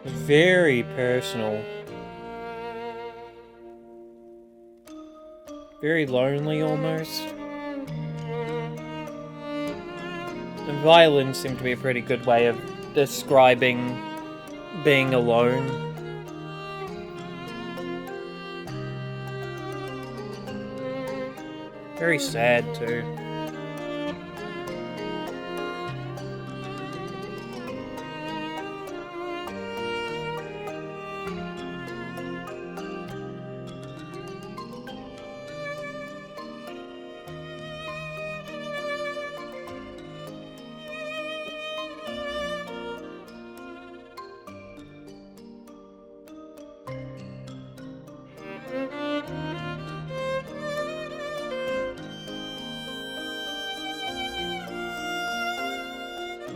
Very personal. Very lonely, almost. And violins seem to be a pretty good way of describing being alone. Very sad, too.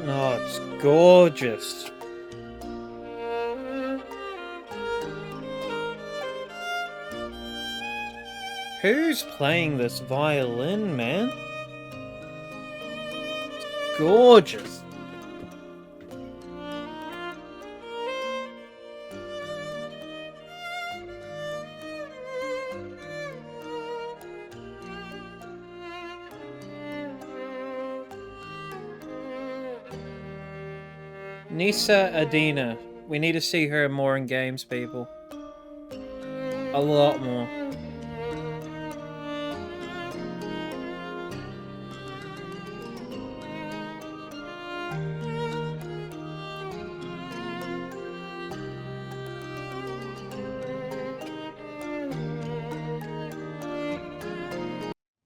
Oh, it's gorgeous. Who's playing this violin, man? It's gorgeous. Nisa Adina. We need to see her more in games, people. A lot more.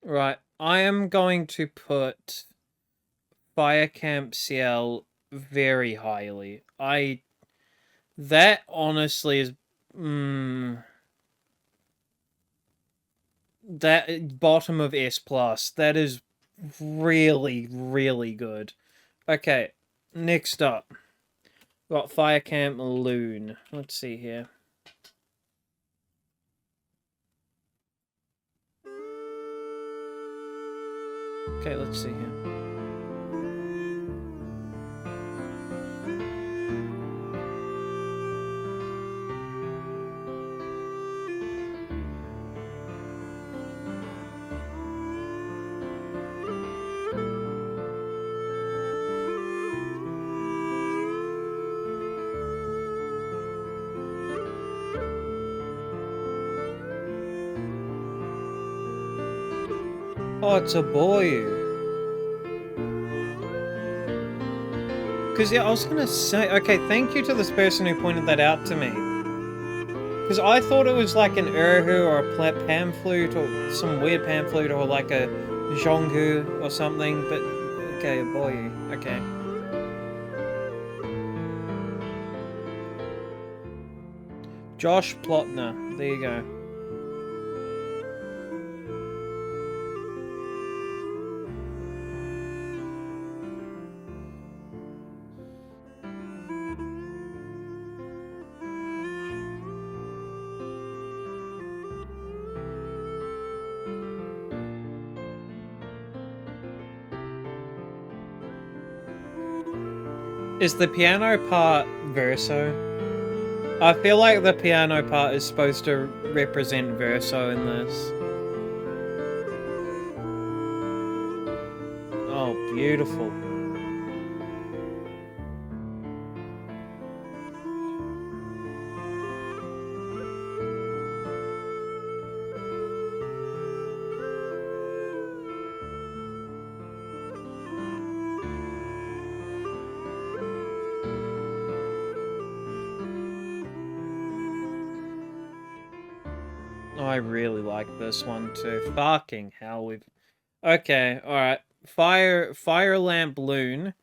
Right, I am going to put Fire Camp CL very highly. That honestly is... That bottom of S plus. That is really, really good. Okay, next up. Got Fire Camp Loon. Let's see here. Okay, let's see here. Oh, it's a boy. Because, yeah, I was gonna say... Okay, thank you to this person who pointed that out to me. Because I thought it was like an erhu or a pan flute or some weird pan flute or like a zhonghu or something, but... Okay, a boy. Okay. Josh Plotner. There you go. Is the piano part verso? I feel like the piano part is supposed to represent verso in this. Oh, beautiful. I really like this one too. Fucking hell, we've... Okay, alright. Fire Lamp Loon...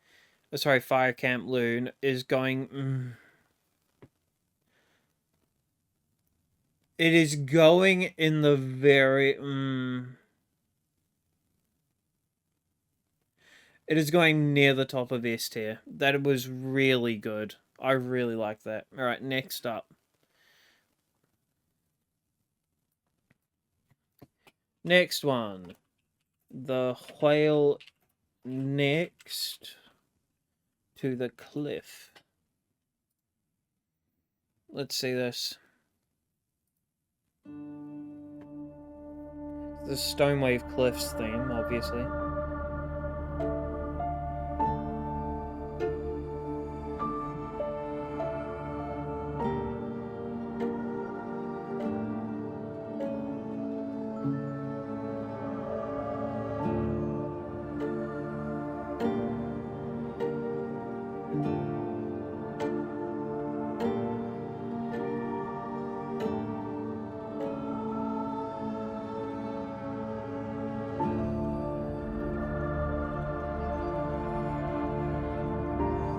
Sorry, Fire Camp Loon is going... It is going in the very... It is going near the top of S tier. That was really good. I really like that. Alright, next up. Next one. The whale next to the cliff. Let's see this. The Stonewave Cliffs theme, obviously.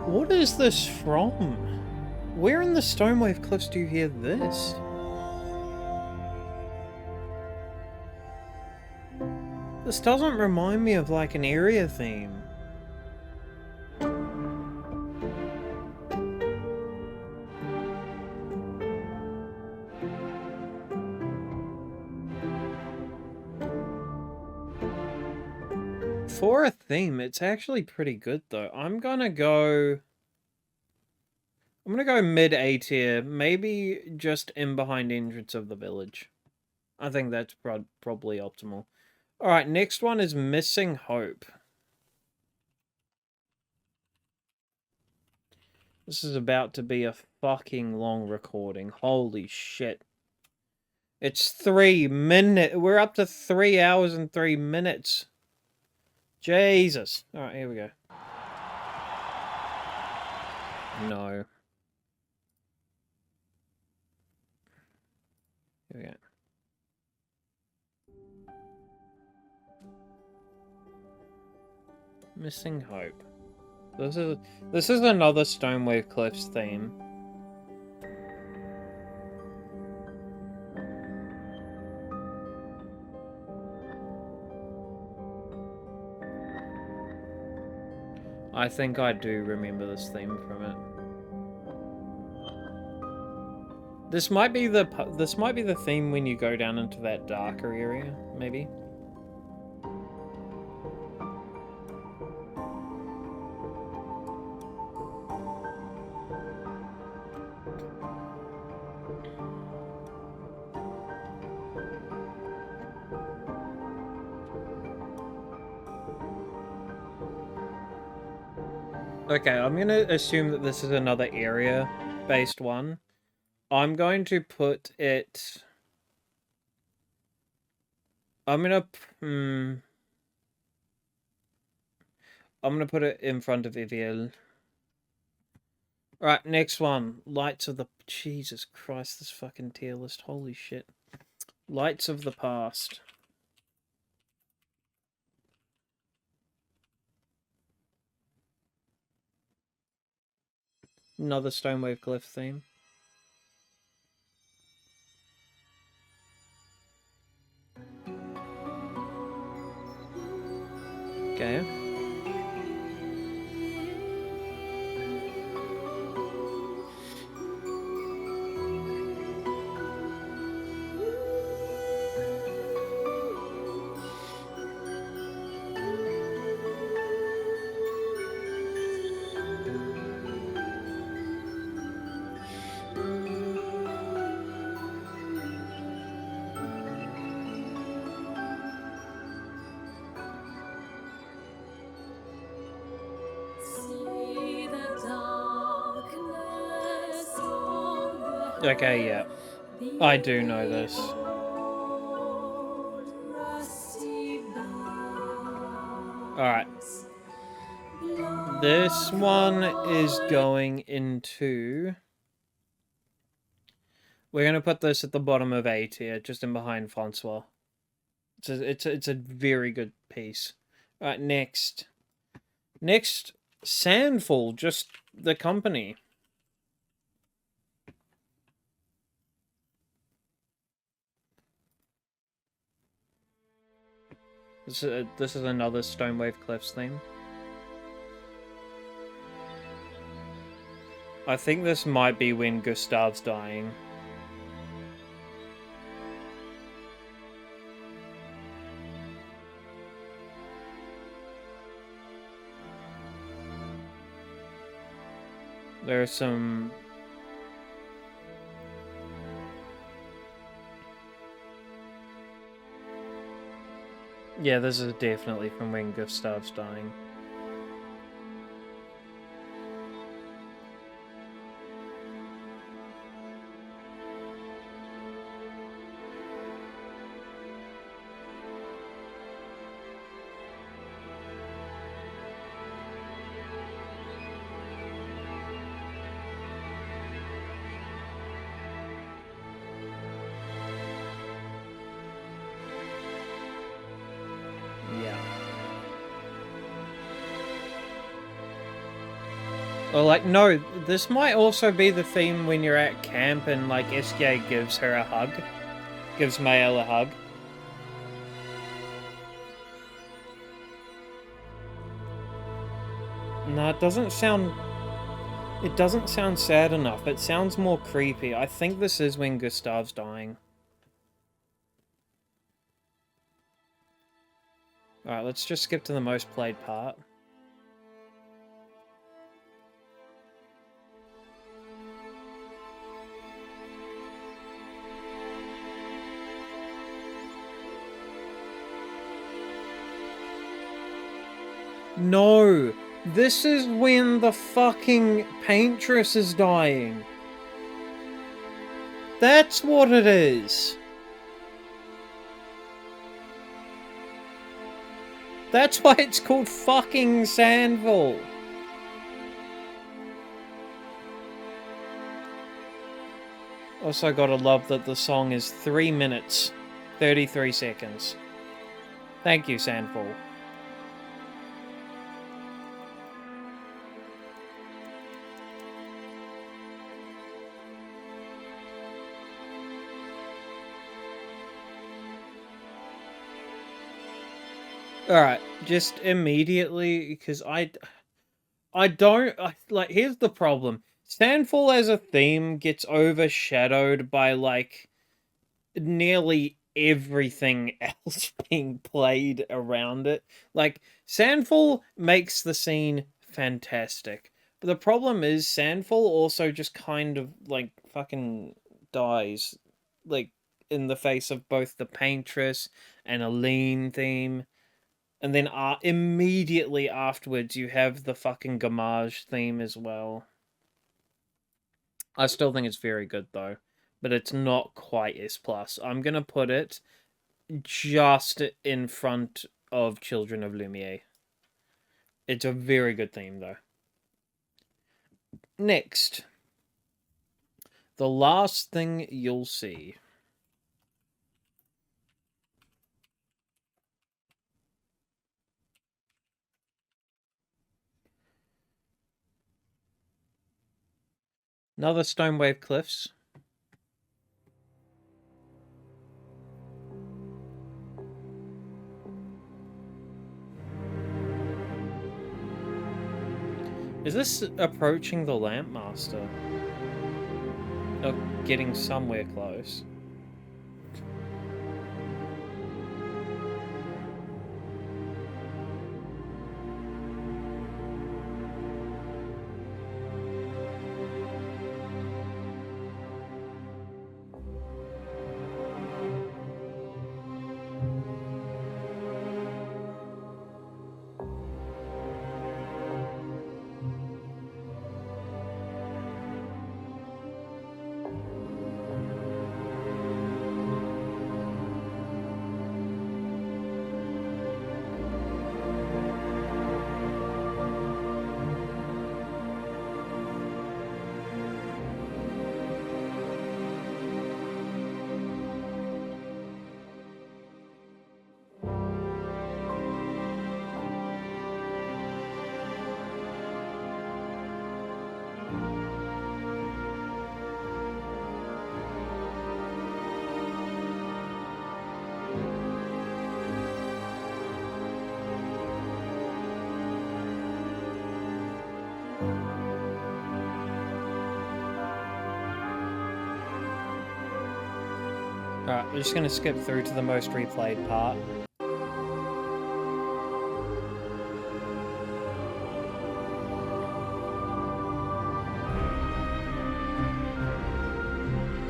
What is this from? Where in the Stonewave Cliffs do you hear this? This doesn't remind me of like an area theme. For a theme, it's actually pretty good though. I'm gonna go mid A tier, maybe just in behind Entrance of the Village. I think that's probably optimal. Alright, next one is Missing Hope. This is about to be a fucking long recording. Holy shit. It's 3 minutes. We're up to 3 hours and 3 minutes. Jesus. Alright, here we go. No. Here we go. Missing Hope. This is another Stonewave Cliffs theme. I think I do remember this theme from it. This might be the theme when you go down into that darker area, maybe. Okay, I'm gonna assume that this is another area-based one. I'm going to put it... I'm gonna put it in front of Eviel. Alright, next one. Lights of the... Jesus Christ, this fucking tier list. Holy shit. Lights of the Past. Another Stonewave Glyph theme. Okay. See the darkness overhead. Okay, yeah. I do know this. Alright. This one is going into... We're going to put this at the bottom of A tier, just in behind Francois. It's a very good piece. Alright, next. Next, Sandfall, just the company. This is another Stonewave Cliffs theme. I think this might be when Gustav's dying. There are some... Yeah, this is definitely from when Gustav's dying. Or like, no, this might also be the theme when you're at camp and like SK gives her a hug. Gives Mael a hug. No, it doesn't sound... It doesn't sound sad enough. It sounds more creepy. I think this is when Gustav's dying. Alright, let's just skip to the most played part. No! This is when the fucking paintress is dying. That's what it is. That's why it's called fucking Sandfall. Also gotta love that the song is 3 minutes, 33 seconds. Thank you, Sandfall. Alright, just immediately, because like, here's the problem. Sandfall as a theme gets overshadowed by, like, nearly everything else being played around it. Like, Sandfall makes the scene fantastic. But the problem is, Sandfall also just kind of, like, fucking dies. Like, in the face of both the Paintress and a lean theme. And then immediately afterwards, you have the fucking Gamage theme as well. I still think it's very good, though. But it's not quite S+. I'm going to put it just in front of Children of Lumiere. It's a very good theme, though. Next. The last thing you'll see. Another Stonewave Cliffs. Is this approaching the Lampmaster? Or getting somewhere close? Alright, we're just gonna skip through to the most replayed part.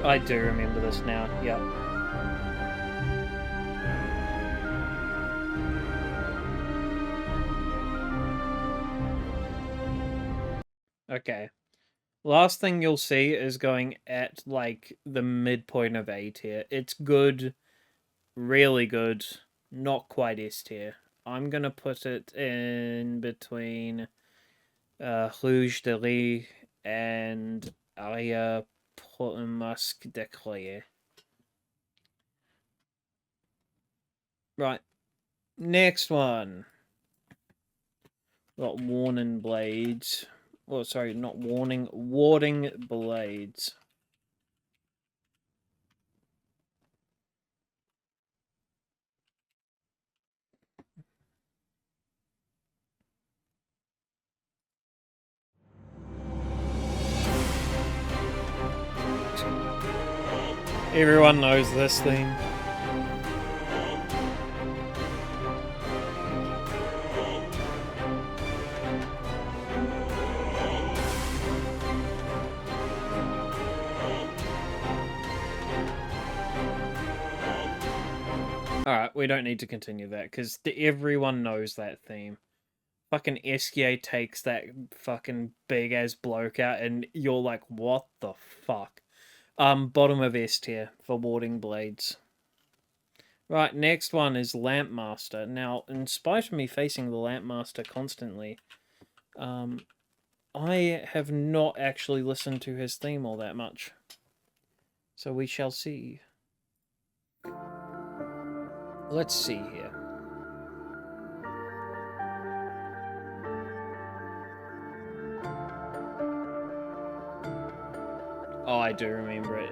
I do remember this now, yep. Okay. Last thing you'll see is going at, like, the midpoint of A tier. It's good, really good, not quite S tier. I'm gonna put it in between Rouge de Lis and Aria Masque de Clair. Right. Next one. Got Warning Blades. Oh, sorry, not Warning. Warding Blades. Everyone knows this theme. Alright, we don't need to continue that, because everyone knows that theme. Fucking SKA takes that fucking big-ass bloke out, and you're like, what the fuck? Bottom of S tier for Warding Blades. Right, next one is Lampmaster. Now, in spite of me facing the Lampmaster constantly, I have not actually listened to his theme all that much. So we shall see. Let's see here. Oh, I do remember it.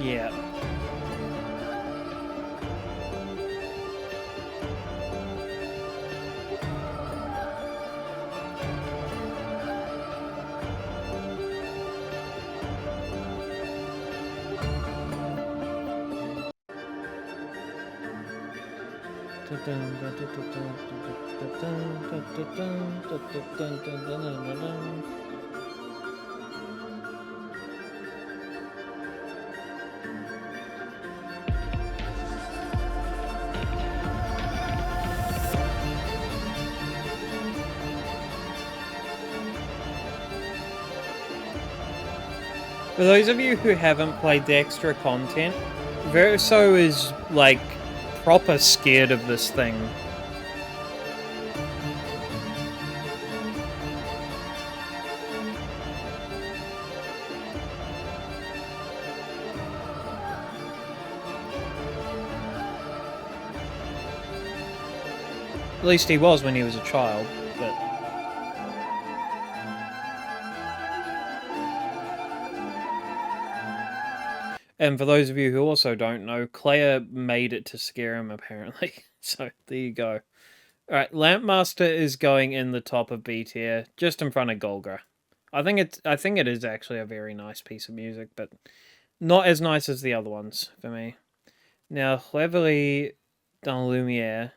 Yeah. For those of you who haven't played the extra content, Verso is, like, proper scared of this thing. At least he was when he was a child, but... And for those of you who also don't know, Clair made it to scare him, apparently. So, there you go. Alright, Lampmaster is going in the top of B tier, just in front of Golgra. I think it is actually a very nice piece of music, but not as nice as the other ones, for me. Now, Reverie dans Lumière.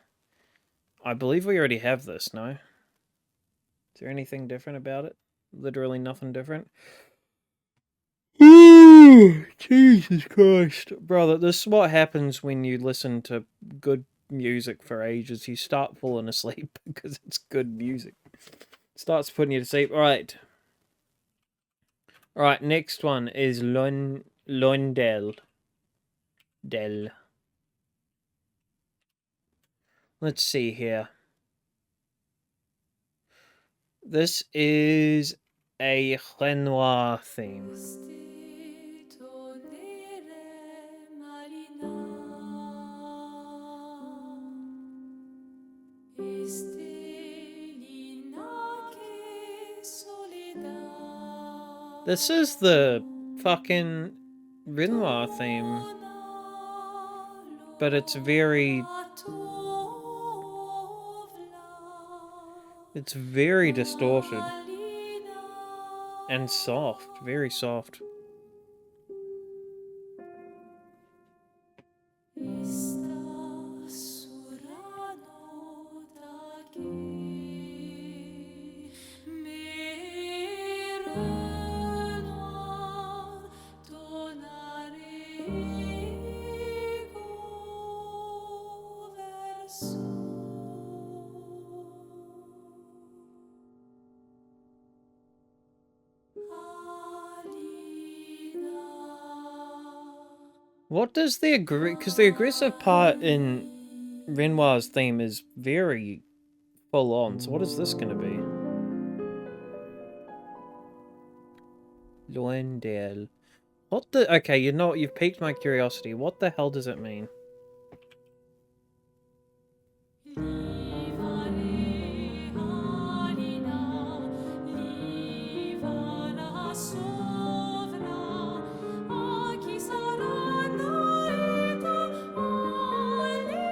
I believe we already have this, no? Is there anything different about it? Literally nothing different. Ooh, Jesus Christ. Brother, this is what happens when you listen to good music for ages. You start falling asleep because it's good music. Starts putting you to sleep. Alright. Alright, next one is Loindel. Let's see here. This is a Renoir theme. This is the fucking Renoir theme. But it's very... It's very distorted. And soft. Very soft. What does the because the aggressive part in Renoir's theme is very full on. So what is this going to be? Loindel. What the? Okay, you know, you've piqued my curiosity. What the hell does it mean?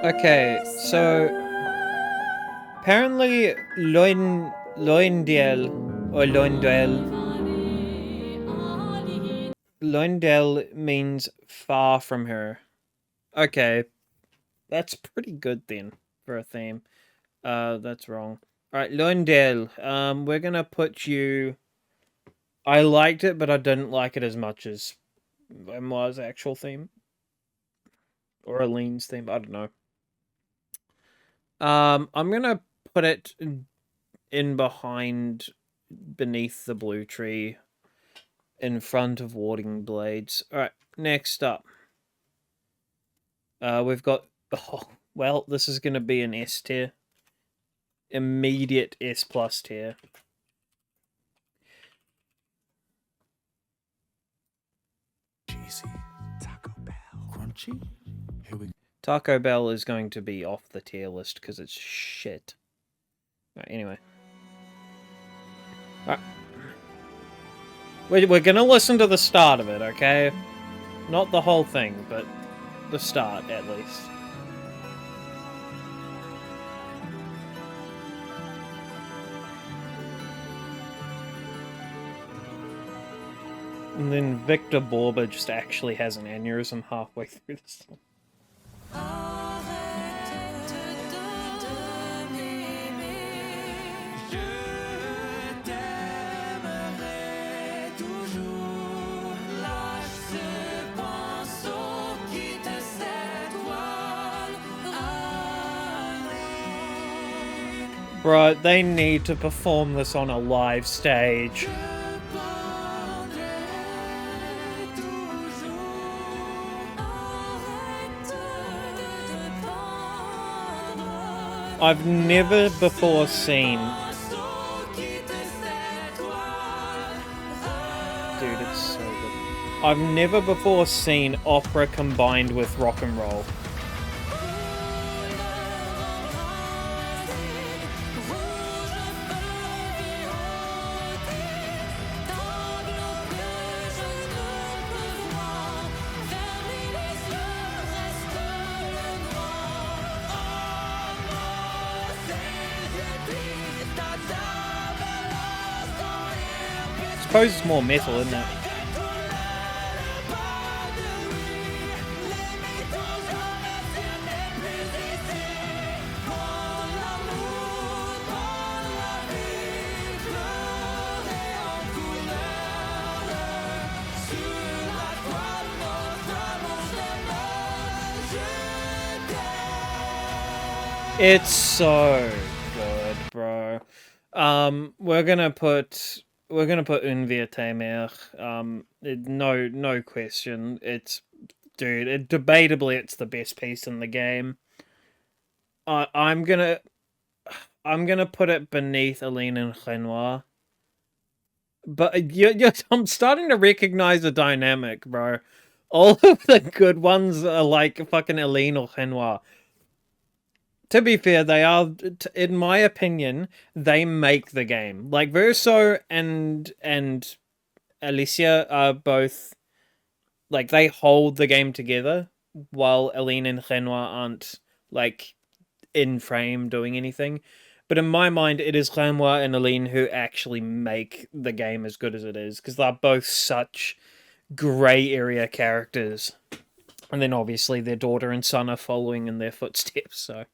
Okay, so apparently Loindel or Loindel means far from her. Okay, that's pretty good then for a theme. That's wrong. Alright, Loindel, we're gonna put you... I liked it, but I didn't like it as much as Memoir's actual theme. Or Aline's theme, I don't know. I'm gonna put it in behind, beneath the blue tree, in front of Warding Blades. Alright, next up. We've got... Oh, well, this is gonna be an S tier. Immediate S plus tier. Cheesy. Taco Bell. Crunchy. Here we go. Taco Bell is going to be off the tier list because it's shit. Right, anyway. Alright. We're gonna listen to the start of it, okay? Not the whole thing, but the start, at least. And then Victor Borba just actually has an aneurysm halfway through this song. Bro, they need to perform this on a live stage. I've never before seen... Dude, it's so good. I've never before seen opera combined with rock and roll. I suppose it's more metal, isn't it? It's so good, bro. We're gonna put Unviertamer. No question. Dude, debatably it's the best piece in the game. I'm gonna put it beneath Aline and Renoir. But I'm starting to recognize a dynamic, bro. All of the good ones are like fucking Aline or Renoir. To be fair, they are, in my opinion, they make the game. Like, Verso and Alicia are both, like, they hold the game together, while Aline and Renoir aren't, like, in frame doing anything. But in my mind, it is Renoir and Aline who actually make the game as good as it is, because they're both such grey area characters. And then obviously their daughter and son are following in their footsteps, so...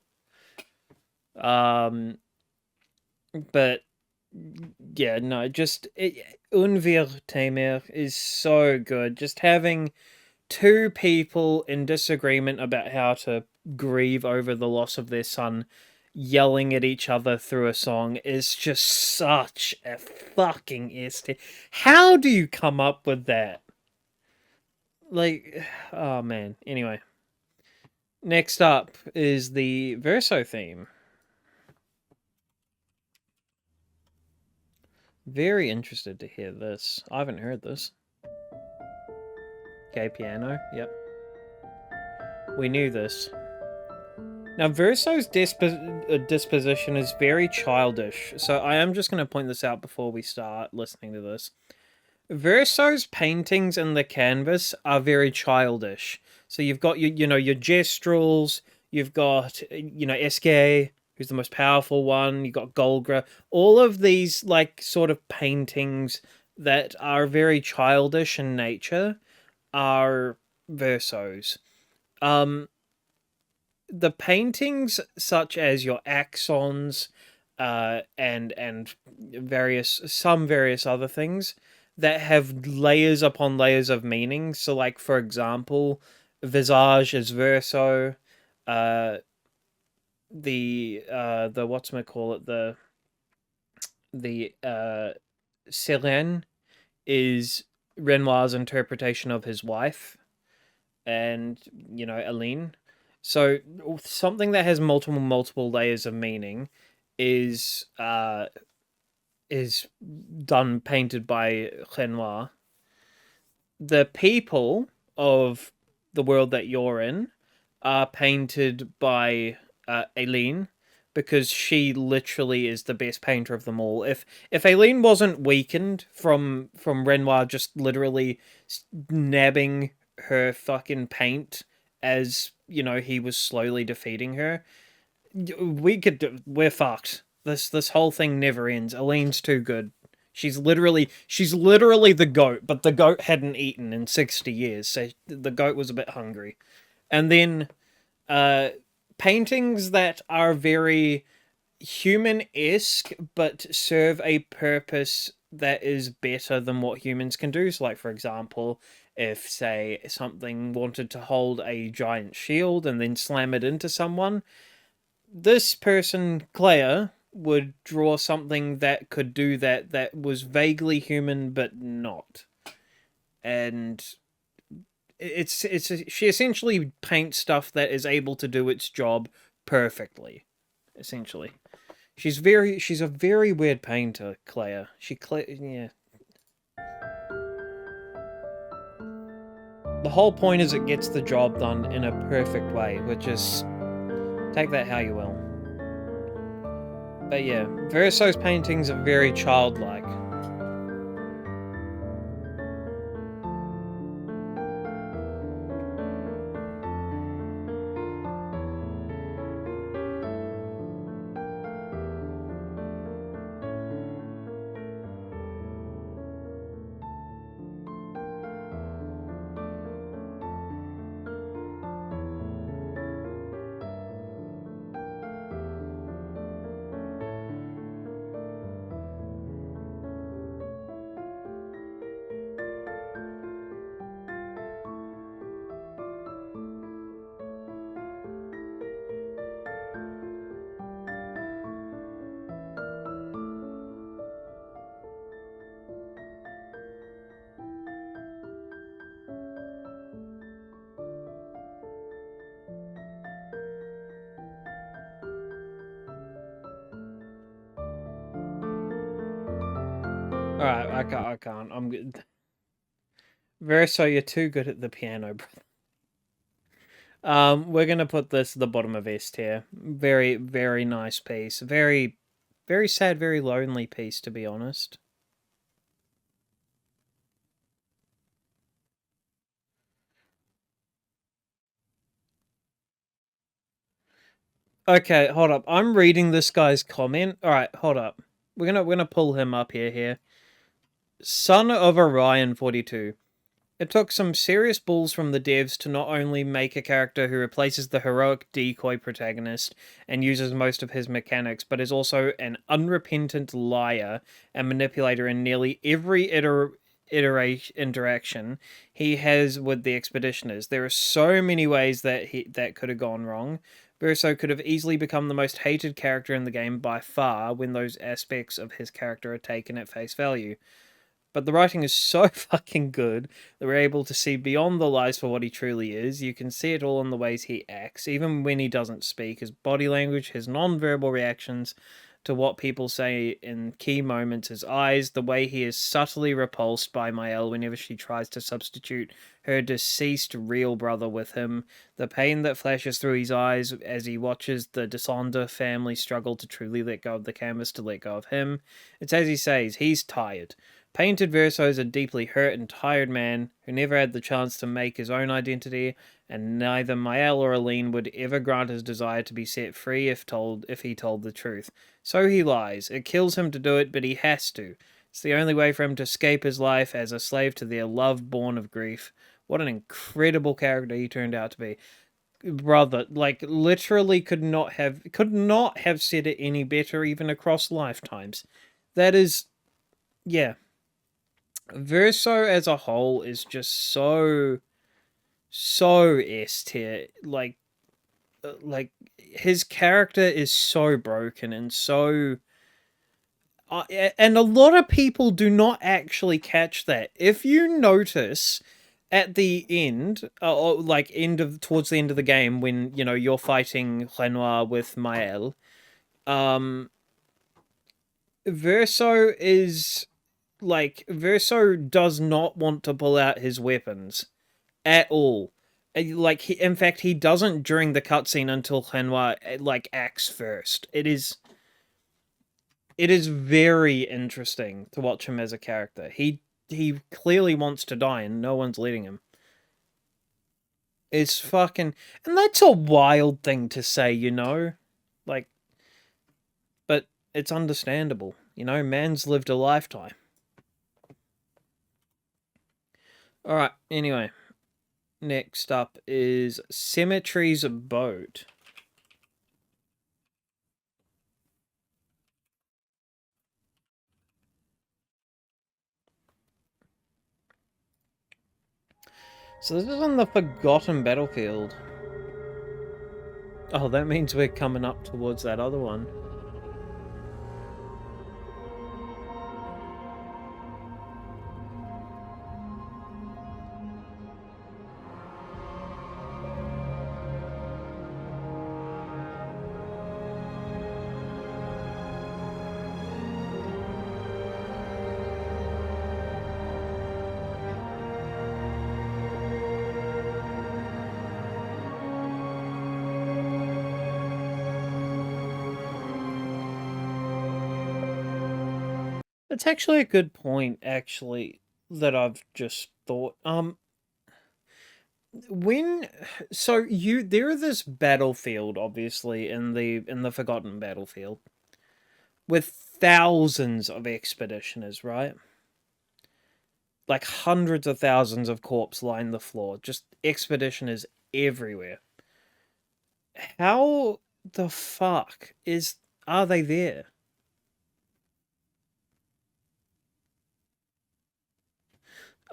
but yeah, no, just Unviertamer is so good. Just having two people in disagreement about how to grieve over the loss of their son yelling at each other through a song is just such a fucking ST. How do you come up with that? Like, oh man. Anyway, next up is the Verso theme. Very interested to hear this. I haven't heard this. Okay, piano. Yep. We knew this. Now, Verso's disposition is very childish, so I am just going to point this out before we start listening to this. Verso's paintings in the canvas are very childish. So you've got your Gestrels, you've got Eske, who's the most powerful one, you've got Golgra. All of these like sort of paintings that are very childish in nature are Verso's. The paintings such as your Axons and various other things that have layers upon layers of meaning. So like for example, Visage is Verso, the whatchamacallit, the Sirène is Renoir's interpretation of his wife, and Aline. So something that has multiple layers of meaning is painted by Renoir. The people of the world that you're in are painted by Aline, because she literally is the best painter of them all. If Aline wasn't weakened from Renoir just literally nabbing her fucking paint as he was slowly defeating her, we're fucked. This whole thing never ends. Aline's too good. She's literally the goat, but the goat hadn't eaten in 60 years, so the goat was a bit hungry. And then paintings that are very human-esque but serve a purpose that is better than what humans can do. So like for example, if say something wanted to hold a giant shield and then slam it into someone, this person, Clair, would draw something that could do that was vaguely human but not. And she essentially paints stuff that is able to do its job perfectly. Essentially, she's a very weird painter, Claire. Yeah. The whole point is it gets the job done in a perfect way, which is take that how you will. But yeah, Verso's paintings are very childlike. Alright, I can't. I'm good. Verso, you're too good at the piano, brother. We're gonna put this at the bottom of S tier. Very, very nice piece. Very, very sad, very lonely piece, to be honest. Okay, hold up. I'm reading this guy's comment. Alright, hold up. We're gonna pull him up here. Son of Orion 42. It took some serious balls from the devs to not only make a character who replaces the heroic decoy protagonist and uses most of his mechanics, but is also an unrepentant liar and manipulator in nearly every interaction he has with the expeditioners. There are so many ways that could have gone wrong. Verso could have easily become the most hated character in the game by far when those aspects of his character are taken at face value. But the writing is so fucking good that we're able to see beyond the lies for what he truly is. You can see it all in the ways he acts, even when he doesn't speak. His body language, his non-verbal reactions to what people say in key moments, his eyes, the way he is subtly repulsed by Mael whenever she tries to substitute her deceased real brother with him, the pain that flashes through his eyes as he watches the Desonder family struggle to truly let go of the canvas to let go of him. It's as he says, he's tired. Painted Verso is a deeply hurt and tired man who never had the chance to make his own identity, and neither Mael or Aline would ever grant his desire to be set free if he told the truth. So he lies. It kills him to do it, but he has to. It's the only way for him to escape his life as a slave to their love born of grief. What an incredible character he turned out to be. Brother, like, literally could not have said it any better, even across lifetimes. That is, yeah. Verso as a whole is just so S tier. Like his character is so broken and so and a lot of people do not actually catch that. If you notice at the end, towards the end of the game, when you're fighting Renoir with Mael, Verso does not want to pull out his weapons at all. In fact, he doesn't during the cutscene until Renoir acts first. It is very interesting to watch him as a character. He clearly wants to die, and no one's letting him. It's fucking, and that's a wild thing to say, but it's understandable. Man's lived a lifetime. Alright, anyway. Next up is Symmetry's Boat. So this is on the Forgotten Battlefield. Oh, that means we're coming up towards that other one. It's actually a good point, actually, that I've just thought. When there is this battlefield, obviously, in the Forgotten Battlefield, with thousands of expeditioners, right? Like hundreds of thousands of corpses line the floor, just expeditioners everywhere. How the fuck are they there?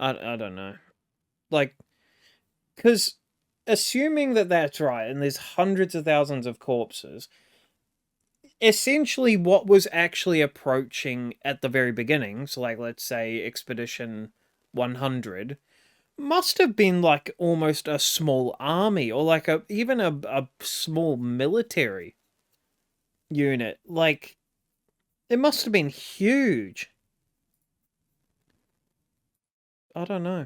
I don't know. Like, because assuming that that's right, and there's hundreds of thousands of corpses, essentially what was actually approaching at the very beginning, so like let's say Expedition 100, must have been like almost a small army or like even a small military unit. Like, it must have been huge. I don't know.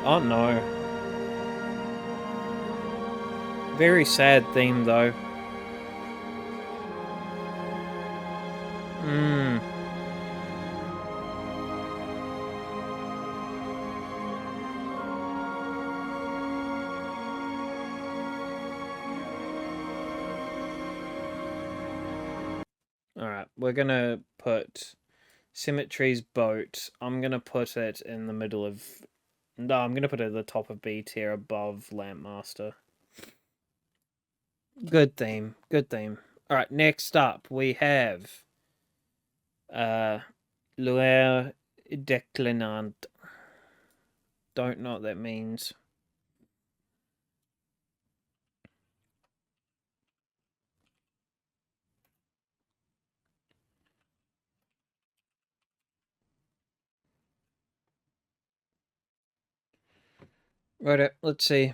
Oh no. Very sad theme though. Alright, we're gonna put Symmetry's boat. I'm gonna put it in the middle of... No, I'm gonna put it at the top of B tier above Lampmaster. Good theme. Good theme. Alright, next up we have... Lueur Declinant. Don't know what that means. Right, let's see.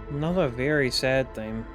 Another very sad theme.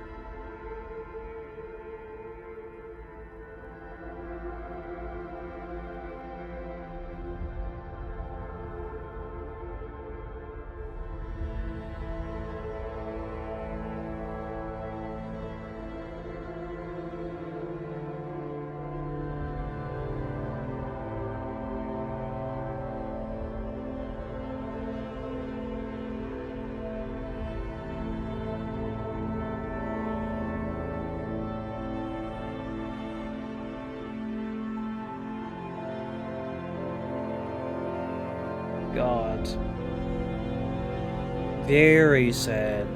God. Very sad.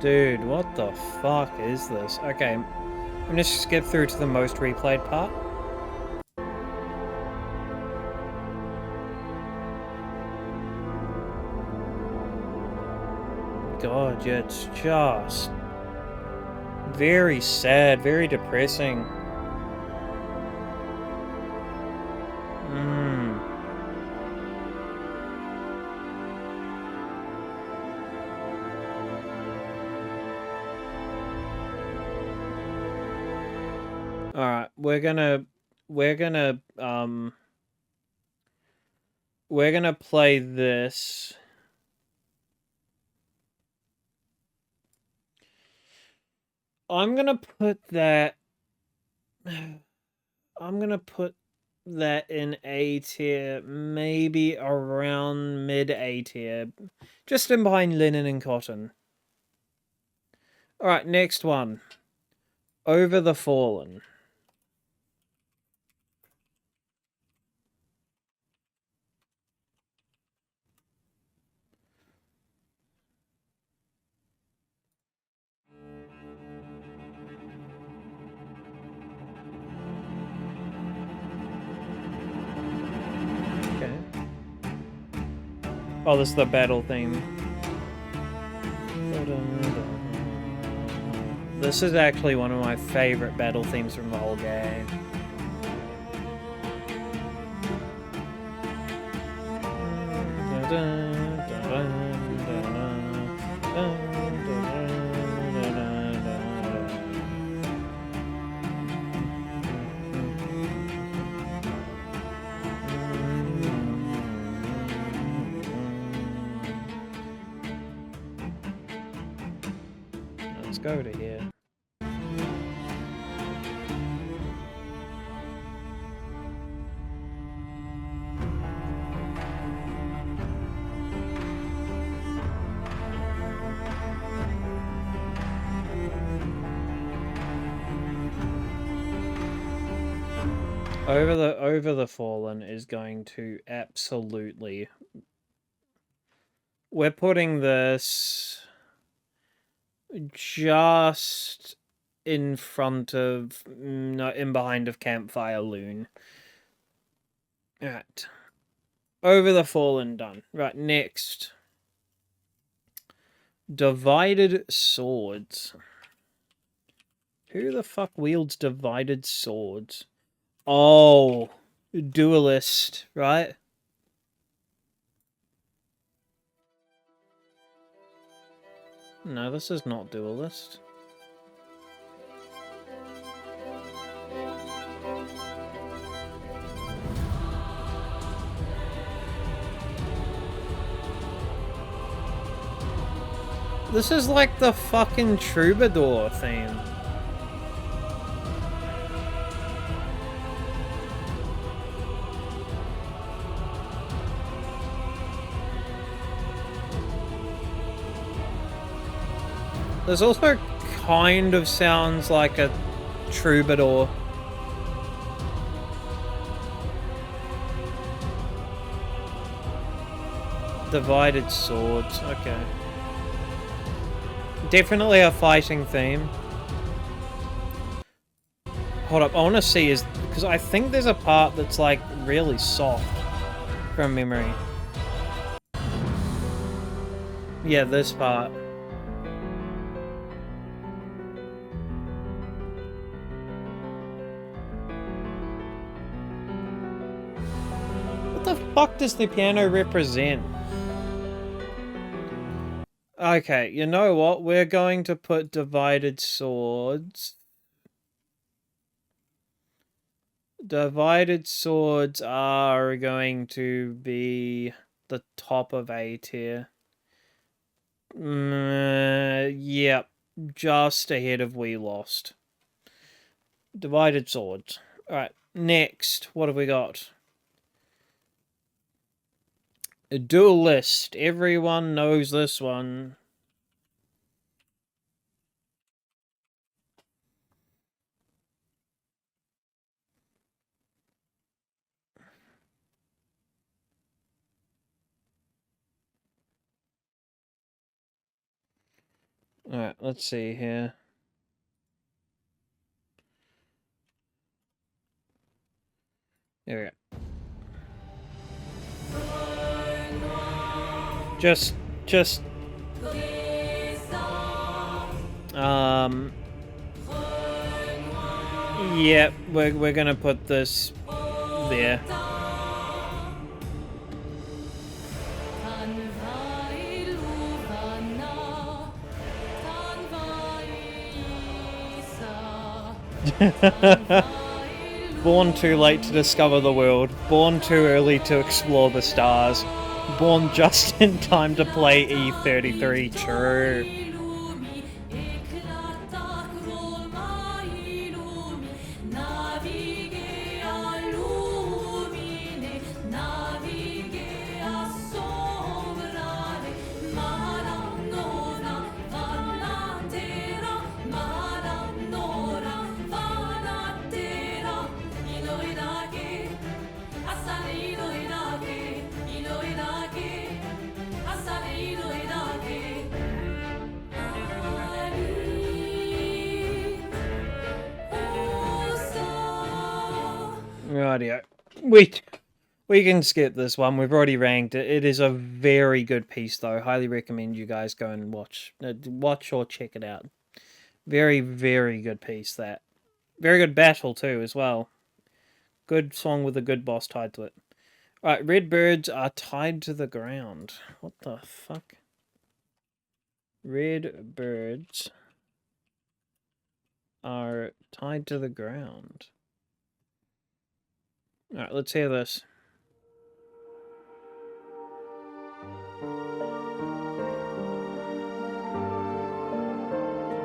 Dude, what the fuck is this? Okay, I'm gonna skip through to the most replayed part. God, yeah, it's just very sad, very depressing. Alright, we're gonna play this. I'm gonna put that in A tier, maybe around mid A tier, just in behind Linen and Cotton. Alright, next one. Over the Fallen. Okay. Oh, this is the battle theme. This is actually one of my favorite battle themes from the whole game. Let's go to here. Over the Fallen is going to absolutely... We're putting this just in front of, not in behind of Campfire Loon. Alright. Over the Fallen done. Right, next. Divided Swords. Who the fuck wields divided swords? Oh, duelist, right? No, this is not duelist. This is like the fucking troubadour theme. This also kind of sounds like a troubadour. Divided swords, okay. Definitely a fighting theme. Hold up, I want to see is... Because I think there's a part that's like really soft from memory. Yeah, this part. What the fuck does the piano represent? Okay, you know what? We're going to put divided swords. Divided swords are going to be the top of A tier. Yep, just ahead of We Lost. Divided swords. Alright, next. What have we got? A duelist. Everyone knows this one. Alright, let's see here. There we go. Just, yeah, we're gonna put this there. Born too late to discover the world, born too early to explore the stars. Born just in time to play E33, true. Rightio. We can skip this one. We've already ranked it. It is a very good piece, though. Highly recommend you guys go and watch or check it out. Very, very good piece, that. Very good battle, too, as well. Good song with a good boss tied to it. Alright, red birds are tied to the ground. What the fuck? Red birds are tied to the ground. Alright, let's hear this.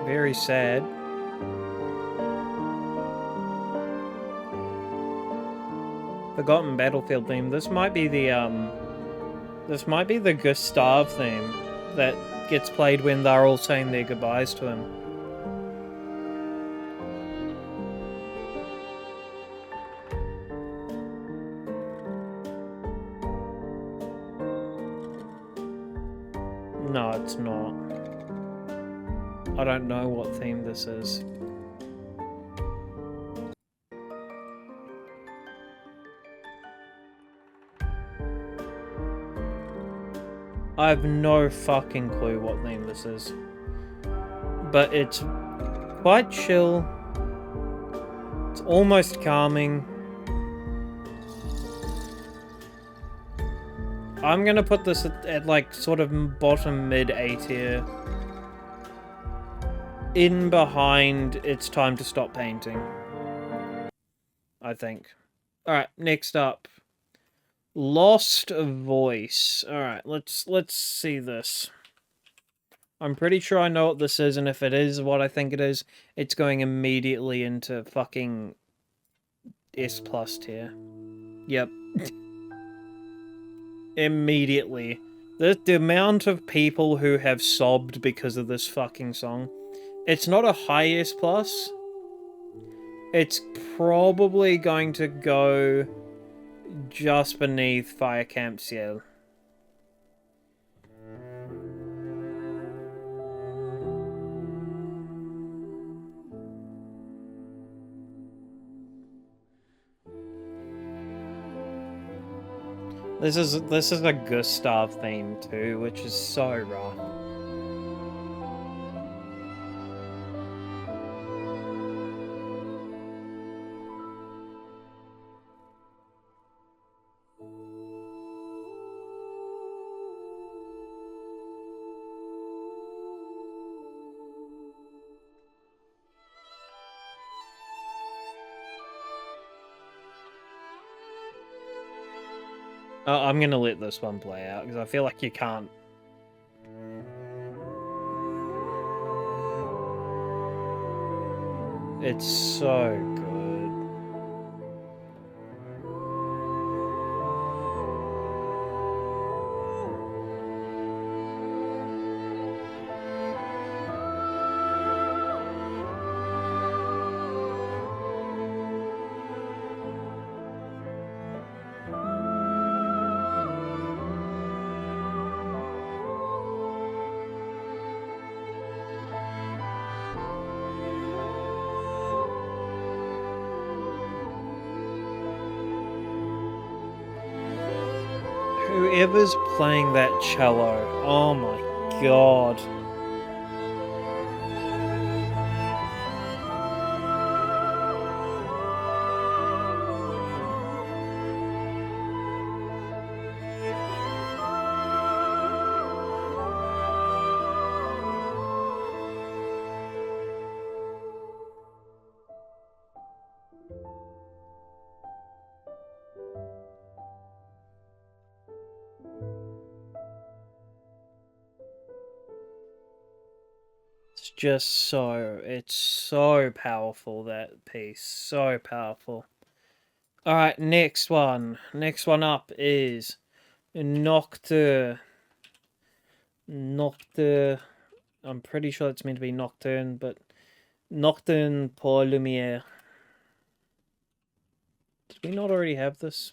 Very sad. Forgotten Battlefield theme. This might be the Gustav theme that gets played when they're all saying their goodbyes to him. No, it's not. I don't know what theme this is. I have no fucking clue what theme this is. But it's quite chill. It's almost calming. I'm gonna put this at like sort of bottom mid A tier. In behind It's Time to Stop Painting, I think. Alright, next up. Lost Voice. Alright, let's see this. I'm pretty sure I know what this is, and if it is what I think it is, it's going immediately into fucking S+ tier. Yep. Immediately. The amount of people who have sobbed because of this fucking song. It's not a high S+. It's probably going to go just beneath Fire Camp Ciel. This is a Gustav theme too, which is so rough. I'm gonna let this one play out, because I feel like you can't. It's so good. Whoever's playing that cello, oh my god. It's so powerful, that piece. So powerful. Alright, next one. Next one up is Nocturne. Nocturne. I'm pretty sure it's meant to be Nocturne, but Nocturne pour Lumière. Did we not already have this?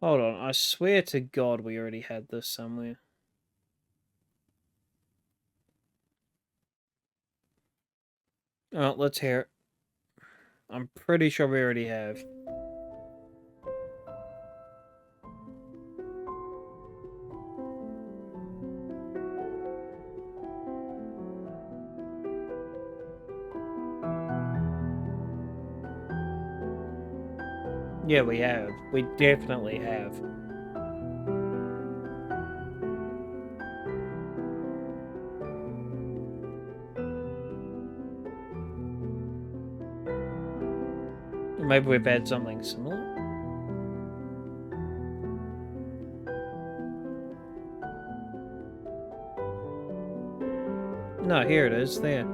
Hold on, I swear to God we already had this somewhere. Oh, let's hear it. I'm pretty sure we already have. Yeah, we have. We definitely have. Maybe we've had something similar. No, here it is, there.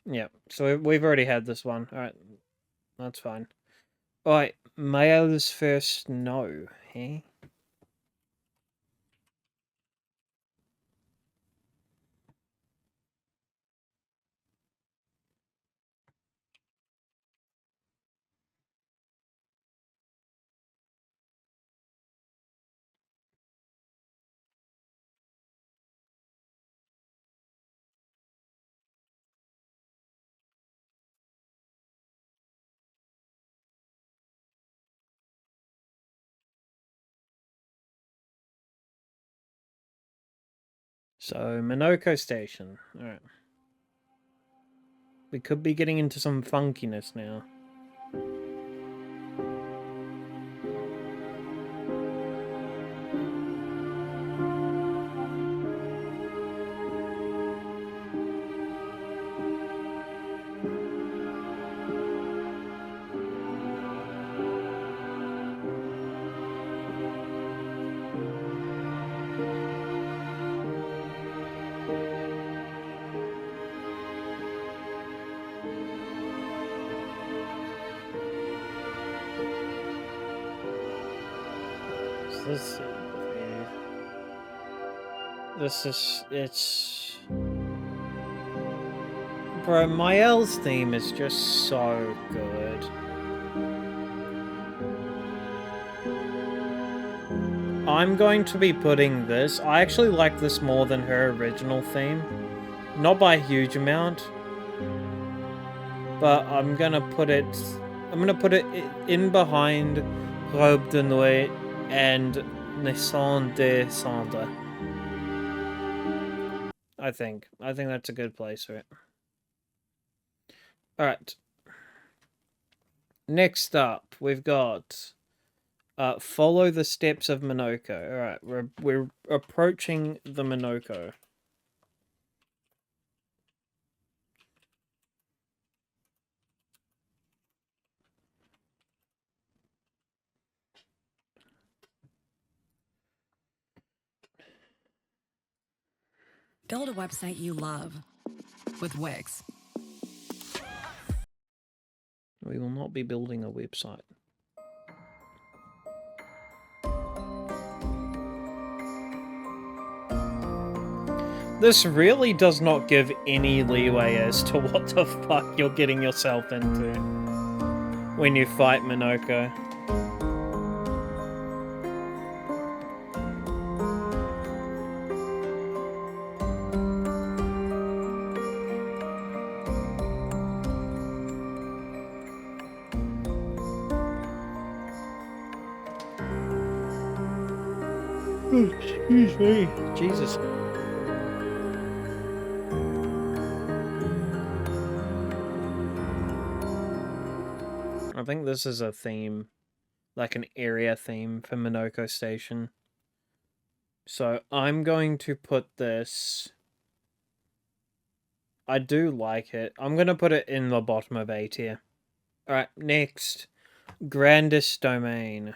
Yeah, so we've already had this one. Alright, that's fine. Alright, males first no, hey? So, Minoko Station. Alright. We could be getting into some funkiness now. It's... Bro, Mael's theme is just so good. I'm going to be putting this... I actually like this more than her original theme. Not by a huge amount. But I'm gonna put it... I'm gonna put it in behind Robe de Nuit and Naissance de Cendre. I think that's a good place for it. Alright. Next up, we've got... follow the steps of Minoko. Alright, we're approaching the Minoko. Build a website you love with Wix. We will not be building a website. This really does not give any leeway as to what the fuck you're getting yourself into when you fight Minoko. Excuse me. Jesus. I think this is a theme, like an area theme for Minoko Station. So I'm going to put this... I do like it. I'm going to put it in the bottom of A tier. Alright, next. Grandest Domain.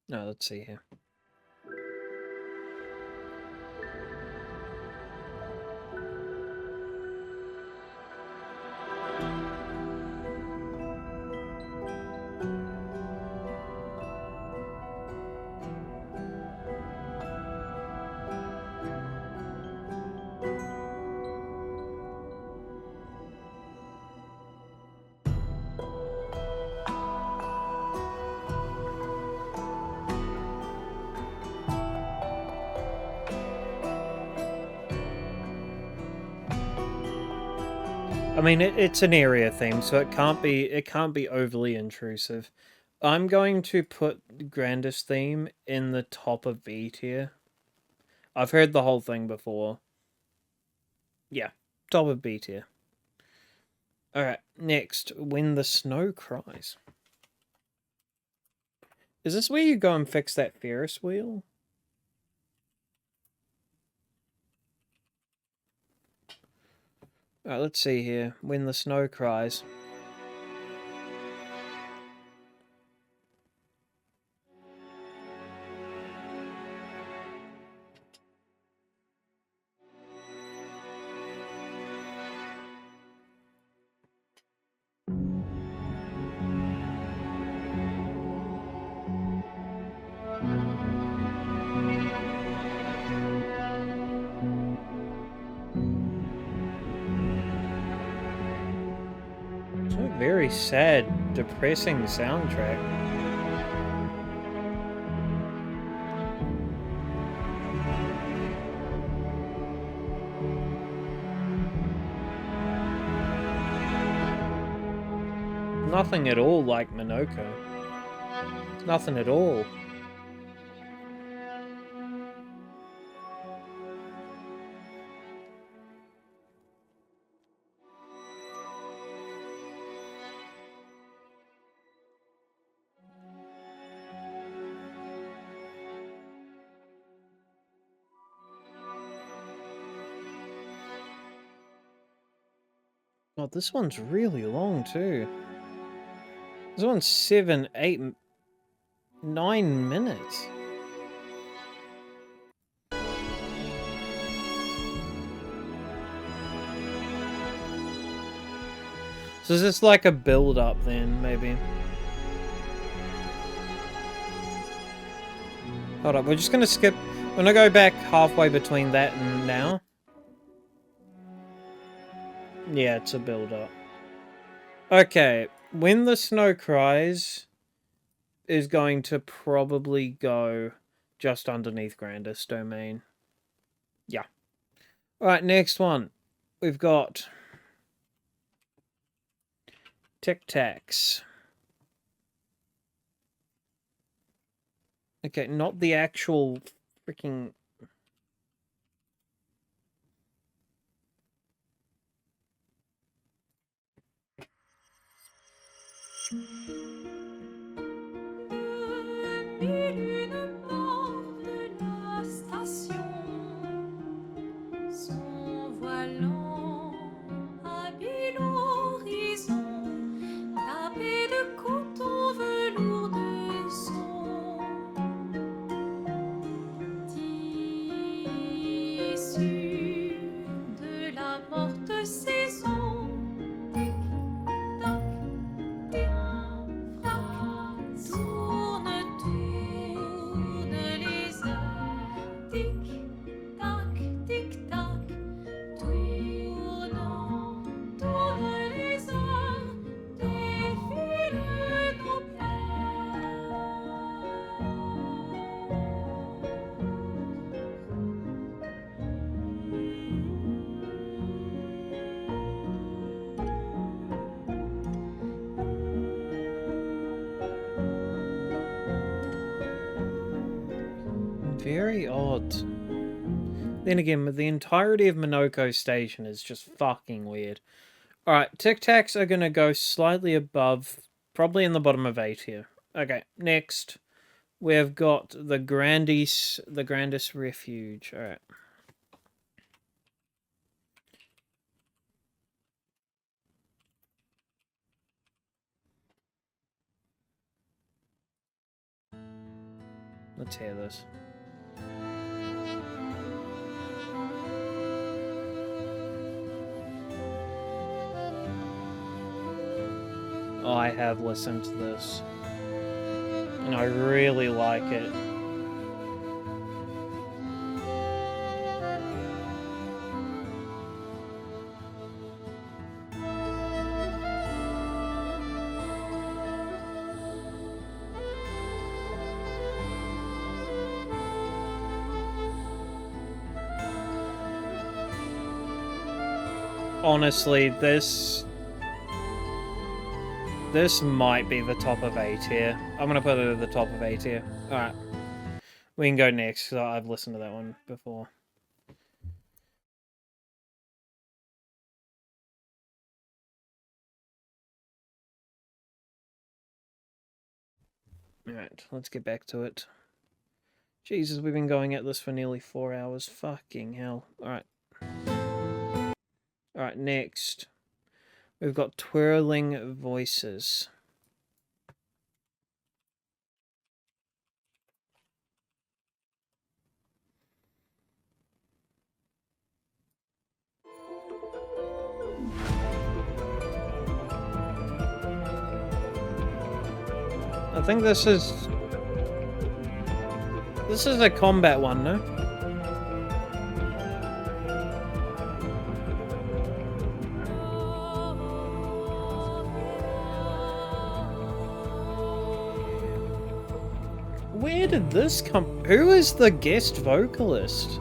No, let's see here. I mean, it's an area theme, so it can't be overly intrusive. I'm going to put Grandis theme in the top of B tier. I've heard the whole thing before. Yeah, top of B tier. Alright, next, When the Snow Cries. Is this where you go and fix that Ferris wheel? Alright, let's see here. When the Snow Cries. It's a very sad, depressing soundtrack. Nothing at all like Minoko. Nothing at all. Oh, this one's really long too. This one's 7, 8, 9 minutes. So is this like a build-up then, maybe? Hold up, we're just gonna skip... We're gonna go back halfway between that and now. Yeah, it's a build-up. Okay, When the Snow Cries is going to probably go just underneath Grandis Domain. Yeah. Alright, next one. We've got... Tic Tacs. Okay, not the actual freaking... Mille une porte de la station, son volant habile l'horizon, tapé de coton velours de son, issu de la morte saison. Very odd. Then again, the entirety of Minoko Station is just fucking weird. Alright, Tic Tacs are gonna go slightly above, probably in the bottom of 8 here. Okay, next, we've got the Grandis Refuge. Alright. Let's hear this. I have listened to this, and I really like it. honestly, this might be the top of A tier. I'm gonna put it at the top of A tier. Alright. We can go next, because I've listened to that one before. Alright, let's get back to it. Jesus, we've been going at this for nearly 4 hours. Fucking hell. Alright. Alright, next. We've got Twirling Voices. I think this is a combat one, no? Where did this come? Who is the guest vocalist?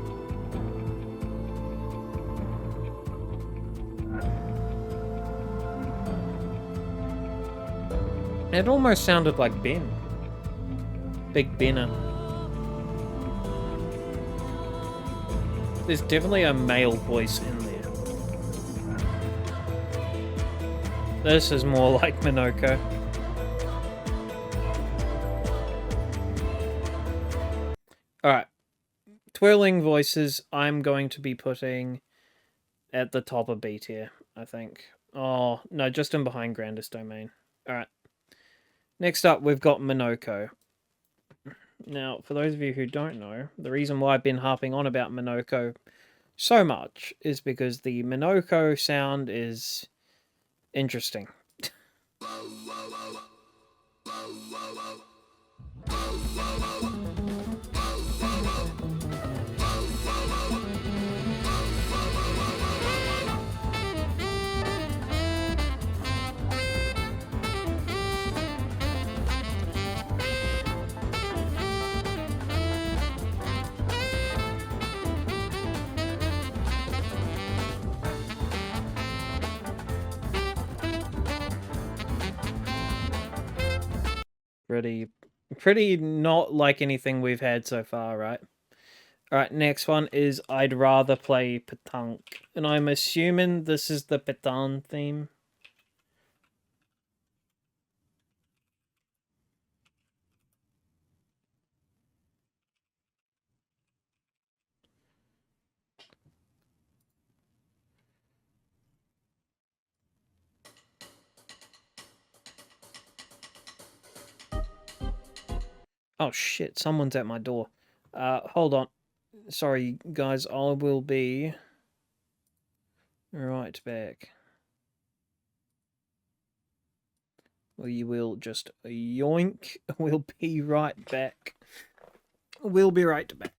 It almost sounded like Ben. Big Benner. There's definitely a male voice in there. This is more like Minoko. Alright. Twirling Voices, I'm going to be putting at the top of B tier, I think. Oh, no, just in behind Grandest Domain. Alright. Next up, we've got Minoko. Now, for those of you who don't know, the reason why I've been harping on about Minoko so much is because the Minoko sound is interesting. Pretty not like anything we've had so far, right? Alright, next one is I'd Rather Play Petanque. And I'm assuming this is the Petanque theme. Oh shit, someone's at my door. Hold on. Sorry, guys, I will be right back. We will just yoink. We'll be right back. We'll be right back.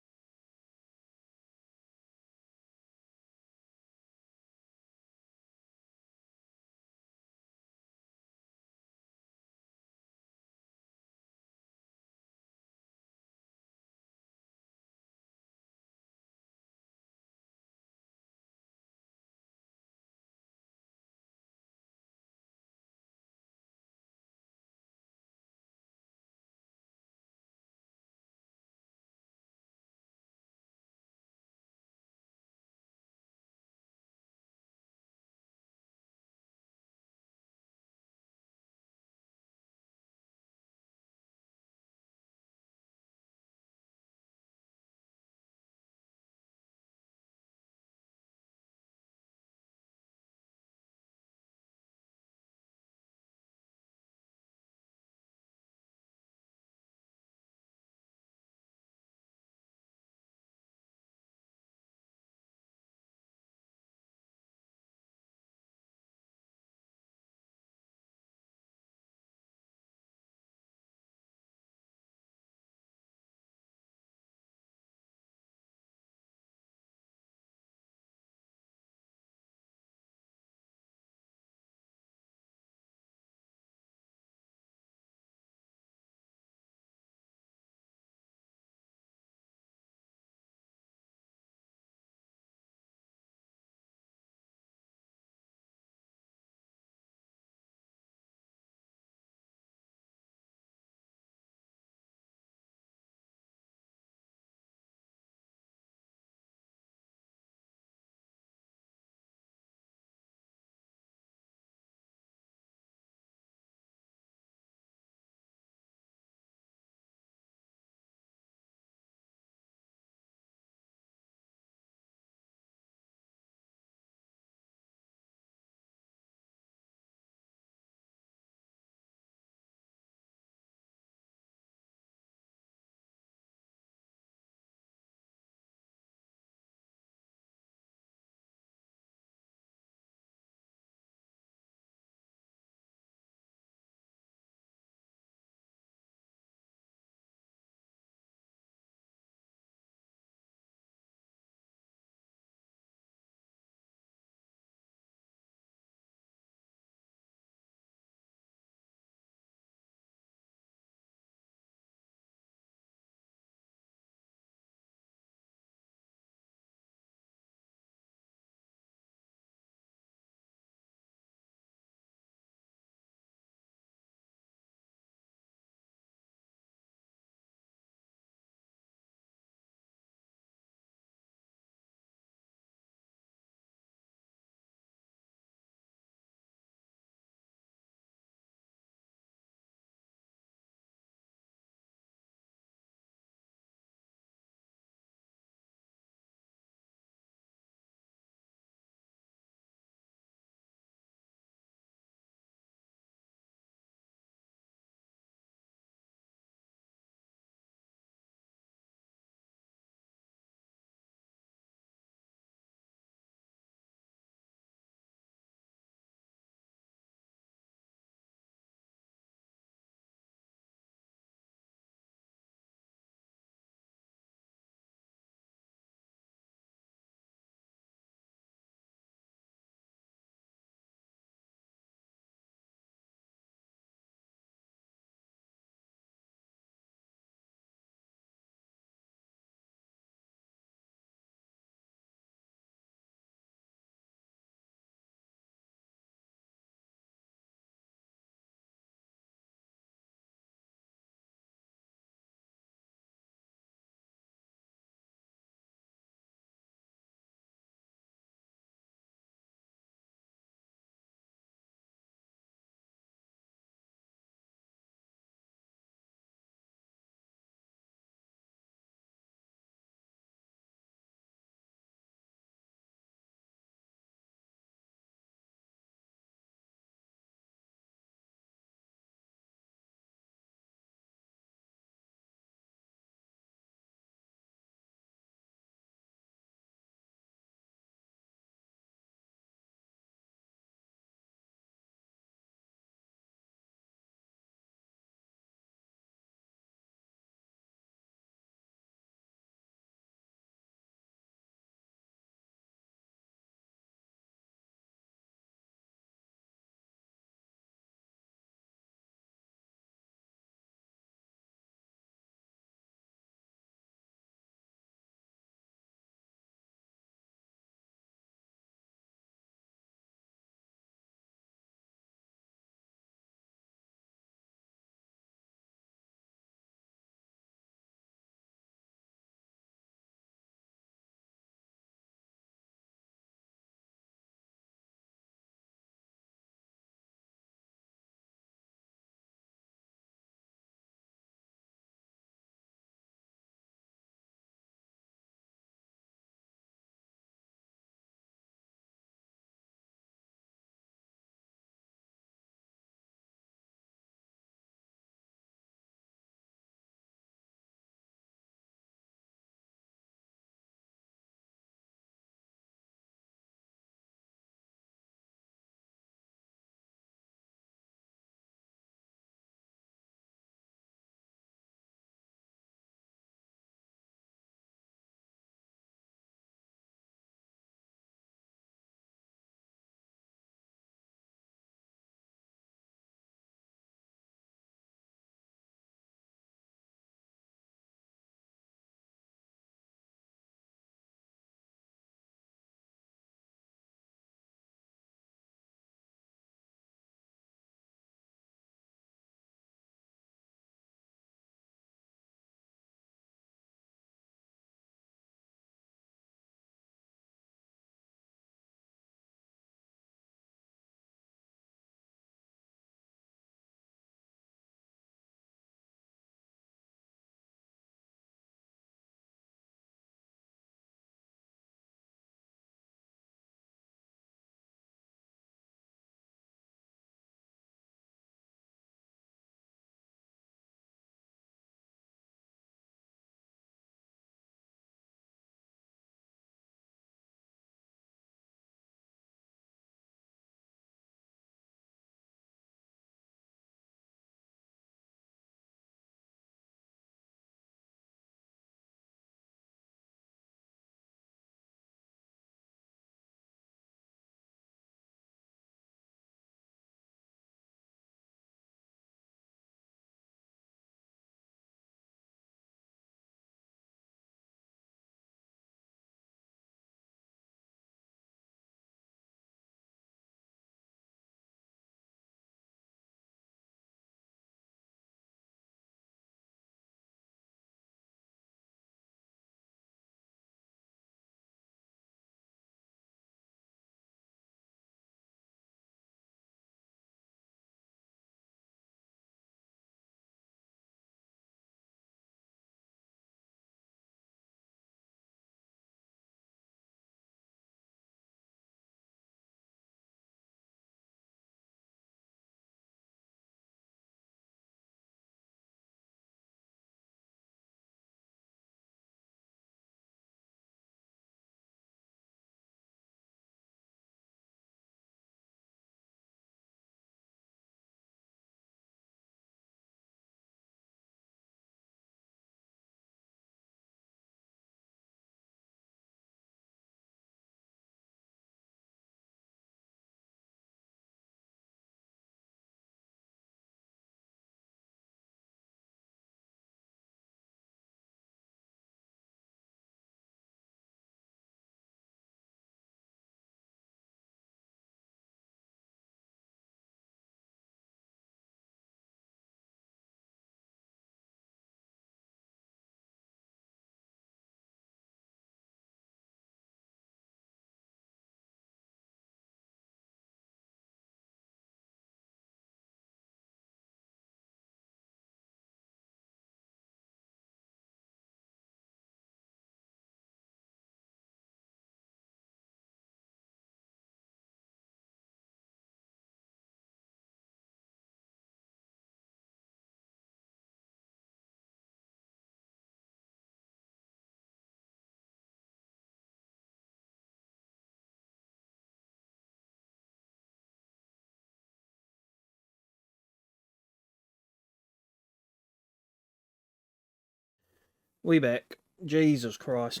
We back. Jesus Christ.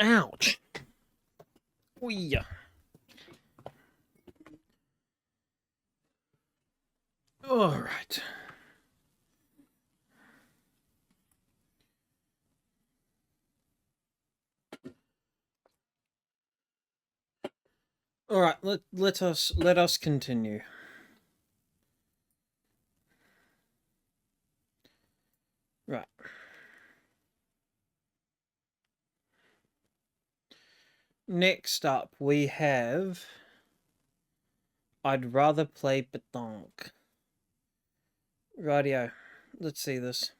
Ouch. Wee. All right. All right. Let us continue. Right. Next up, we have I'd rather play petanque. Rightio. Let's see this.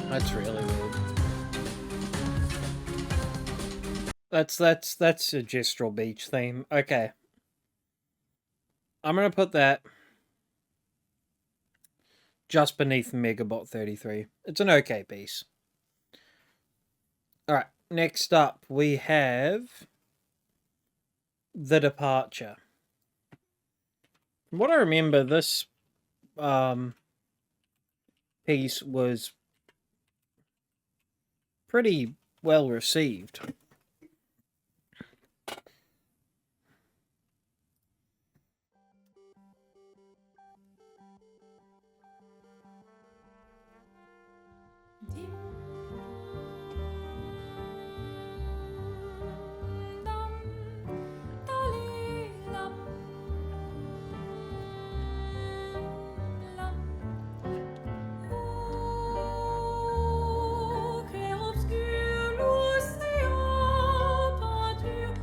That's really weird. That's a gestural beach theme. Okay. I'm gonna put that just beneath Megabot 33. It's an okay piece. Alright, next up we have The Departure. From what I remember, this piece was pretty well received. Clair, obscur, l'océan peinture,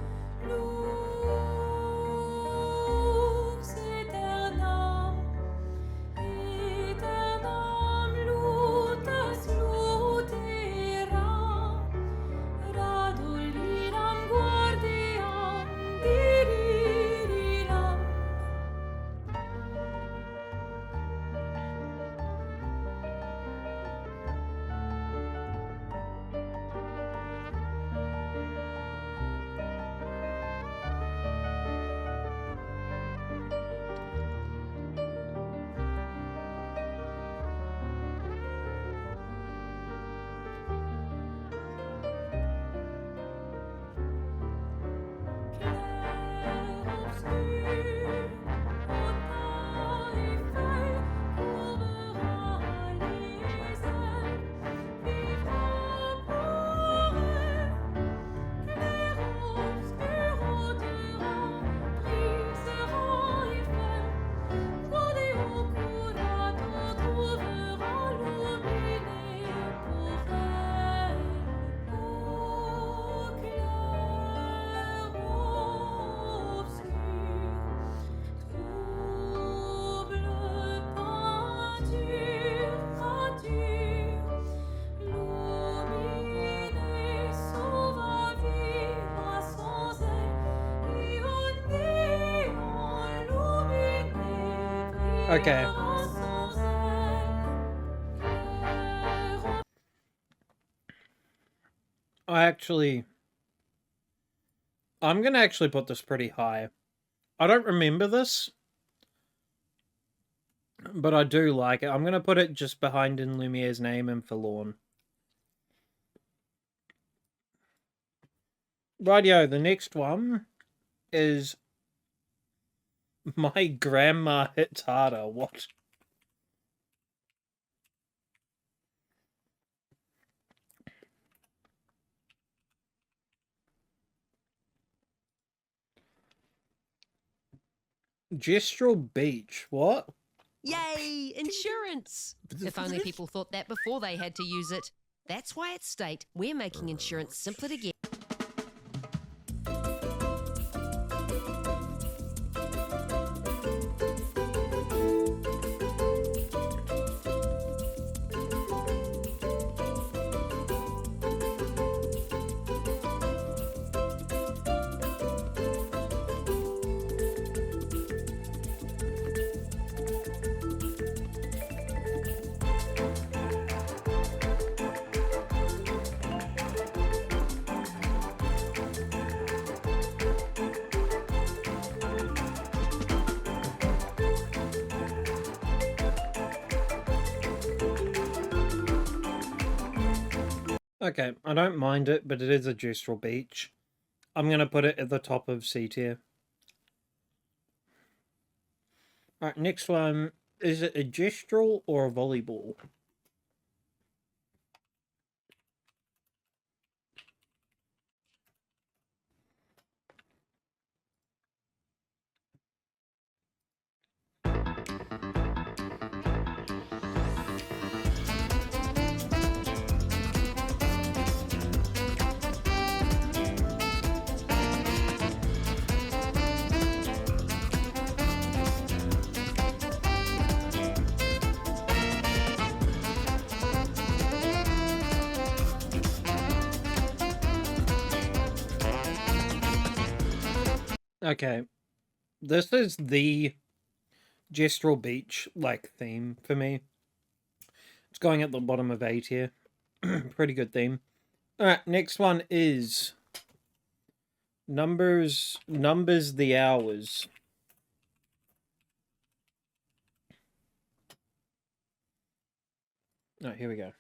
lux aeternam, aeternam lutas luteram, radulinam guardiam diririram. Okay. I'm gonna actually put this pretty high. I don't remember this, but I do like it. I'm gonna put it just behind In Lumiere's Name and Forlorn. Rightio, the next one is My Grandma Hits Harder. What? Gestural Beach. What? Yay, insurance! If only people thought that before they had to use it. That's why at State, we're making insurance simpler to get. Okay, I don't mind it, but it is a gestural beach. I'm going to put it at the top of C tier. Alright, next one. Is it a gestural or a volleyball? Okay, this is the gestural beach like theme for me. It's going at the bottom of A tier. Pretty good theme. Alright, next one is Numbers the Hours. Oh, here we go.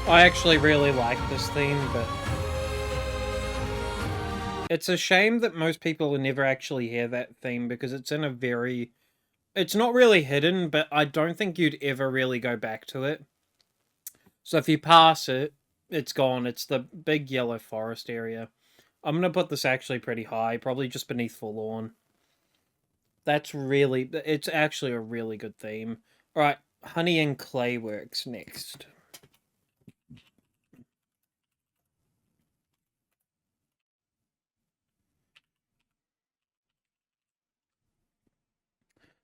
I actually really like this theme, but it's a shame that most people will never actually hear that theme because it's in a very... It's not really hidden, but I don't think you'd ever really go back to it. So if you pass it, it's gone. It's the big yellow forest area. I'm going to put this actually pretty high, probably just beneath Forlorn. That's really... It's actually a really good theme. Alright, Honey and Clay Works next.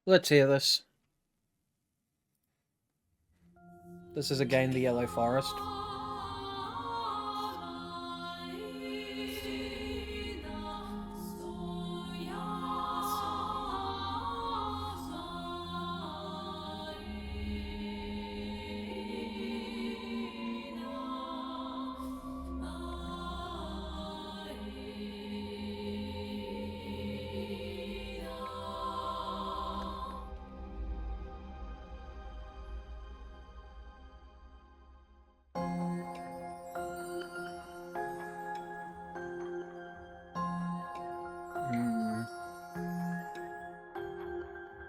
Let's hear this. This is again the Yellow Forest.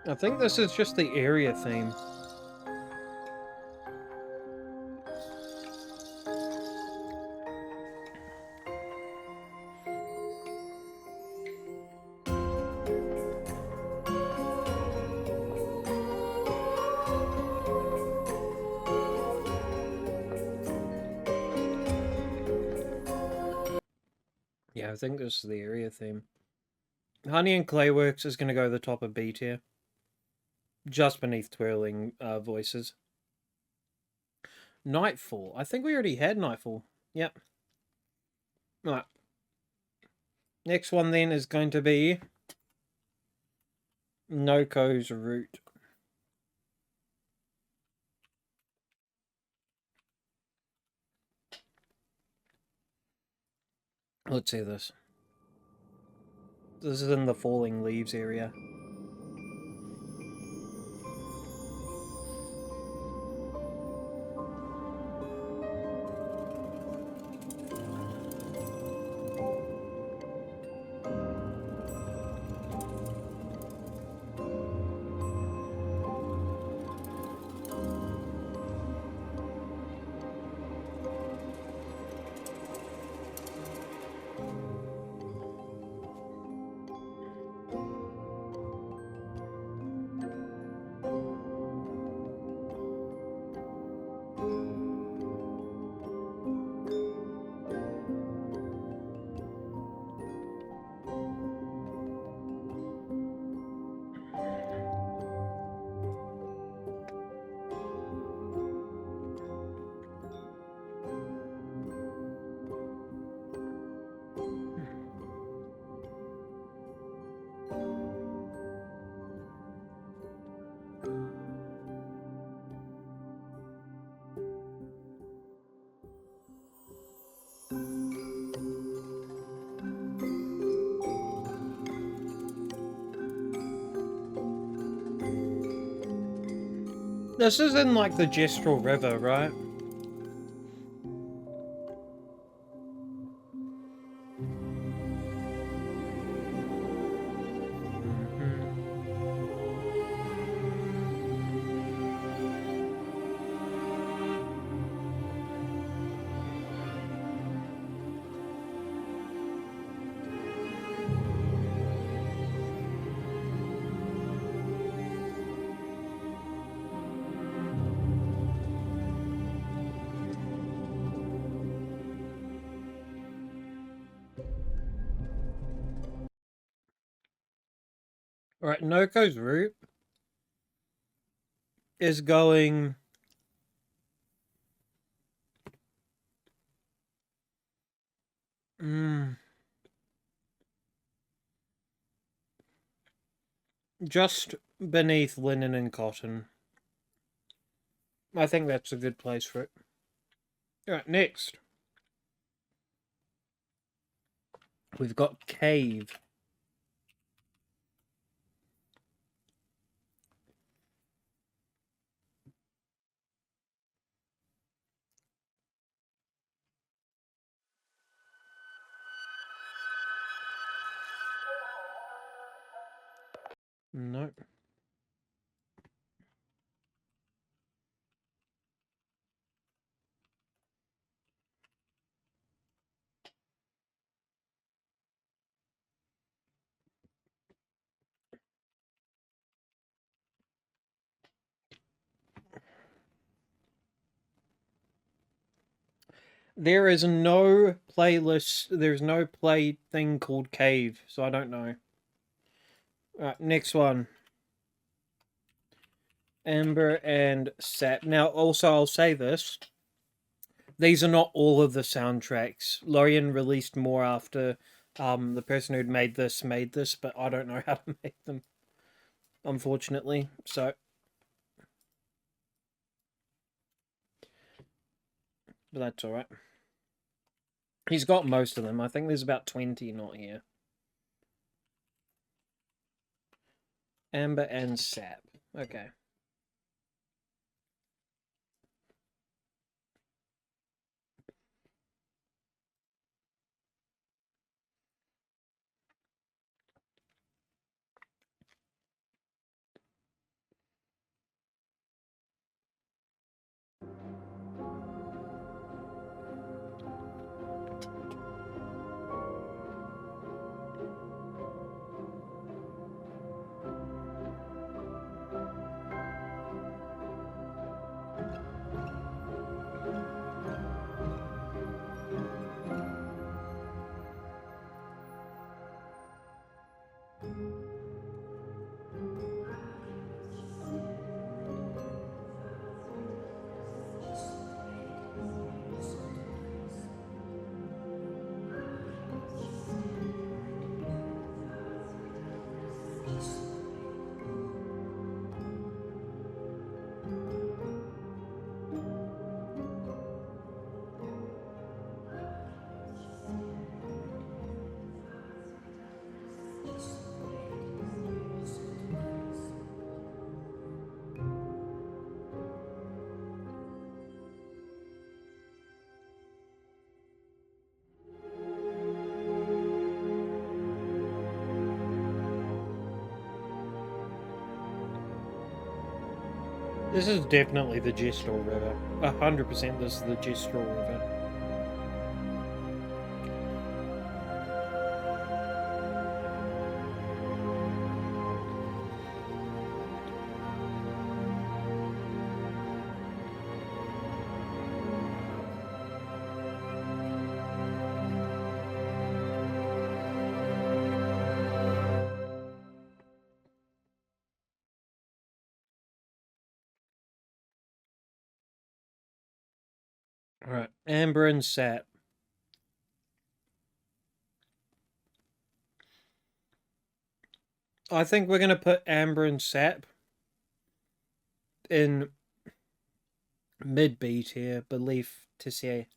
I think this is just the area theme. Yeah, I think this is the area theme. Honey and Clayworks is going to go to the top of B tier. Just beneath Twirling Voices. Nightfall. I think we already had Nightfall. Yep. Alright. Next one then is going to be Noko's Route. Let's see this. This is in the Falling Leaves area. This is in like the Gestural River, right? Alright, Noko's route is going... just beneath linen and cotton. I think that's a good place for it. Alright, next. We've got cave. Nope. There is no playlist, there's no play thing called cave, so I don't know. Alright, next one. Amber and Sap. Now, also, I'll say this. These are not all of the soundtracks. Lorian released more after the person who'd made this, but I don't know how to make them, unfortunately. So, but that's alright. He's got most of them. I think there's about 20 not here. Amber and Sap. Okay. This is definitely the Gestural River. 100% this is the Gestural River. Alright, Amber and Sap. I think we're going to put Amber and Sap in mid-beat here, belief to say.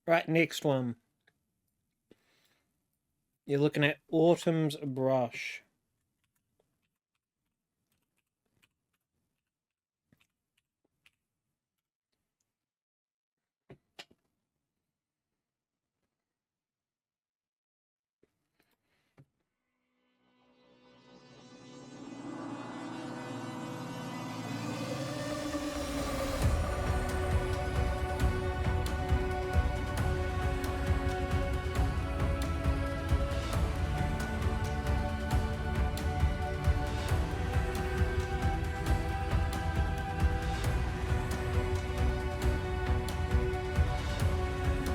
Right, next one. You're looking at Autumn's Brush.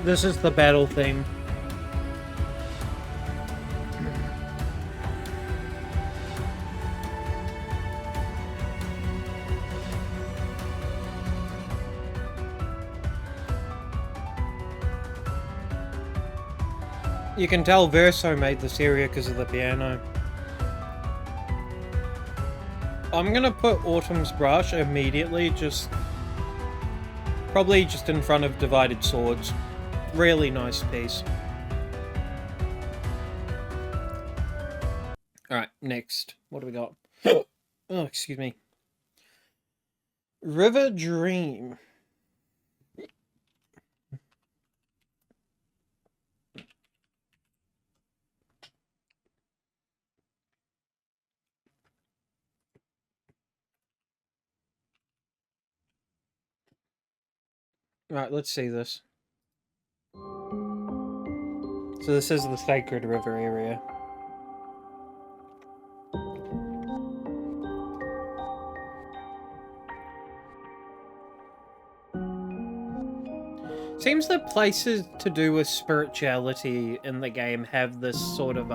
This is the battle theme. You can tell Verso made this area because of the piano. I'm gonna put Autumn's Brush immediately, probably just in front of Divided Swords. Really nice piece. Alright, next. What do we got? Oh, excuse me. River Dream. Right, let's see this. So this is the Sacred River area. Seems that places to do with spirituality in the game have this sort of,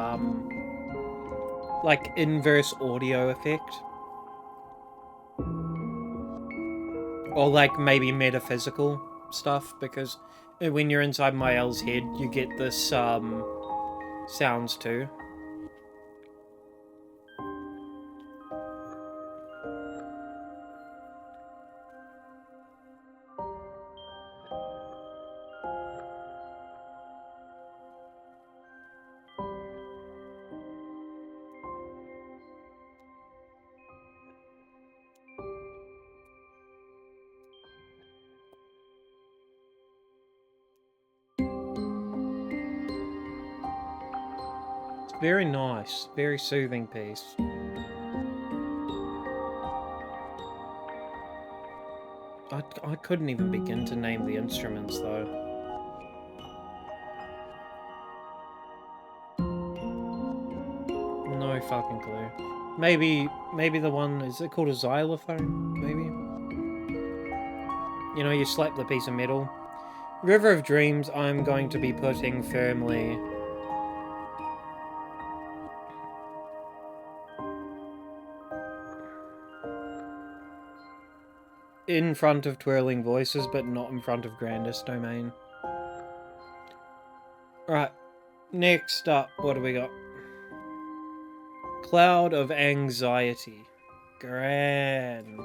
like, inverse audio effect. Or, like, maybe metaphysical stuff, because when you're inside Mael's head, you get this, sounds too. It's very nice, very soothing piece. I couldn't even begin to name the instruments, though. No fucking clue. Maybe the one, is it called a xylophone? Maybe? You know, you slap the piece of metal. River of Dreams, I'm going to be putting firmly in front of Twirling Voices, but not in front of Grandest Domain. Alright, next up, what do we got? Cloud of Anxiety. Grand.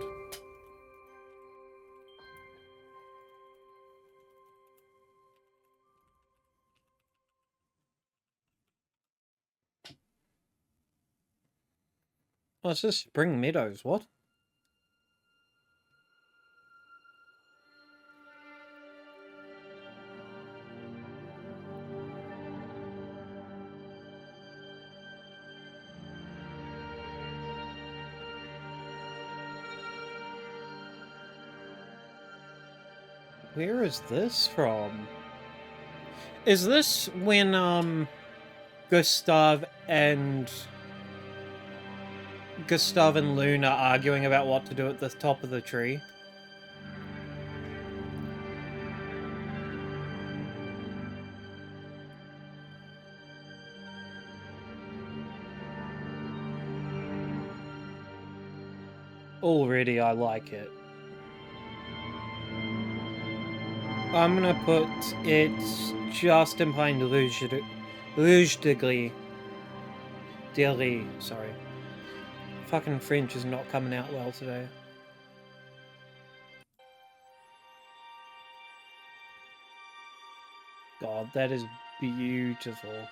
Oh, it's just Spring Meadows, what? Where is this from? Is this when, Gustav and Luna arguing about what to do at the top of the tree? Already I like it. I'm gonna put it just in behind Rouge de Gris. Sorry. Fucking French is not coming out well today. God, that is beautiful.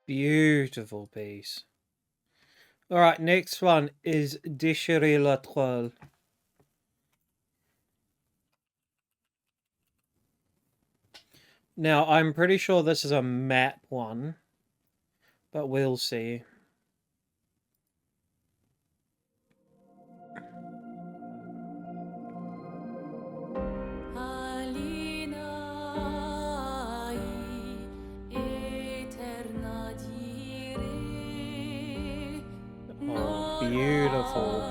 Beautiful piece. Alright, next one is Déchirer la Toile. Now, I'm pretty sure this is a map one, but we'll see. beautiful.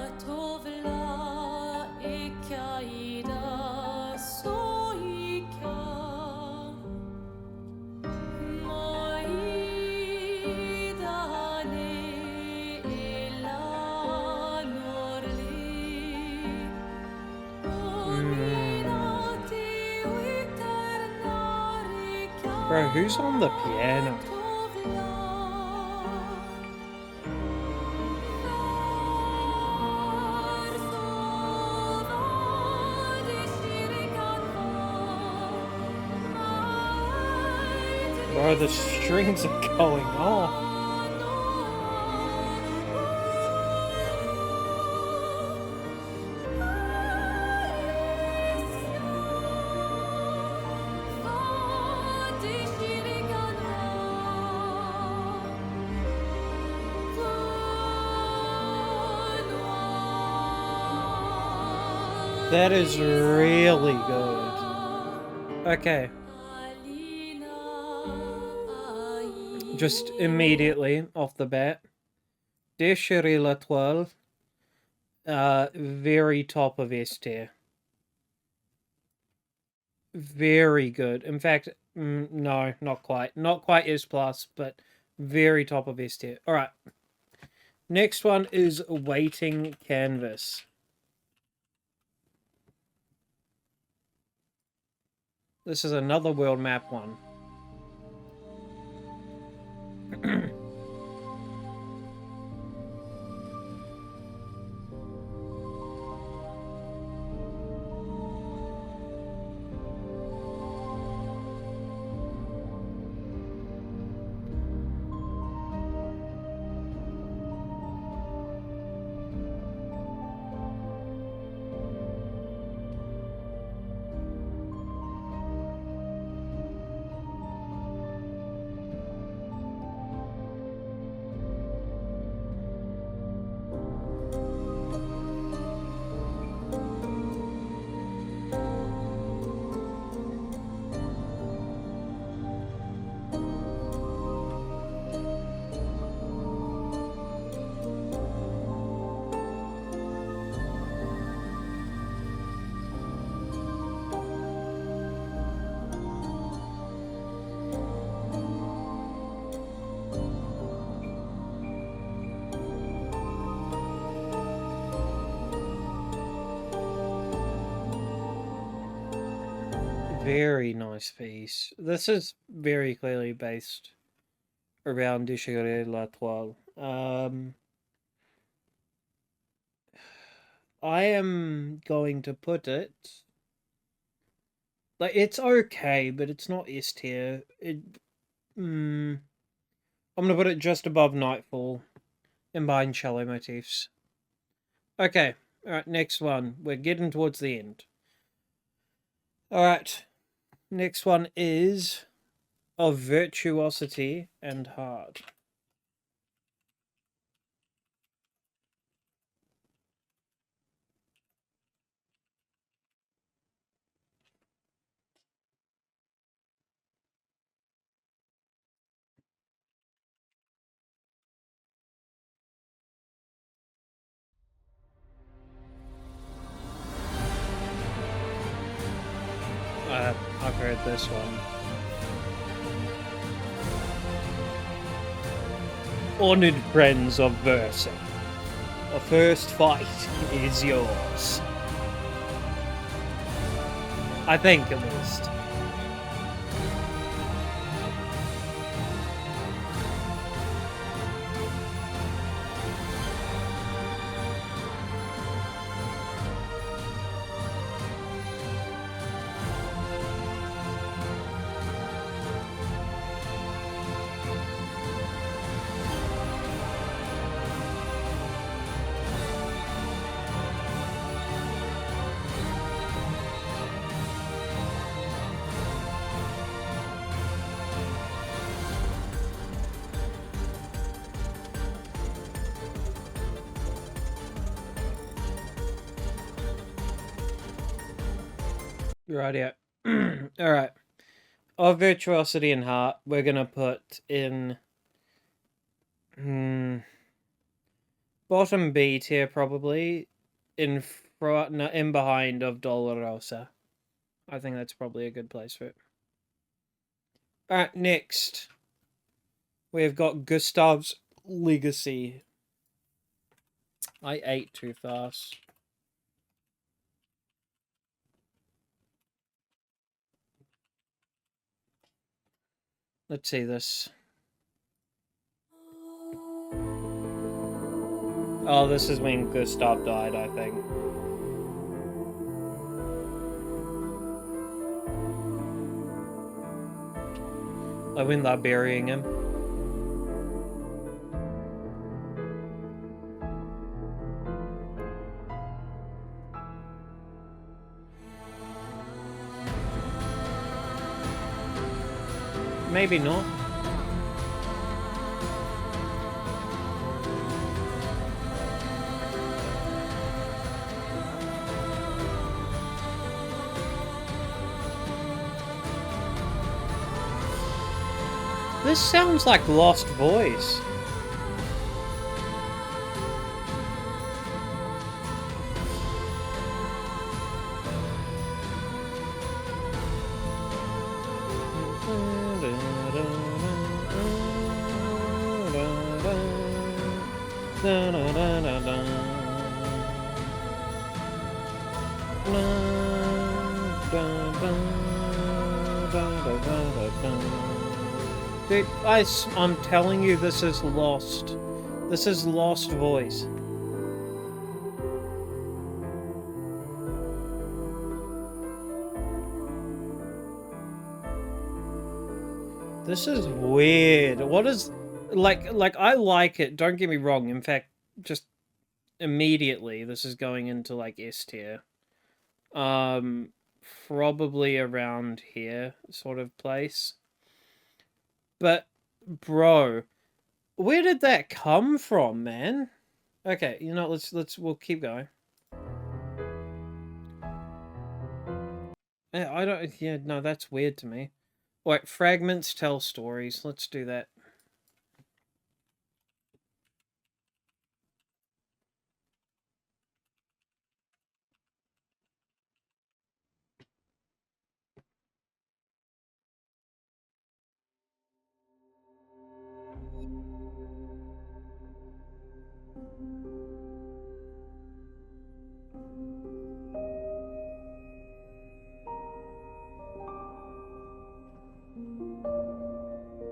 Bro, who's on the piano? Bro, the strings are going off. That is really good. Okay. Just immediately off the bat. Déchirer la toile. Very top of S tier. Very good. In fact, no, not quite. Not quite S plus, but very top of S tier. Alright. Next one is Waiting Canvas. This is another world map one. Very nice piece. This is very clearly based around Déchirer la Toile. I am going to put it... Like, it's okay, but it's not S tier. I'm gonna put it just above Nightfall and behind Cello Motifs. Okay, alright, next one. We're getting towards the end. Alright, next one is Of Virtuosity and Heart. I've heard this one. Honored friends of Versa, the first fight is yours. I think, at least. Right, yeah. Alright. Of Virtuosity and Heart, we're gonna put in... Bottom B tier probably. In front, no, in behind of Dolorosa. I think that's probably a good place for it. Alright, next. We've got Gustav's Legacy. I ate too fast. Let's see this. Oh, this is when Gustav died, I think. Like when they're burying him. Maybe not. This sounds like Lost Voice. Dude, I'm telling you, this is Lost. This is Lost Voice. This is weird. What is... Like, I like it. Don't get me wrong. In fact, just immediately, this is going into, like, S tier. Probably around here, sort of place. But, bro, where did that come from, man? Okay, you know, we'll keep going. Yeah, no, that's weird to me. Wait, fragments tell stories. Let's do that.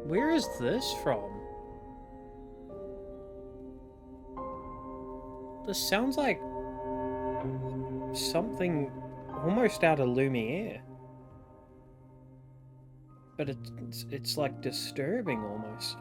Where is this from? This sounds like something almost out of Lumiere. But it's like disturbing almost.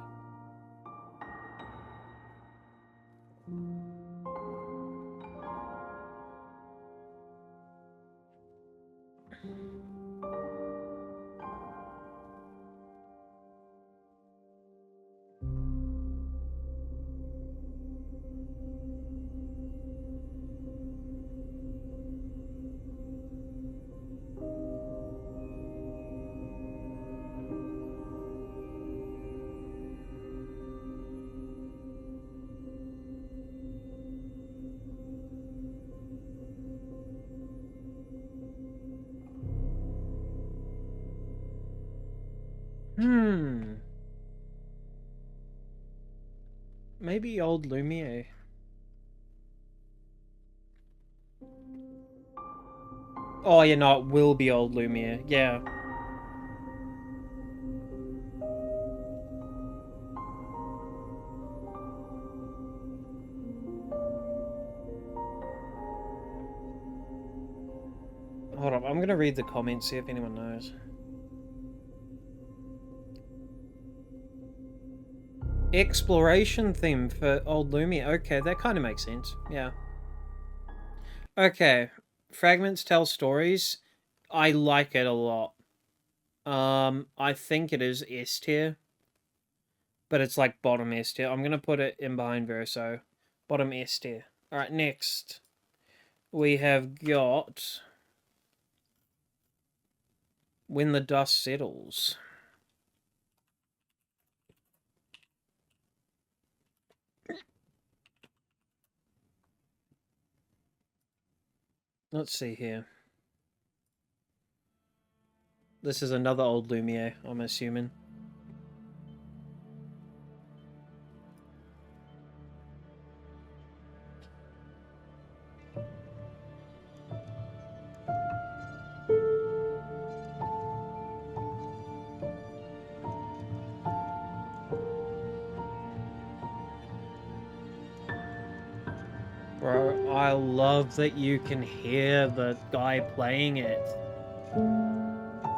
Maybe old Lumiere. Oh, yeah, no, it will be old Lumiere. Yeah. Hold on, I'm gonna read the comments, see if anyone knows. Exploration theme for old Lumiere. Okay, that kind of makes sense. Yeah. Okay. Fragments tell stories. I like it a lot. I think it is S tier. But it's like bottom S tier. I'm gonna put it in behind Verso. Bottom S tier. Alright, next. We have got... When the Dust Settles. Let's see here. This is another old Lumiere, I'm assuming. Bro, I love that you can hear the guy playing it.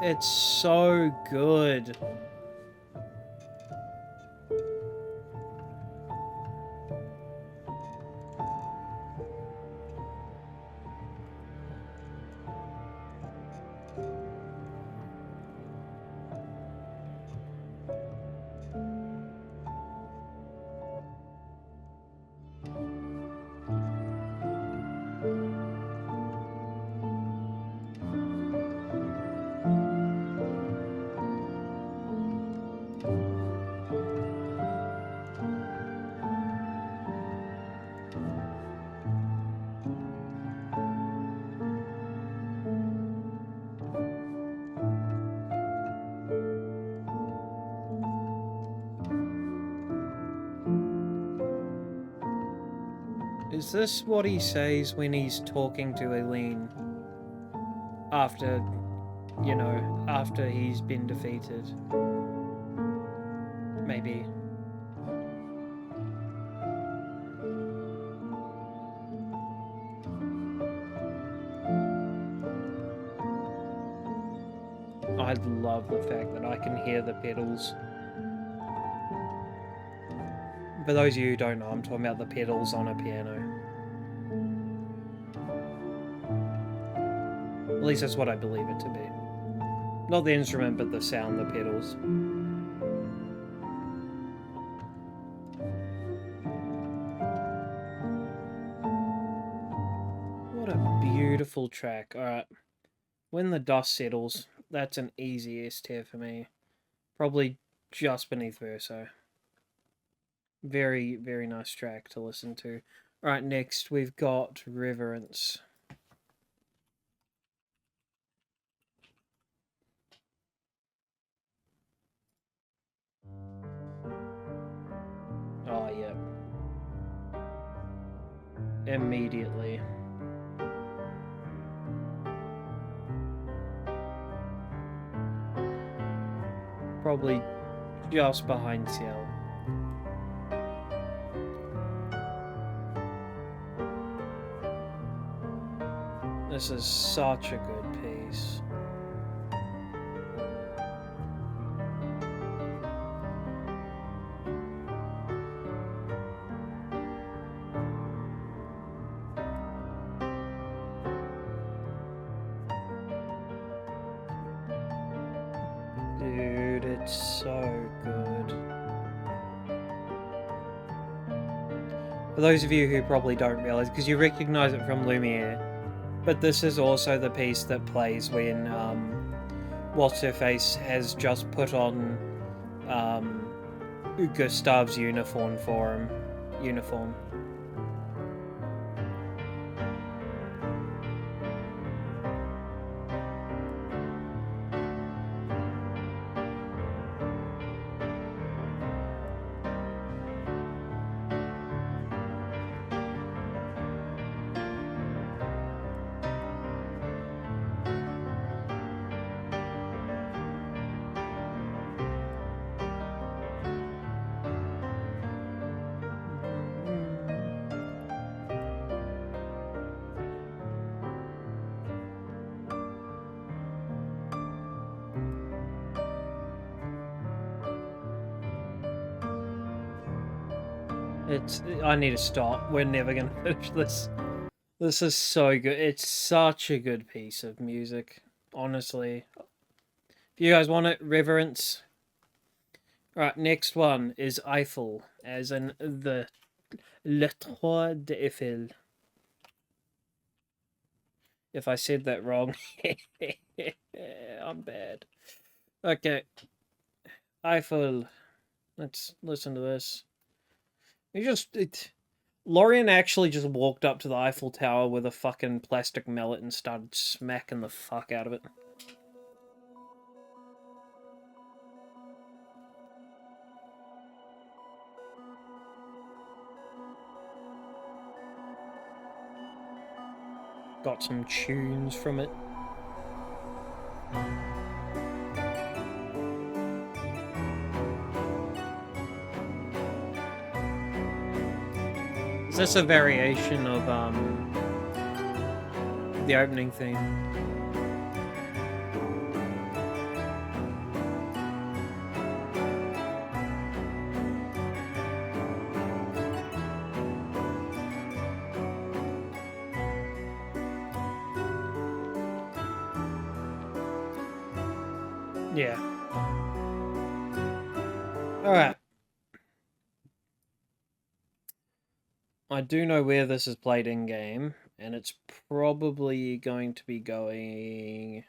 It's so good. Is this what he says when he's talking to Eileen? After, you know, after he's been defeated? Maybe. I love the fact that I can hear the pedals. For those of you who don't know, I'm talking about the pedals on a piano. At least that's what I believe it to be. Not the instrument, but the sound, the pedals. What a beautiful track. Alright. When the dust settles, that's an easy S tier for me. Probably just beneath Verso. Very, very nice track to listen to. Alright, next we've got Reverence. Oh, yeah. Immediately. Probably just behind Ciel. This is such a good piece. Dude, it's so good. For those of you who probably don't realize, because you recognize it from Lumiere, but this is also the piece that plays when What's-Her-Face has just put on Gustav's uniform for him. Uniform. I need to stop. We're never gonna finish this. This is so good. It's such a good piece of music, honestly. If you guys want it, Reverence. Alright, next one is Eiffel, as in the Le Tour d'Eiffel. If I said that wrong, I'm bad. Okay. Eiffel. Let's listen to this. Lorian actually just walked up to the Eiffel Tower with a fucking plastic mallet and started smacking the fuck out of it. Got some tunes from it. Is this a variation of the opening theme? Yeah. Alright. I do know where this is played in-game, and it's probably going to be going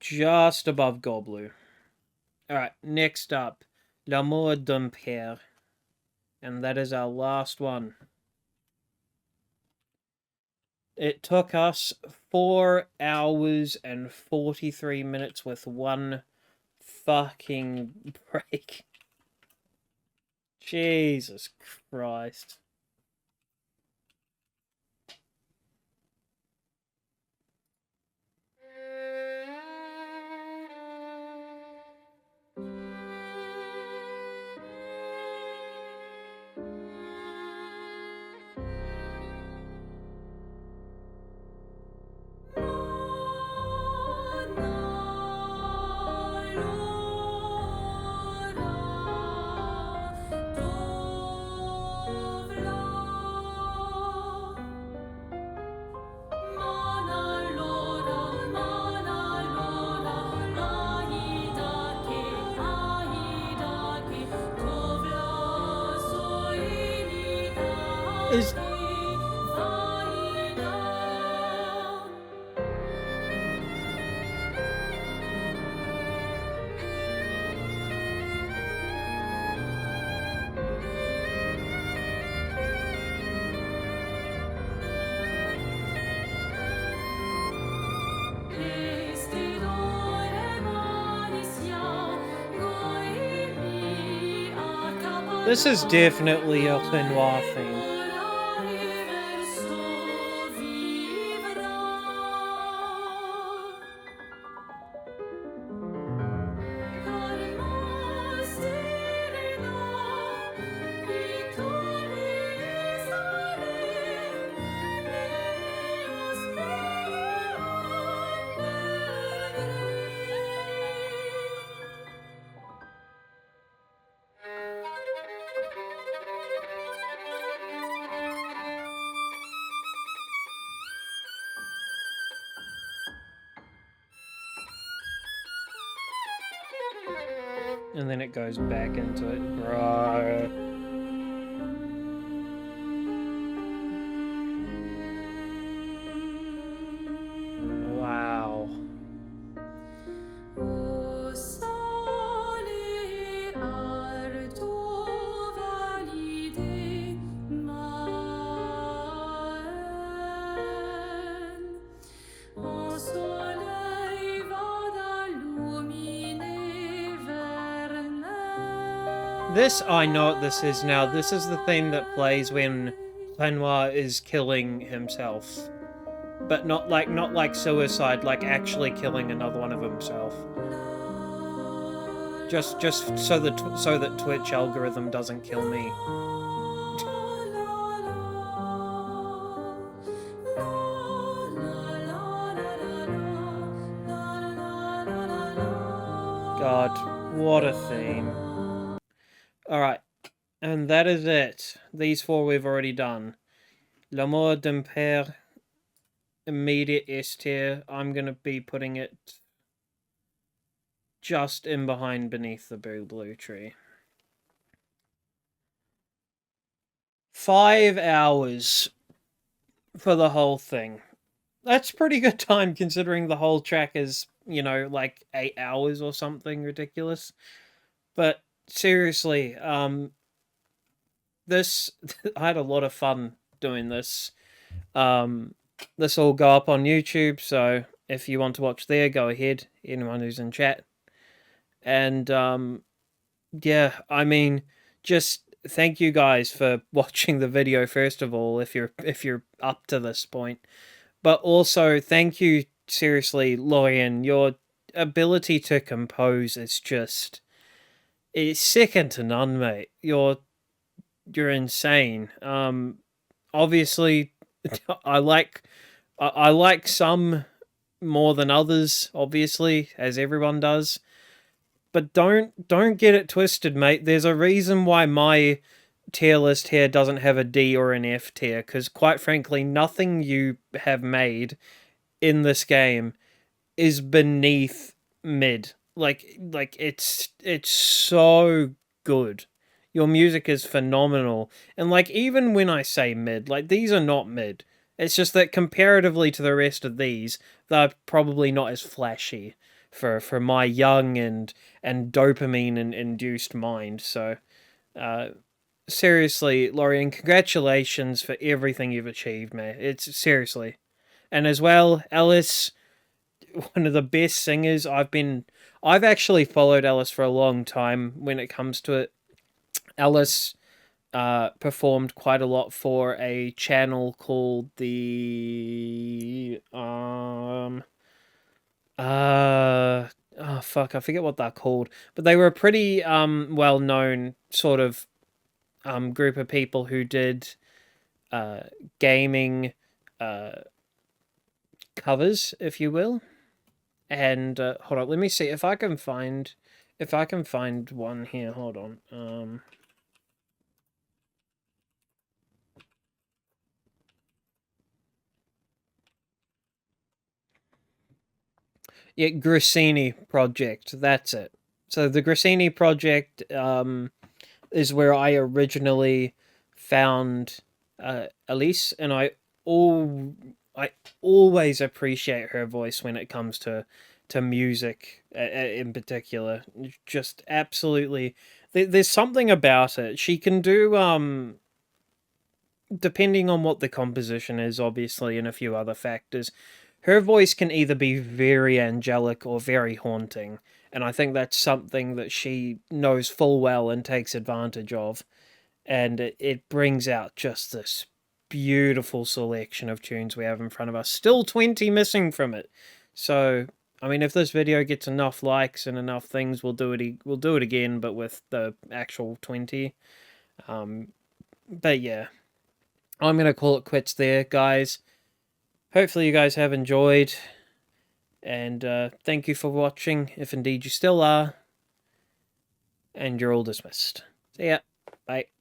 just above Goblu. Alright, next up, L'amour d'un père. And that is our last one. It took us 4 hours and 43 minutes with one fucking break. Jesus Christ. Is this is definitely a Clair theme. And then it goes back into it, bro. Wow. This, I know what this is now. This is the theme that plays when Clair is killing himself. But not like suicide, like actually killing another one of himself. Just so that Twitch algorithm doesn't kill me. God, what a theme. Alright, and that is it. These 4 we've already done. L'amour d'un père, immediate S tier. I'm going to be putting it just in behind Beneath the Blue Tree. 5 hours for the whole thing. That's pretty good time considering the whole track is, you know, like 8 hours or something ridiculous. But seriously, this I had a lot of fun doing this. This will go up on YouTube, so if you want to watch there, go ahead. Anyone who's in chat, and yeah, I mean, just thank you guys for watching the video first of all, if you're up to this point, but also thank you seriously, Lorian. Your ability to compose is just it's second to none, mate. You're insane. Obviously, I like some more than others, obviously, as everyone does. But don't get it twisted, mate. There's a reason why my tier list here doesn't have a D or an F tier, because quite frankly, nothing you have made in this game is beneath mid. Like it's so good. Your music is phenomenal. And like even when I say mid, like these are not mid. It's just that comparatively to the rest of these, they're probably not as flashy for my young and dopamine induced mind. So seriously, Lorian, congratulations for everything you've achieved, man. It's seriously. And as well, Alice, one of the best singers I've actually followed Alice for a long time when it comes to it. Alice performed quite a lot for a channel called the oh fuck, I forget what they're called, but they were a pretty well known sort of group of people who did gaming covers, if you will. And hold on, let me see if I can find one here. Hold on. Yeah, Grassini Project. That's it. So the Grassini Project is where I originally found Elise, and I always appreciate her voice when it comes to music in particular. Just absolutely, there's something about it. She can do depending on what the composition is, obviously, and a few other factors. Her voice can either be very angelic or very haunting, and I think that's something that she knows full well and takes advantage of. And it brings out just this beautiful selection of tunes we have in front of us. Still 20 missing from it. So, I mean, if this video gets enough likes and enough things, we'll do it again, but with the actual 20. But yeah, I'm going to call it quits there, guys. Hopefully you guys have enjoyed, and thank you for watching, if indeed you still are, and you're all dismissed. See ya. Bye.